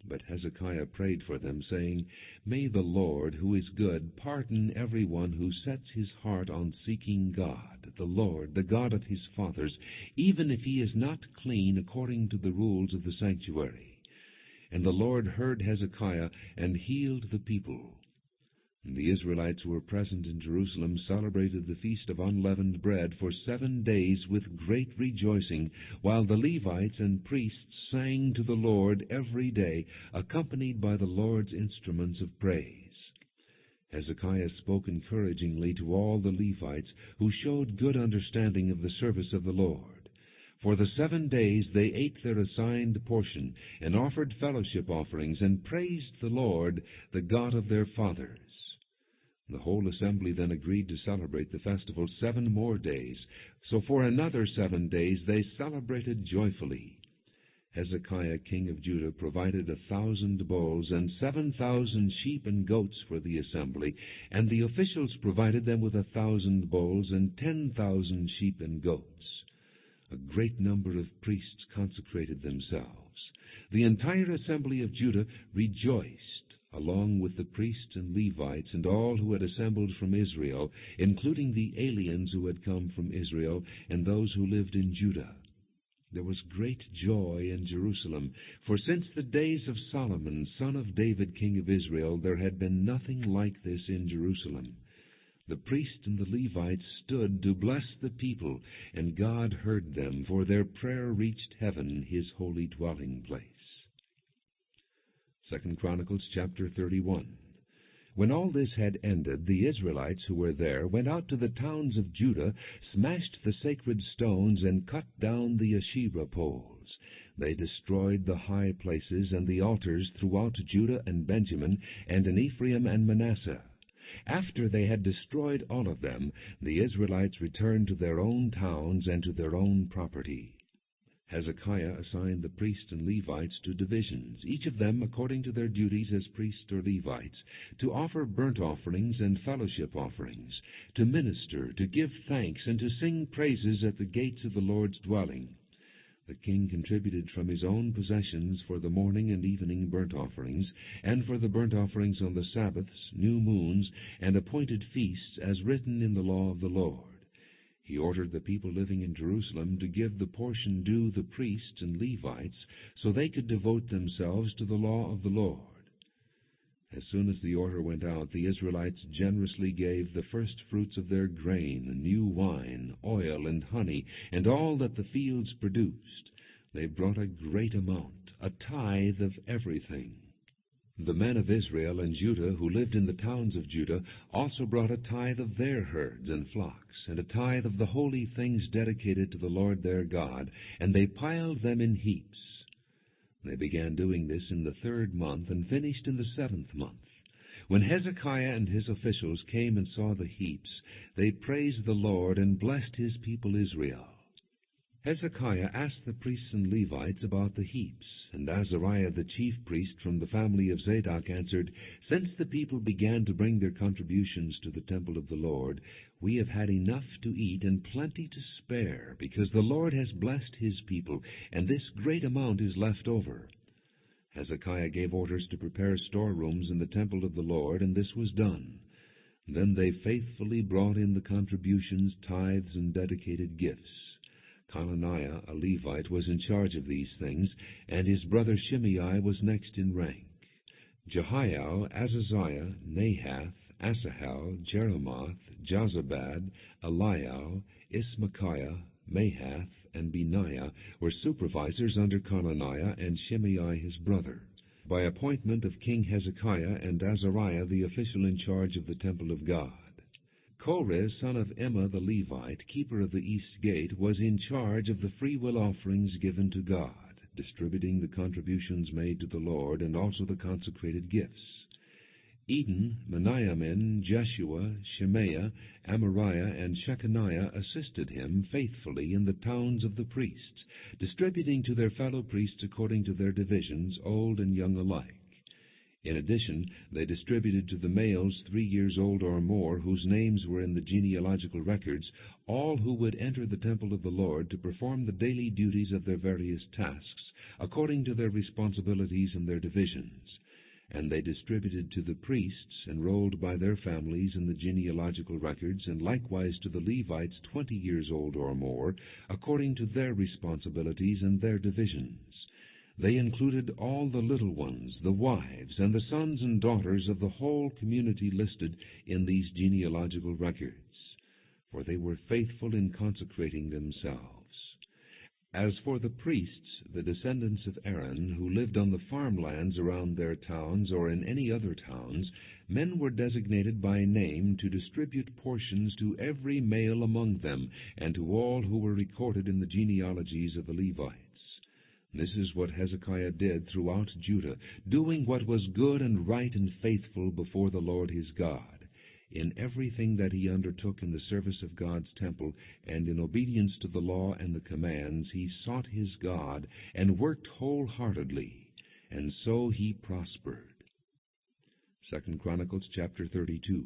But Hezekiah prayed for them, saying, "May the Lord, who is good, pardon every one who sets his heart on seeking God, the Lord, the God of his fathers, even if he is not clean according to the rules of the sanctuary." And the Lord heard Hezekiah and healed the people. And the Israelites who were present in Jerusalem celebrated the Feast of Unleavened Bread for 7 days with great rejoicing, while the Levites and priests sang to the Lord every day, accompanied by the Lord's instruments of praise. Hezekiah spoke encouragingly to all the Levites, who showed good understanding of the service of the Lord. For the 7 days they ate their assigned portion, and offered fellowship offerings, and praised the Lord, the God of their fathers. The whole assembly then agreed to celebrate the festival 7 more days. So for another 7 days they celebrated joyfully. Hezekiah, king of Judah, provided 1,000 bulls and 7,000 sheep and goats for the assembly, and the officials provided them with 1,000 bulls and 10,000 sheep and goats. A great number of priests consecrated themselves. The entire assembly of Judah rejoiced, along with the priests and Levites and all who had assembled from Israel, including the aliens who had come from Israel and those who lived in Judah. There was great joy in Jerusalem, for since the days of Solomon, son of David, king of Israel, there had been nothing like this in Jerusalem. The priests and the Levites stood to bless the people, and God heard them, for their prayer reached heaven, his holy dwelling place. 2 Chronicles chapter 31. When all this had ended, the Israelites who were there went out to the towns of Judah, smashed the sacred stones, and cut down the Asherah poles. They destroyed the high places and the altars throughout Judah and Benjamin, and in Ephraim and Manasseh. After they had destroyed all of them, the Israelites returned to their own towns and to their own property. Hezekiah assigned the priests and Levites to divisions, each of them according to their duties as priests or Levites, to offer burnt offerings and fellowship offerings, to minister, to give thanks, and to sing praises at the gates of the Lord's dwelling. The king contributed from his own possessions for the morning and evening burnt offerings, and for the burnt offerings on the Sabbaths, new moons, and appointed feasts, as written in the law of the Lord. He ordered the people living in Jerusalem to give the portion due the priests and Levites, so they could devote themselves to the law of the Lord. As soon as the order went out, the Israelites generously gave the first fruits of their grain, new wine, oil, and honey, and all that the fields produced. They brought a great amount, a tithe of everything. The men of Israel and Judah who lived in the towns of Judah also brought a tithe of their herds and flocks, and a tithe of the holy things dedicated to the Lord their God, and they piled them in heaps. They began doing this in the 3rd month and finished in the 7th month. When Hezekiah and his officials came and saw the heaps, they praised the Lord and blessed his people Israel. Hezekiah asked the priests and Levites about the heaps, and Azariah the chief priest from the family of Zadok answered, "Since the people began to bring their contributions to the temple of the Lord, we have had enough to eat and plenty to spare, because the Lord has blessed his people, and this great amount is left over." Hezekiah gave orders to prepare storerooms in the temple of the Lord, and this was done. Then they faithfully brought in the contributions, tithes, and dedicated gifts. Conaniah, a Levite, was in charge of these things, and his brother Shimei was next in rank. Jehiel, Azaziah, Nahath, Asahel, Jeremoth, Jozabad, Eliel, Ismachiah, Mahath, and Benaiah were supervisors under Conaniah and Shimei his brother, by appointment of King Hezekiah and Azariah the official in charge of the temple of God. Korah, son of Emma the Levite, keeper of the east gate, was in charge of the freewill offerings given to God, distributing the contributions made to the Lord, and also the consecrated gifts. Eden, Meniamin, Jeshua, Shemaiah, Amariah, and Shechaniah assisted him faithfully in the towns of the priests, distributing to their fellow priests according to their divisions, old and young alike. In addition, they distributed to the males 3 years old or more, whose names were in the genealogical records, all who would enter the temple of the Lord to perform the daily duties of their various tasks, according to their responsibilities and their divisions. And they distributed to the priests, enrolled by their families in the genealogical records, and likewise to the Levites 20 years old or more, according to their responsibilities and their divisions. They included all the little ones, the wives, and the sons and daughters of the whole community listed in these genealogical records, for they were faithful in consecrating themselves. As for the priests, the descendants of Aaron, who lived on the farmlands around their towns or in any other towns, men were designated by name to distribute portions to every male among them, and to all who were recorded in the genealogies of the Levites. This is what Hezekiah did throughout Judah, doing what was good and right and faithful before the Lord his God. In everything that he undertook in the service of God's temple, and in obedience to the law and the commands, he sought his God, and worked wholeheartedly, and so he prospered. 2 Chronicles chapter 32.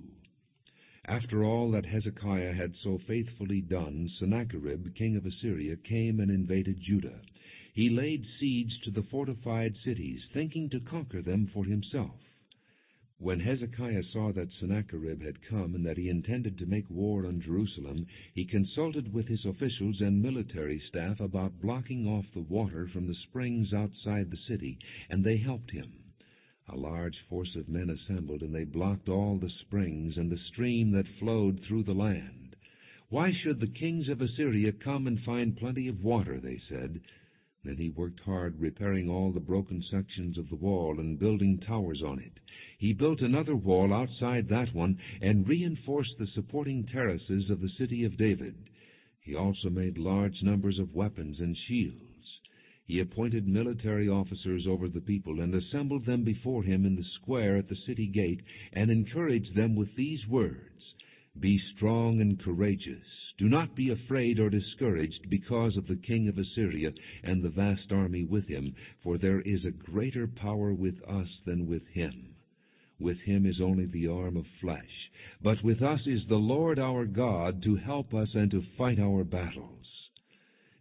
After all that Hezekiah had so faithfully done, Sennacherib, king of Assyria, came and invaded Judah. He laid siege to the fortified cities, thinking to conquer them for himself. When Hezekiah saw that Sennacherib had come, and that he intended to make war on Jerusalem, he consulted with his officials and military staff about blocking off the water from the springs outside the city, and they helped him. A large force of men assembled, and they blocked all the springs and the stream that flowed through the land. "Why should the kings of Assyria come and find plenty of water?" they said. Then he worked hard, repairing all the broken sections of the wall and building towers on it. He built another wall outside that one and reinforced the supporting terraces of the city of David. He also made large numbers of weapons and shields. He appointed military officers over the people and assembled them before him in the square at the city gate, and encouraged them with these words, "Be strong and courageous. Do not be afraid or discouraged because of the king of Assyria and the vast army with him, for there is a greater power with us than with him. With him is only the arm of flesh, but with us is the Lord our God to help us and to fight our battles."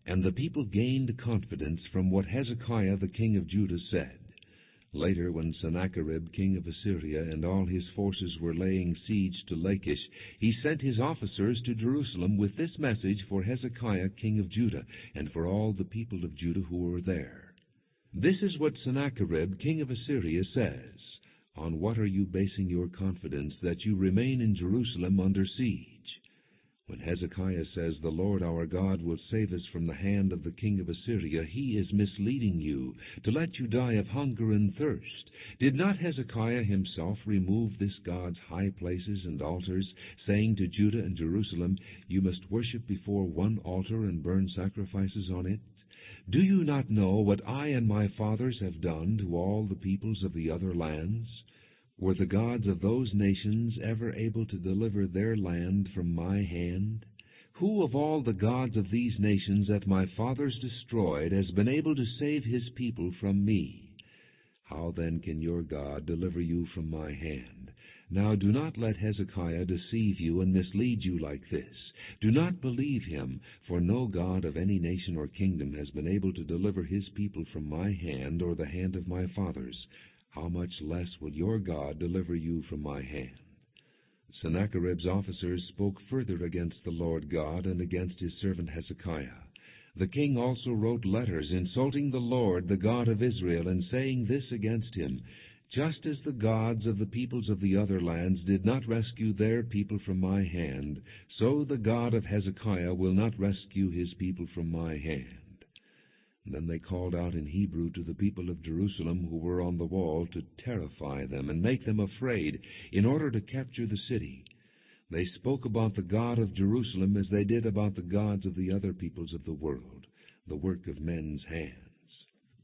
And the people gained confidence from what Hezekiah the king of Judah said. Later, when Sennacherib king of Assyria and all his forces were laying siege to Lachish, he sent his officers to Jerusalem with this message for Hezekiah king of Judah and for all the people of Judah who were there. "This is what Sennacherib king of Assyria says. On what are you basing your confidence that you remain in Jerusalem under siege? When Hezekiah says the Lord our God will save us from the hand of the king of Assyria, he is misleading you, to let you die of hunger and thirst. Did not Hezekiah himself remove this God's high places and altars, saying to Judah and Jerusalem, 'You must worship before one altar and burn sacrifices on it'? Do you not know what I and my fathers have done to all the peoples of the other lands? Were the gods of those nations ever able to deliver their land from my hand? Who of all the gods of these nations that my fathers destroyed has been able to save his people from me? How then can your God deliver you from my hand? Now do not let Hezekiah deceive you and mislead you like this. Do not believe him, for no god of any nation or kingdom has been able to deliver his people from my hand or the hand of my fathers. How much less will your God deliver you from my hand?" Sennacherib's officers spoke further against the Lord God and against his servant Hezekiah. The king also wrote letters insulting the Lord, the God of Israel, and saying this against him: "Just as the gods of the peoples of the other lands did not rescue their people from my hand, so the God of Hezekiah will not rescue his people from my hand." Then they called out in Hebrew to the people of Jerusalem who were on the wall to terrify them and make them afraid, in order to capture the city. They spoke about the God of Jerusalem as they did about the gods of the other peoples of the world, the work of men's hands.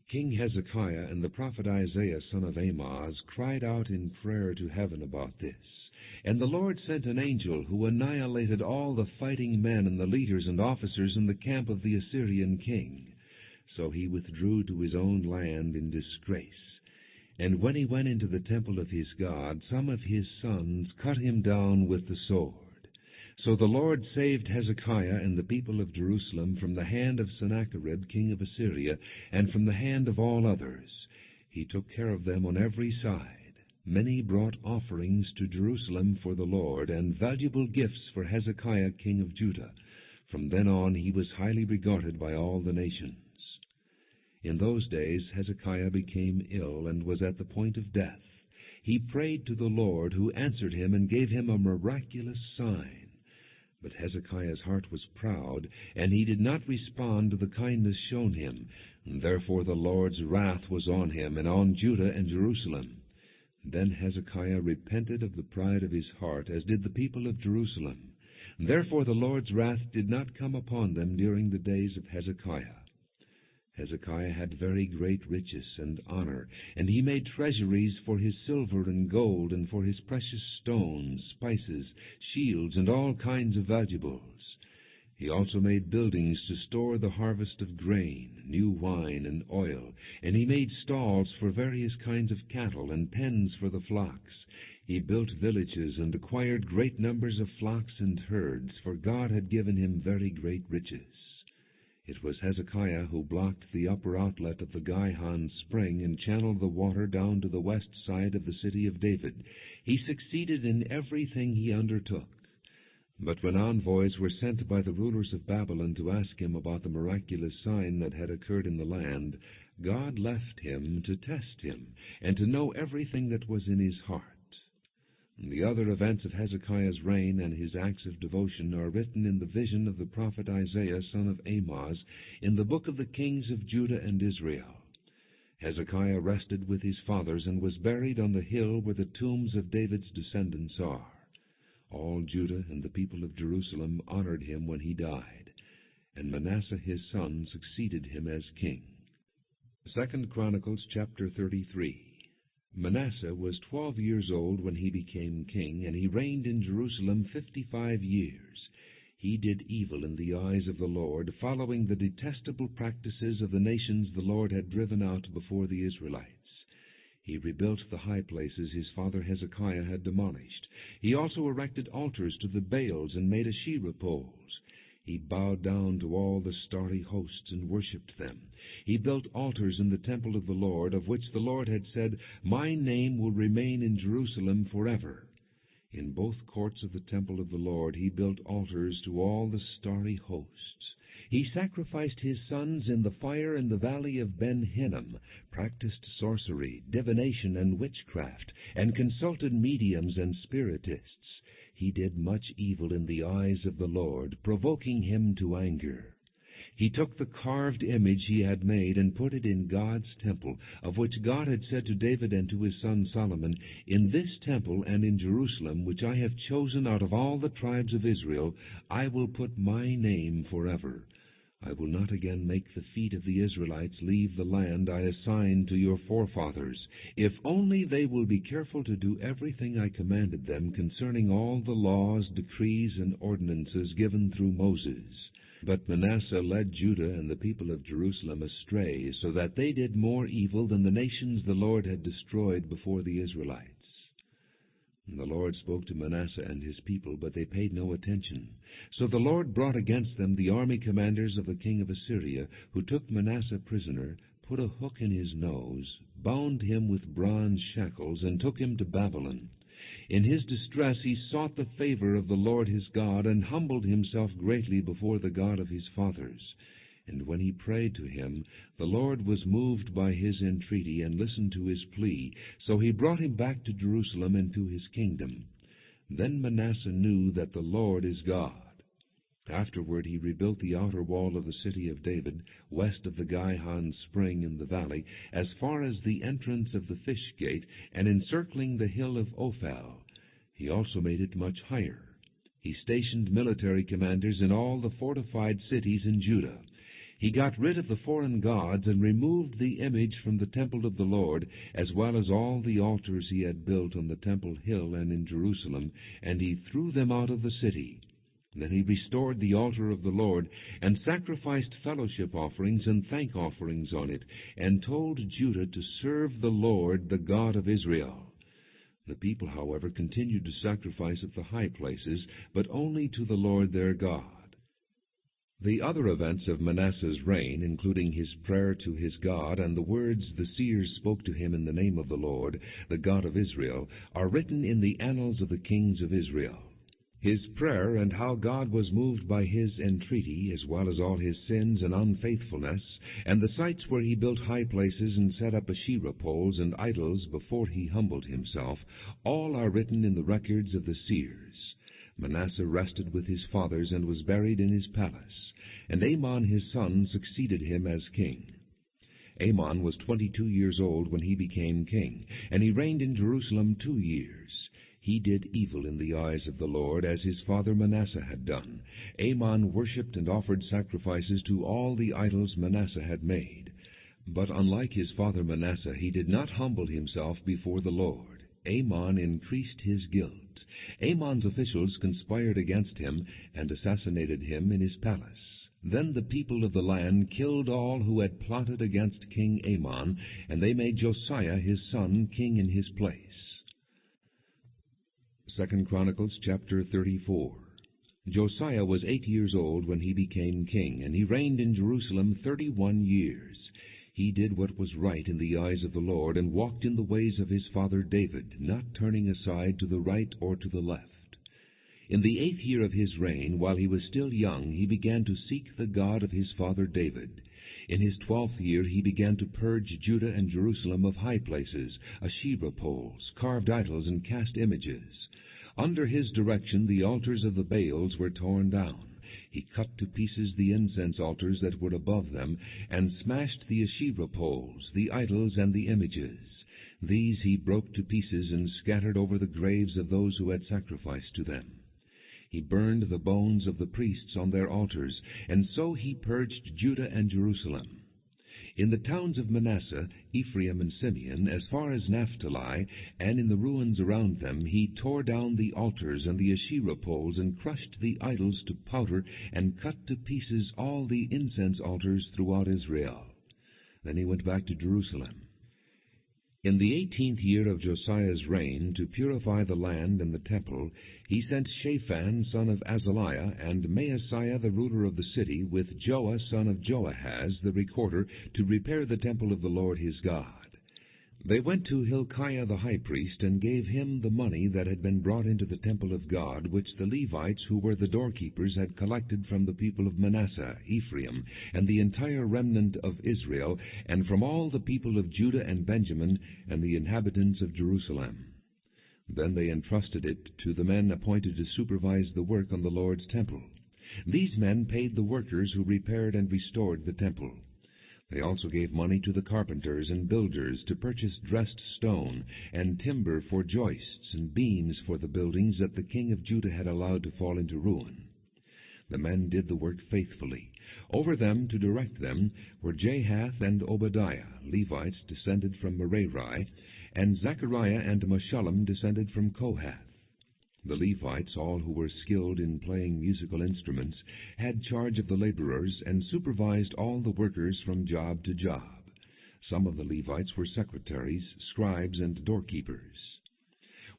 King Hezekiah and the prophet Isaiah son of Amoz cried out in prayer to heaven about this. And the Lord sent an angel who annihilated all the fighting men and the leaders and officers in the camp of the Assyrian king. So he withdrew to his own land in disgrace. And when he went into the temple of his God, some of his sons cut him down with the sword. So the Lord saved Hezekiah and the people of Jerusalem from the hand of Sennacherib king of Assyria, and from the hand of all others. He took care of them on every side. Many brought offerings to Jerusalem for the Lord, and valuable gifts for Hezekiah king of Judah. From then on he was highly regarded by all the nations. In those days Hezekiah became ill and was at the point of death. He prayed to the Lord, who answered him and gave him a miraculous sign. But Hezekiah's heart was proud, and he did not respond to the kindness shown him. And therefore the Lord's wrath was on him and on Judah and Jerusalem. Then Hezekiah repented of the pride of his heart, as did the people of Jerusalem. Therefore the Lord's wrath did not come upon them during the days of Hezekiah. Hezekiah had very great riches and honor, and he made treasuries for his silver and gold, and for his precious stones, spices, shields, and all kinds of valuables. He also made buildings to store the harvest of grain, new wine, and oil, and he made stalls for various kinds of cattle, and pens for the flocks. He built villages and acquired great numbers of flocks and herds, for God had given him very great riches. It was Hezekiah who blocked the upper outlet of the Gihon spring and channeled the water down to the west side of the city of David. He succeeded in everything he undertook. But when envoys were sent by the rulers of Babylon to ask him about the miraculous sign that had occurred in the land, God left him to test him and to know everything that was in his heart. The other events of Hezekiah's reign and his acts of devotion are written in the vision of the prophet Isaiah son of Amoz in the book of the kings of Judah and Israel. Hezekiah rested with his fathers and was buried on the hill where the tombs of David's descendants are. All Judah and the people of Jerusalem honored him when he died, and Manasseh his son succeeded him as king. 2 Chronicles chapter 33. Manasseh was 12 years old when he became king, and he reigned in Jerusalem 55 years. He did evil in the eyes of the Lord, following the detestable practices of the nations the Lord had driven out before the Israelites. He rebuilt the high places his father Hezekiah had demolished. He also erected altars to the Baals and made Asherah poles. He bowed down to all the starry hosts and worshipped them. He built altars in the temple of the Lord, of which the Lord had said, "My name will remain in Jerusalem forever." In both courts of the temple of the Lord he built altars to all the starry hosts. He sacrificed his sons in the fire in the valley of Ben-Hinnom, practiced sorcery, divination, and witchcraft, and consulted mediums and spiritists. He did much evil in the eyes of the Lord, provoking him to anger. He took the carved image he had made and put it in God's temple, of which God had said to David and to his son Solomon, "In this temple and in Jerusalem, which I have chosen out of all the tribes of Israel, I will put my name forever. I will not again make the feet of the Israelites leave the land I assigned to your forefathers, if only they will be careful to do everything I commanded them concerning all the laws, decrees, and ordinances given through Moses." But Manasseh led Judah and the people of Jerusalem astray, so that they did more evil than the nations the Lord had destroyed before the Israelites. And the Lord spoke to Manasseh and his people, but they paid no attention. So the Lord brought against them the army commanders of the king of Assyria, who took Manasseh prisoner, put a hook in his nose, bound him with bronze shackles, and took him to Babylon. In his distress he sought the favor of the Lord his God, and humbled himself greatly before the God of his fathers. And when he prayed to him, the Lord was moved by his entreaty, and listened to his plea. So he brought him back to Jerusalem and to his kingdom. Then Manasseh knew that the Lord is God. Afterward he rebuilt the outer wall of the city of David, west of the Gihon spring in the valley, as far as the entrance of the fish gate, and encircling the hill of Ophel. He also made it much higher. He stationed military commanders in all the fortified cities in Judah. He got rid of the foreign gods and removed the image from the temple of the Lord, as well as all the altars he had built on the temple hill and in Jerusalem, and he threw them out of the city. Then he restored the altar of the Lord, and sacrificed fellowship offerings and thank offerings on it, and told Judah to serve the Lord, the God of Israel. The people, however, continued to sacrifice at the high places, but only to the Lord their God. The other events of Manasseh's reign, including his prayer to his God and the words the seers spoke to him in the name of the Lord, the God of Israel, are written in the annals of the kings of Israel. His prayer and how God was moved by his entreaty, as well as all his sins and unfaithfulness, and the sites where he built high places and set up Asherah poles and idols before he humbled himself, all are written in the records of the seers. Manasseh rested with his fathers and was buried in his palace, and Amon his son succeeded him as king. Amon was 22 years old when he became king, and he reigned in Jerusalem 2 years. He did evil in the eyes of the Lord, as his father Manasseh had done. Amon worshipped and offered sacrifices to all the idols Manasseh had made. But unlike his father Manasseh, he did not humble himself before the Lord. Amon increased his guilt. Amon's officials conspired against him and assassinated him in his palace. Then the people of the land killed all who had plotted against King Amon, and they made Josiah his son king in his place. 2 Chronicles chapter 34. Josiah was 8 years old when he became king, and he reigned in Jerusalem 31 years. He did what was right in the eyes of the Lord, and walked in the ways of his father David, not turning aside to the right or to the left. In the 8th year of his reign, while he was still young, he began to seek the God of his father David. In his 12th year he began to purge Judah and Jerusalem of high places, Asherah poles, carved idols, and cast images. Under his direction the altars of the Baals were torn down. He cut to pieces the incense altars that were above them, and smashed the Asherah poles, the idols, and the images. These he broke to pieces and scattered over the graves of those who had sacrificed to them. He burned the bones of the priests on their altars, and so he purged Judah and Jerusalem. In the towns of Manasseh, Ephraim, and Simeon, as far as Naphtali, and in the ruins around them, he tore down the altars and the Asherah poles, and crushed the idols to powder, and cut to pieces all the incense altars throughout Israel. Then he went back to Jerusalem. In the 18th year of Josiah's reign, to purify the land and the temple, he sent Shaphan son of Azaliah, and Maaseiah the ruler of the city, with Joash son of Joahaz the recorder, to repair the temple of the Lord his God. They went to Hilkiah the high priest, and gave him the money that had been brought into the temple of God, which the Levites, who were the doorkeepers, had collected from the people of Manasseh, Ephraim, and the entire remnant of Israel, and from all the people of Judah and Benjamin, and the inhabitants of Jerusalem. Then they entrusted it to the men appointed to supervise the work on the Lord's temple. These men paid the workers who repaired and restored the temple. They also gave money to the carpenters and builders to purchase dressed stone and timber for joists and beams for the buildings that the king of Judah had allowed to fall into ruin. The men did the work faithfully. Over them to direct them were Jahath and Obadiah, Levites descended from Merari, and Zechariah and Meshullam descended from Kohath. The Levites, all who were skilled in playing musical instruments, had charge of the laborers and supervised all the workers from job to job. Some of the Levites were secretaries, scribes, and doorkeepers.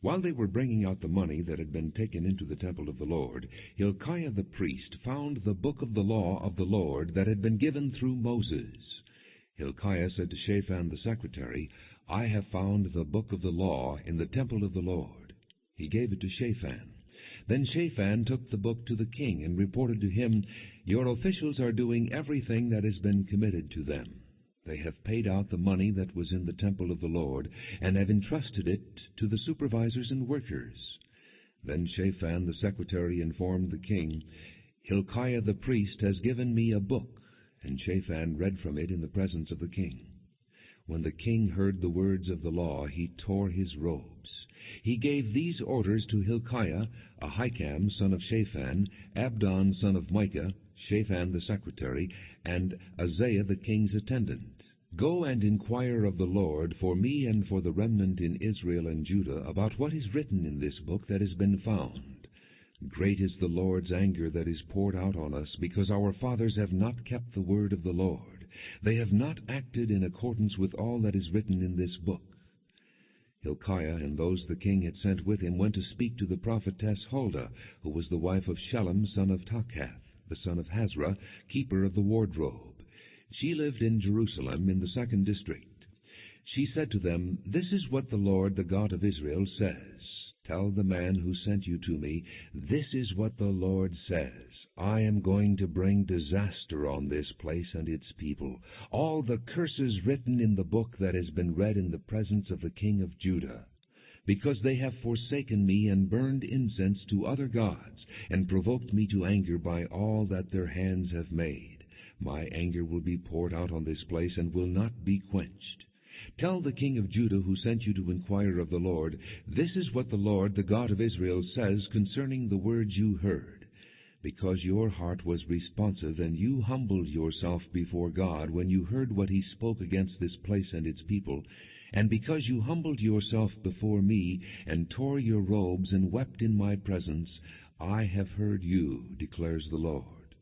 While they were bringing out the money that had been taken into the temple of the Lord, Hilkiah the priest found the book of the law of the Lord that had been given through Moses. Hilkiah said to Shaphan the secretary, "I have found the book of the law in the temple of the Lord." He gave it to Shaphan. Then Shaphan took the book to the king and reported to him, "Your officials are doing everything that has been committed to them. They have paid out the money that was in the temple of the Lord, and have entrusted it to the supervisors and workers." Then Shaphan the secretary informed the king, "Hilkiah the priest has given me a book," and Shaphan read from it in the presence of the king. When the king heard the words of the law, he tore his robes. He gave these orders to Hilkiah, Ahikam son of Shaphan, Abdon son of Micah, Shaphan the secretary, and Uzziah the king's attendant. "Go and inquire of the Lord for me and for the remnant in Israel and Judah about what is written in this book that has been found. Great is the Lord's anger that is poured out on us, because our fathers have not kept the word of the Lord. They have not acted in accordance with all that is written in this book." Hilkiah and those the king had sent with him went to speak to the prophetess Huldah, who was the wife of Shallum son of Takhath, the son of Hazra, keeper of the wardrobe. She lived in Jerusalem in the 2nd district. She said to them, "This is what the Lord, the God of Israel, says. Tell the man who sent you to me, this is what the Lord says. I am going to bring disaster on this place and its people. All the curses written in the book that has been read in the presence of the king of Judah. Because they have forsaken me and burned incense to other gods, and provoked me to anger by all that their hands have made. My anger will be poured out on this place and will not be quenched. Tell the king of Judah who sent you to inquire of the Lord, this is what the Lord, the God of Israel, says concerning the words you heard. Because your heart was responsive, and you humbled yourself before God when you heard what he spoke against this place and its people, and because you humbled yourself before me, and tore your robes, and wept in my presence, I have heard you, declares the Lord.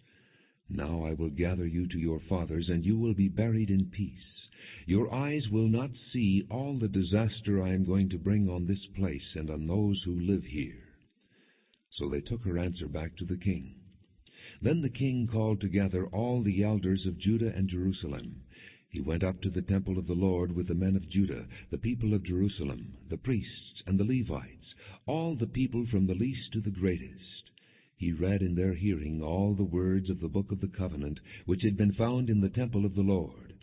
Now I will gather you to your fathers, and you will be buried in peace. Your eyes will not see all the disaster I am going to bring on this place and on those who live here." So they took her answer back to the king. Then the king called together all the elders of Judah and Jerusalem. He went up to the temple of the Lord with the men of Judah, the people of Jerusalem, the priests and the Levites, all the people from the least to the greatest. He read in their hearing all the words of the book of the covenant, which had been found in the temple of the Lord.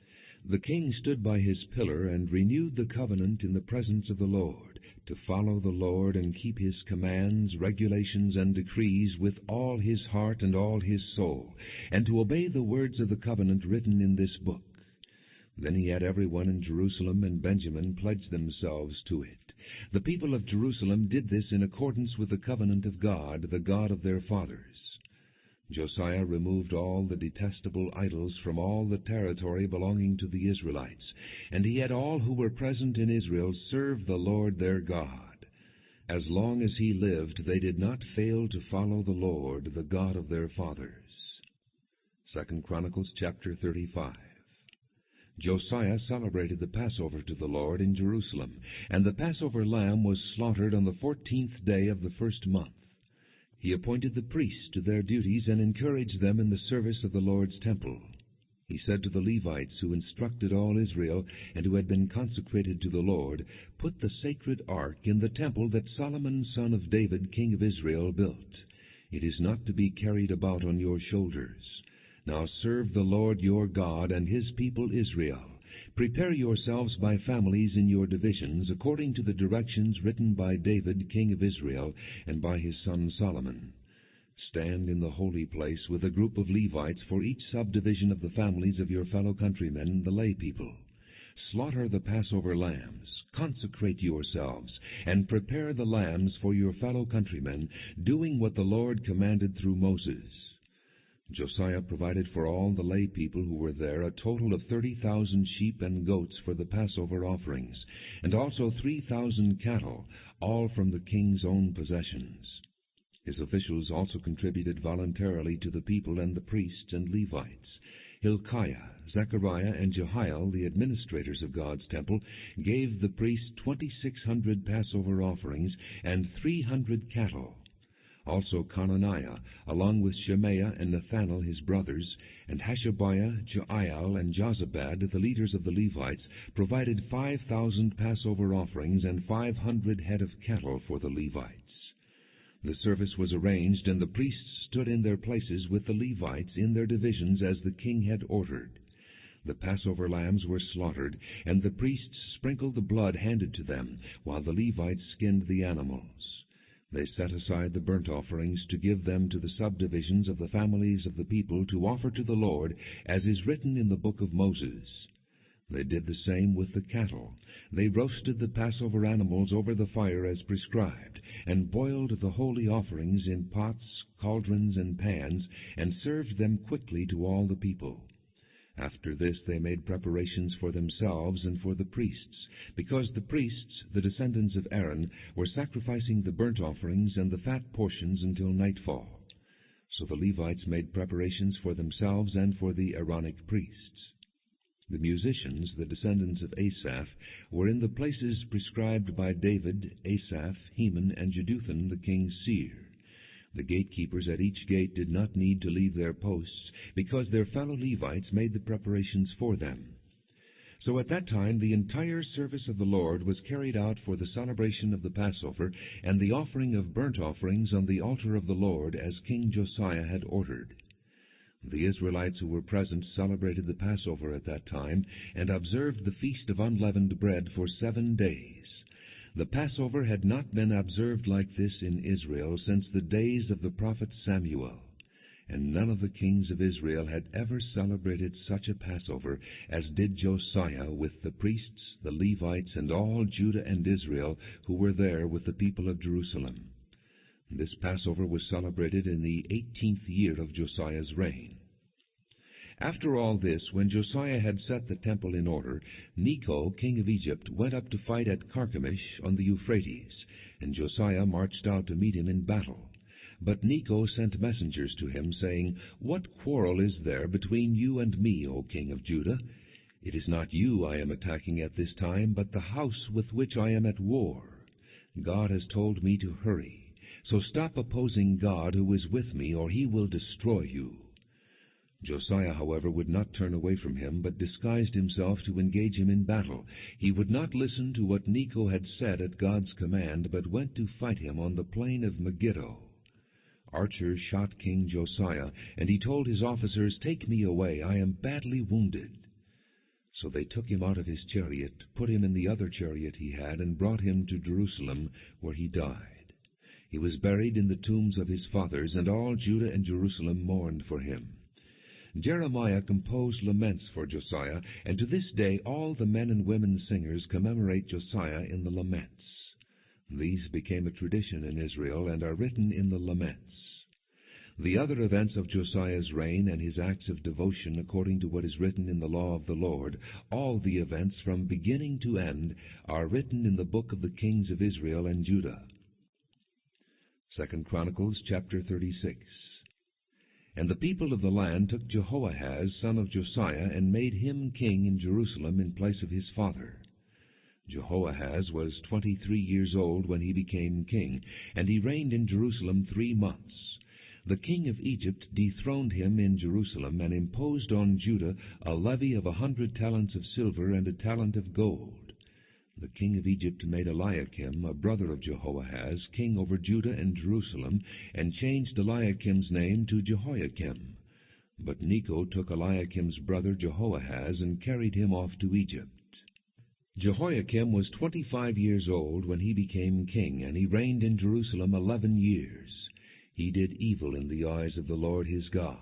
The king stood by his pillar and renewed the covenant in the presence of the Lord, to follow the Lord and keep his commands, regulations, and decrees with all his heart and all his soul, and to obey the words of the covenant written in this book. Then he had everyone in Jerusalem and Benjamin pledge themselves to it. The people of Jerusalem did this in accordance with the covenant of God, the God of their fathers. Josiah removed all the detestable idols from all the territory belonging to the Israelites, and he had all who were present in Israel serve the Lord their God. As long as he lived, they did not fail to follow the Lord, the God of their fathers. 2 Chronicles chapter 35. Josiah celebrated the Passover to the Lord in Jerusalem, and the Passover lamb was slaughtered on the 14th day of the first month. He appointed the priests to their duties and encouraged them in the service of the Lord's temple. He said to the Levites, who instructed all Israel and who had been consecrated to the Lord, "Put the sacred ark in the temple that Solomon son of David, king of Israel, built. It is not to be carried about on your shoulders. Now serve the Lord your God and his people Israel. Prepare yourselves by families in your divisions, according to the directions written by David, king of Israel, and by his son Solomon. Stand in the holy place with a group of Levites for each subdivision of the families of your fellow countrymen, the lay people. Slaughter the Passover lambs, consecrate yourselves, and prepare the lambs for your fellow countrymen, doing what the Lord commanded through Moses." Josiah provided for all the lay people who were there a total of 30,000 sheep and goats for the Passover offerings, and also 3,000 cattle, all from the king's own possessions. His officials also contributed voluntarily to the people and the priests and Levites. Hilkiah, Zechariah, and Jehiel, the administrators of God's temple, gave the priests 2,600 Passover offerings and 300 cattle. Also Conaniah, along with Shemaiah and Nethanel his brothers, and Hashabiah, Jeiel, and Jozabad, the leaders of the Levites, provided 5,000 Passover offerings and 500 head of cattle for the Levites. The service was arranged, and the priests stood in their places with the Levites in their divisions as the king had ordered. The Passover lambs were slaughtered, and the priests sprinkled the blood handed to them, while the Levites skinned the animals. They set aside the burnt offerings to give them to the subdivisions of the families of the people to offer to the Lord, as is written in the book of Moses. They did the same with the cattle. They roasted the Passover animals over the fire as prescribed, and boiled the holy offerings in pots, cauldrons, and pans, and served them quickly to all the people. After this they made preparations for themselves and for the priests, because the priests, the descendants of Aaron, were sacrificing the burnt offerings and the fat portions until nightfall. So the Levites made preparations for themselves and for the Aaronic priests. The musicians, the descendants of Asaph, were in the places prescribed by David, Asaph, Heman, and Jeduthun the king's seer. The gatekeepers at each gate did not need to leave their posts, because their fellow Levites made the preparations for them. So at that time the entire service of the Lord was carried out for the celebration of the Passover and the offering of burnt offerings on the altar of the Lord, as King Josiah had ordered. The Israelites who were present celebrated the Passover at that time and observed the Feast of Unleavened Bread for 7 days. The Passover had not been observed like this in Israel since the days of the prophet Samuel, and none of the kings of Israel had ever celebrated such a Passover as did Josiah with the priests, the Levites, and all Judah and Israel who were there with the people of Jerusalem. This Passover was celebrated in the 18th year of Josiah's reign. After all this, when Josiah had set the temple in order, Necho, king of Egypt, went up to fight at Carchemish on the Euphrates, and Josiah marched out to meet him in battle. But Necho sent messengers to him, saying, "What quarrel is there between you and me, O king of Judah? It is not you I am attacking at this time, but the house with which I am at war. God has told me to hurry. So stop opposing God who is with me, or he will destroy you." Josiah, however, would not turn away from him, but disguised himself to engage him in battle. He would not listen to what Necho had said at God's command, but went to fight him on the plain of Megiddo. Archers shot King Josiah, and he told his officers, "Take me away, I am badly wounded." So they took him out of his chariot, put him in the other chariot he had, and brought him to Jerusalem, where he died. He was buried in the tombs of his fathers, and all Judah and Jerusalem mourned for him. Jeremiah composed laments for Josiah, and to this day all the men and women singers commemorate Josiah in the laments. These became a tradition in Israel and are written in the laments. The other events of Josiah's reign and his acts of devotion according to what is written in the law of the Lord, all the events from beginning to end, are written in the book of the kings of Israel and Judah. 2 Chronicles chapter 36. And the people of the land took Jehoahaz, son of Josiah, and made him king in Jerusalem in place of his father. Jehoahaz was 23 years old when he became king, and he reigned in Jerusalem 3 months. The king of Egypt dethroned him in Jerusalem, and imposed on Judah a levy of 100 talents of silver and a talent of gold. The king of Egypt made Eliakim, a brother of Jehoahaz, king over Judah and Jerusalem, and changed Eliakim's name to Jehoiakim. But Necho took Eliakim's brother Jehoahaz and carried him off to Egypt. Jehoiakim was 25 years old when he became king, and he reigned in Jerusalem 11 years. He did evil in the eyes of the Lord his God.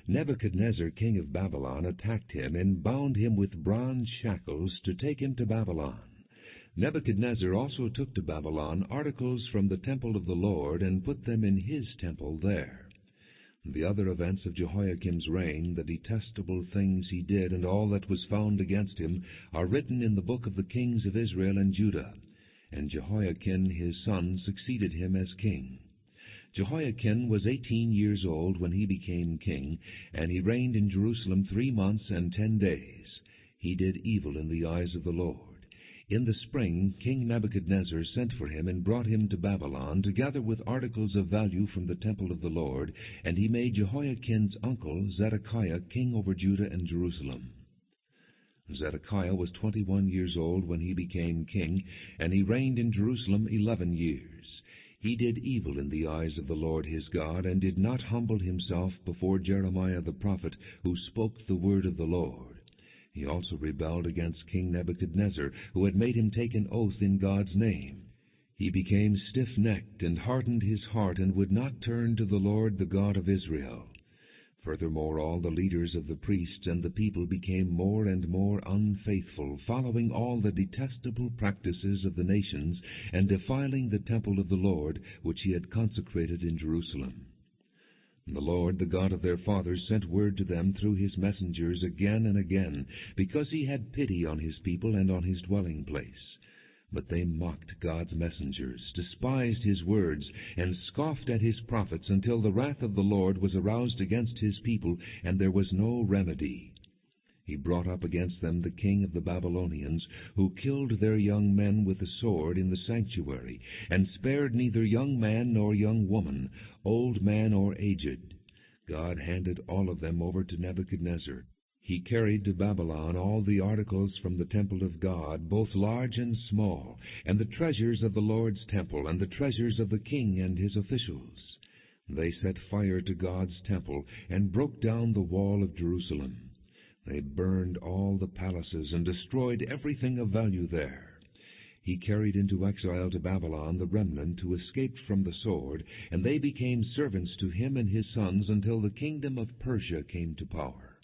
Nebuchadnezzar, king of Babylon, attacked him and bound him with bronze shackles to take him to Babylon. Nebuchadnezzar also took to Babylon articles from the temple of the Lord and put them in his temple there. The other events of Jehoiakim's reign, the detestable things he did, and all that was found against him, are written in the book of the kings of Israel and Judah. And Jehoiakim his son succeeded him as king. Jehoiakim was 18 years old when he became king, and he reigned in Jerusalem 3 months and 10 days. He did evil in the eyes of the Lord. In the spring, King Nebuchadnezzar sent for him and brought him to Babylon, together with articles of value from the temple of the Lord, and he made Jehoiakim's uncle Zedekiah king over Judah and Jerusalem. Zedekiah was 21 years old when he became king, and he reigned in Jerusalem 11 years. He did evil in the eyes of the Lord his God, and did not humble himself before Jeremiah the prophet, who spoke the word of the Lord. He also rebelled against King Nebuchadnezzar, who had made him take an oath in God's name. He became stiff-necked and hardened his heart, and would not turn to the Lord, the God of Israel. Furthermore, all the leaders of the priests and the people became more and more unfaithful, following all the detestable practices of the nations, and defiling the temple of the Lord, which he had consecrated in Jerusalem. The Lord, the God of their fathers, sent word to them through his messengers again and again, because he had pity on his people and on his dwelling place. But they mocked God's messengers, despised his words, and scoffed at his prophets, until the wrath of the Lord was aroused against his people, and there was no remedy. He brought up against them the king of the Babylonians, who killed their young men with the sword in the sanctuary, and spared neither young man nor young woman, old man or aged. God handed all of them over to Nebuchadnezzar. He carried to Babylon all the articles from the temple of God, both large and small, and the treasures of the Lord's temple, and the treasures of the king and his officials. They set fire to God's temple, and broke down the wall of Jerusalem. They burned all the palaces, and destroyed everything of value there. He carried into exile to Babylon the remnant who escaped from the sword, and they became servants to him and his sons until the kingdom of Persia came to power.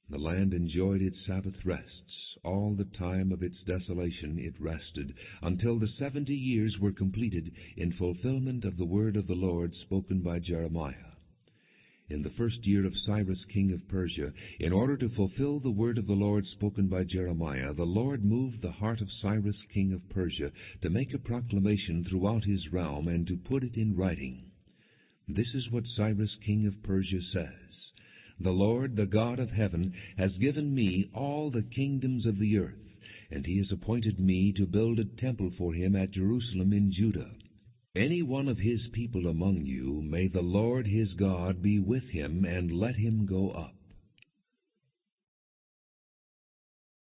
The land enjoyed its Sabbath rests. All the time of its desolation it rested, until the 70 years were completed in fulfillment of the word of the Lord spoken by Jeremiah. In the first year of Cyrus king of Persia, in order to fulfill the word of the Lord spoken by Jeremiah, the Lord moved the heart of Cyrus king of Persia to make a proclamation throughout his realm and to put it in writing. This is what Cyrus king of Persia says: "The Lord, the God of heaven, has given me all the kingdoms of the earth, and he has appointed me to build a temple for him at Jerusalem in Judah. Any one of his people among you, may the Lord his God be with him, and let him go up."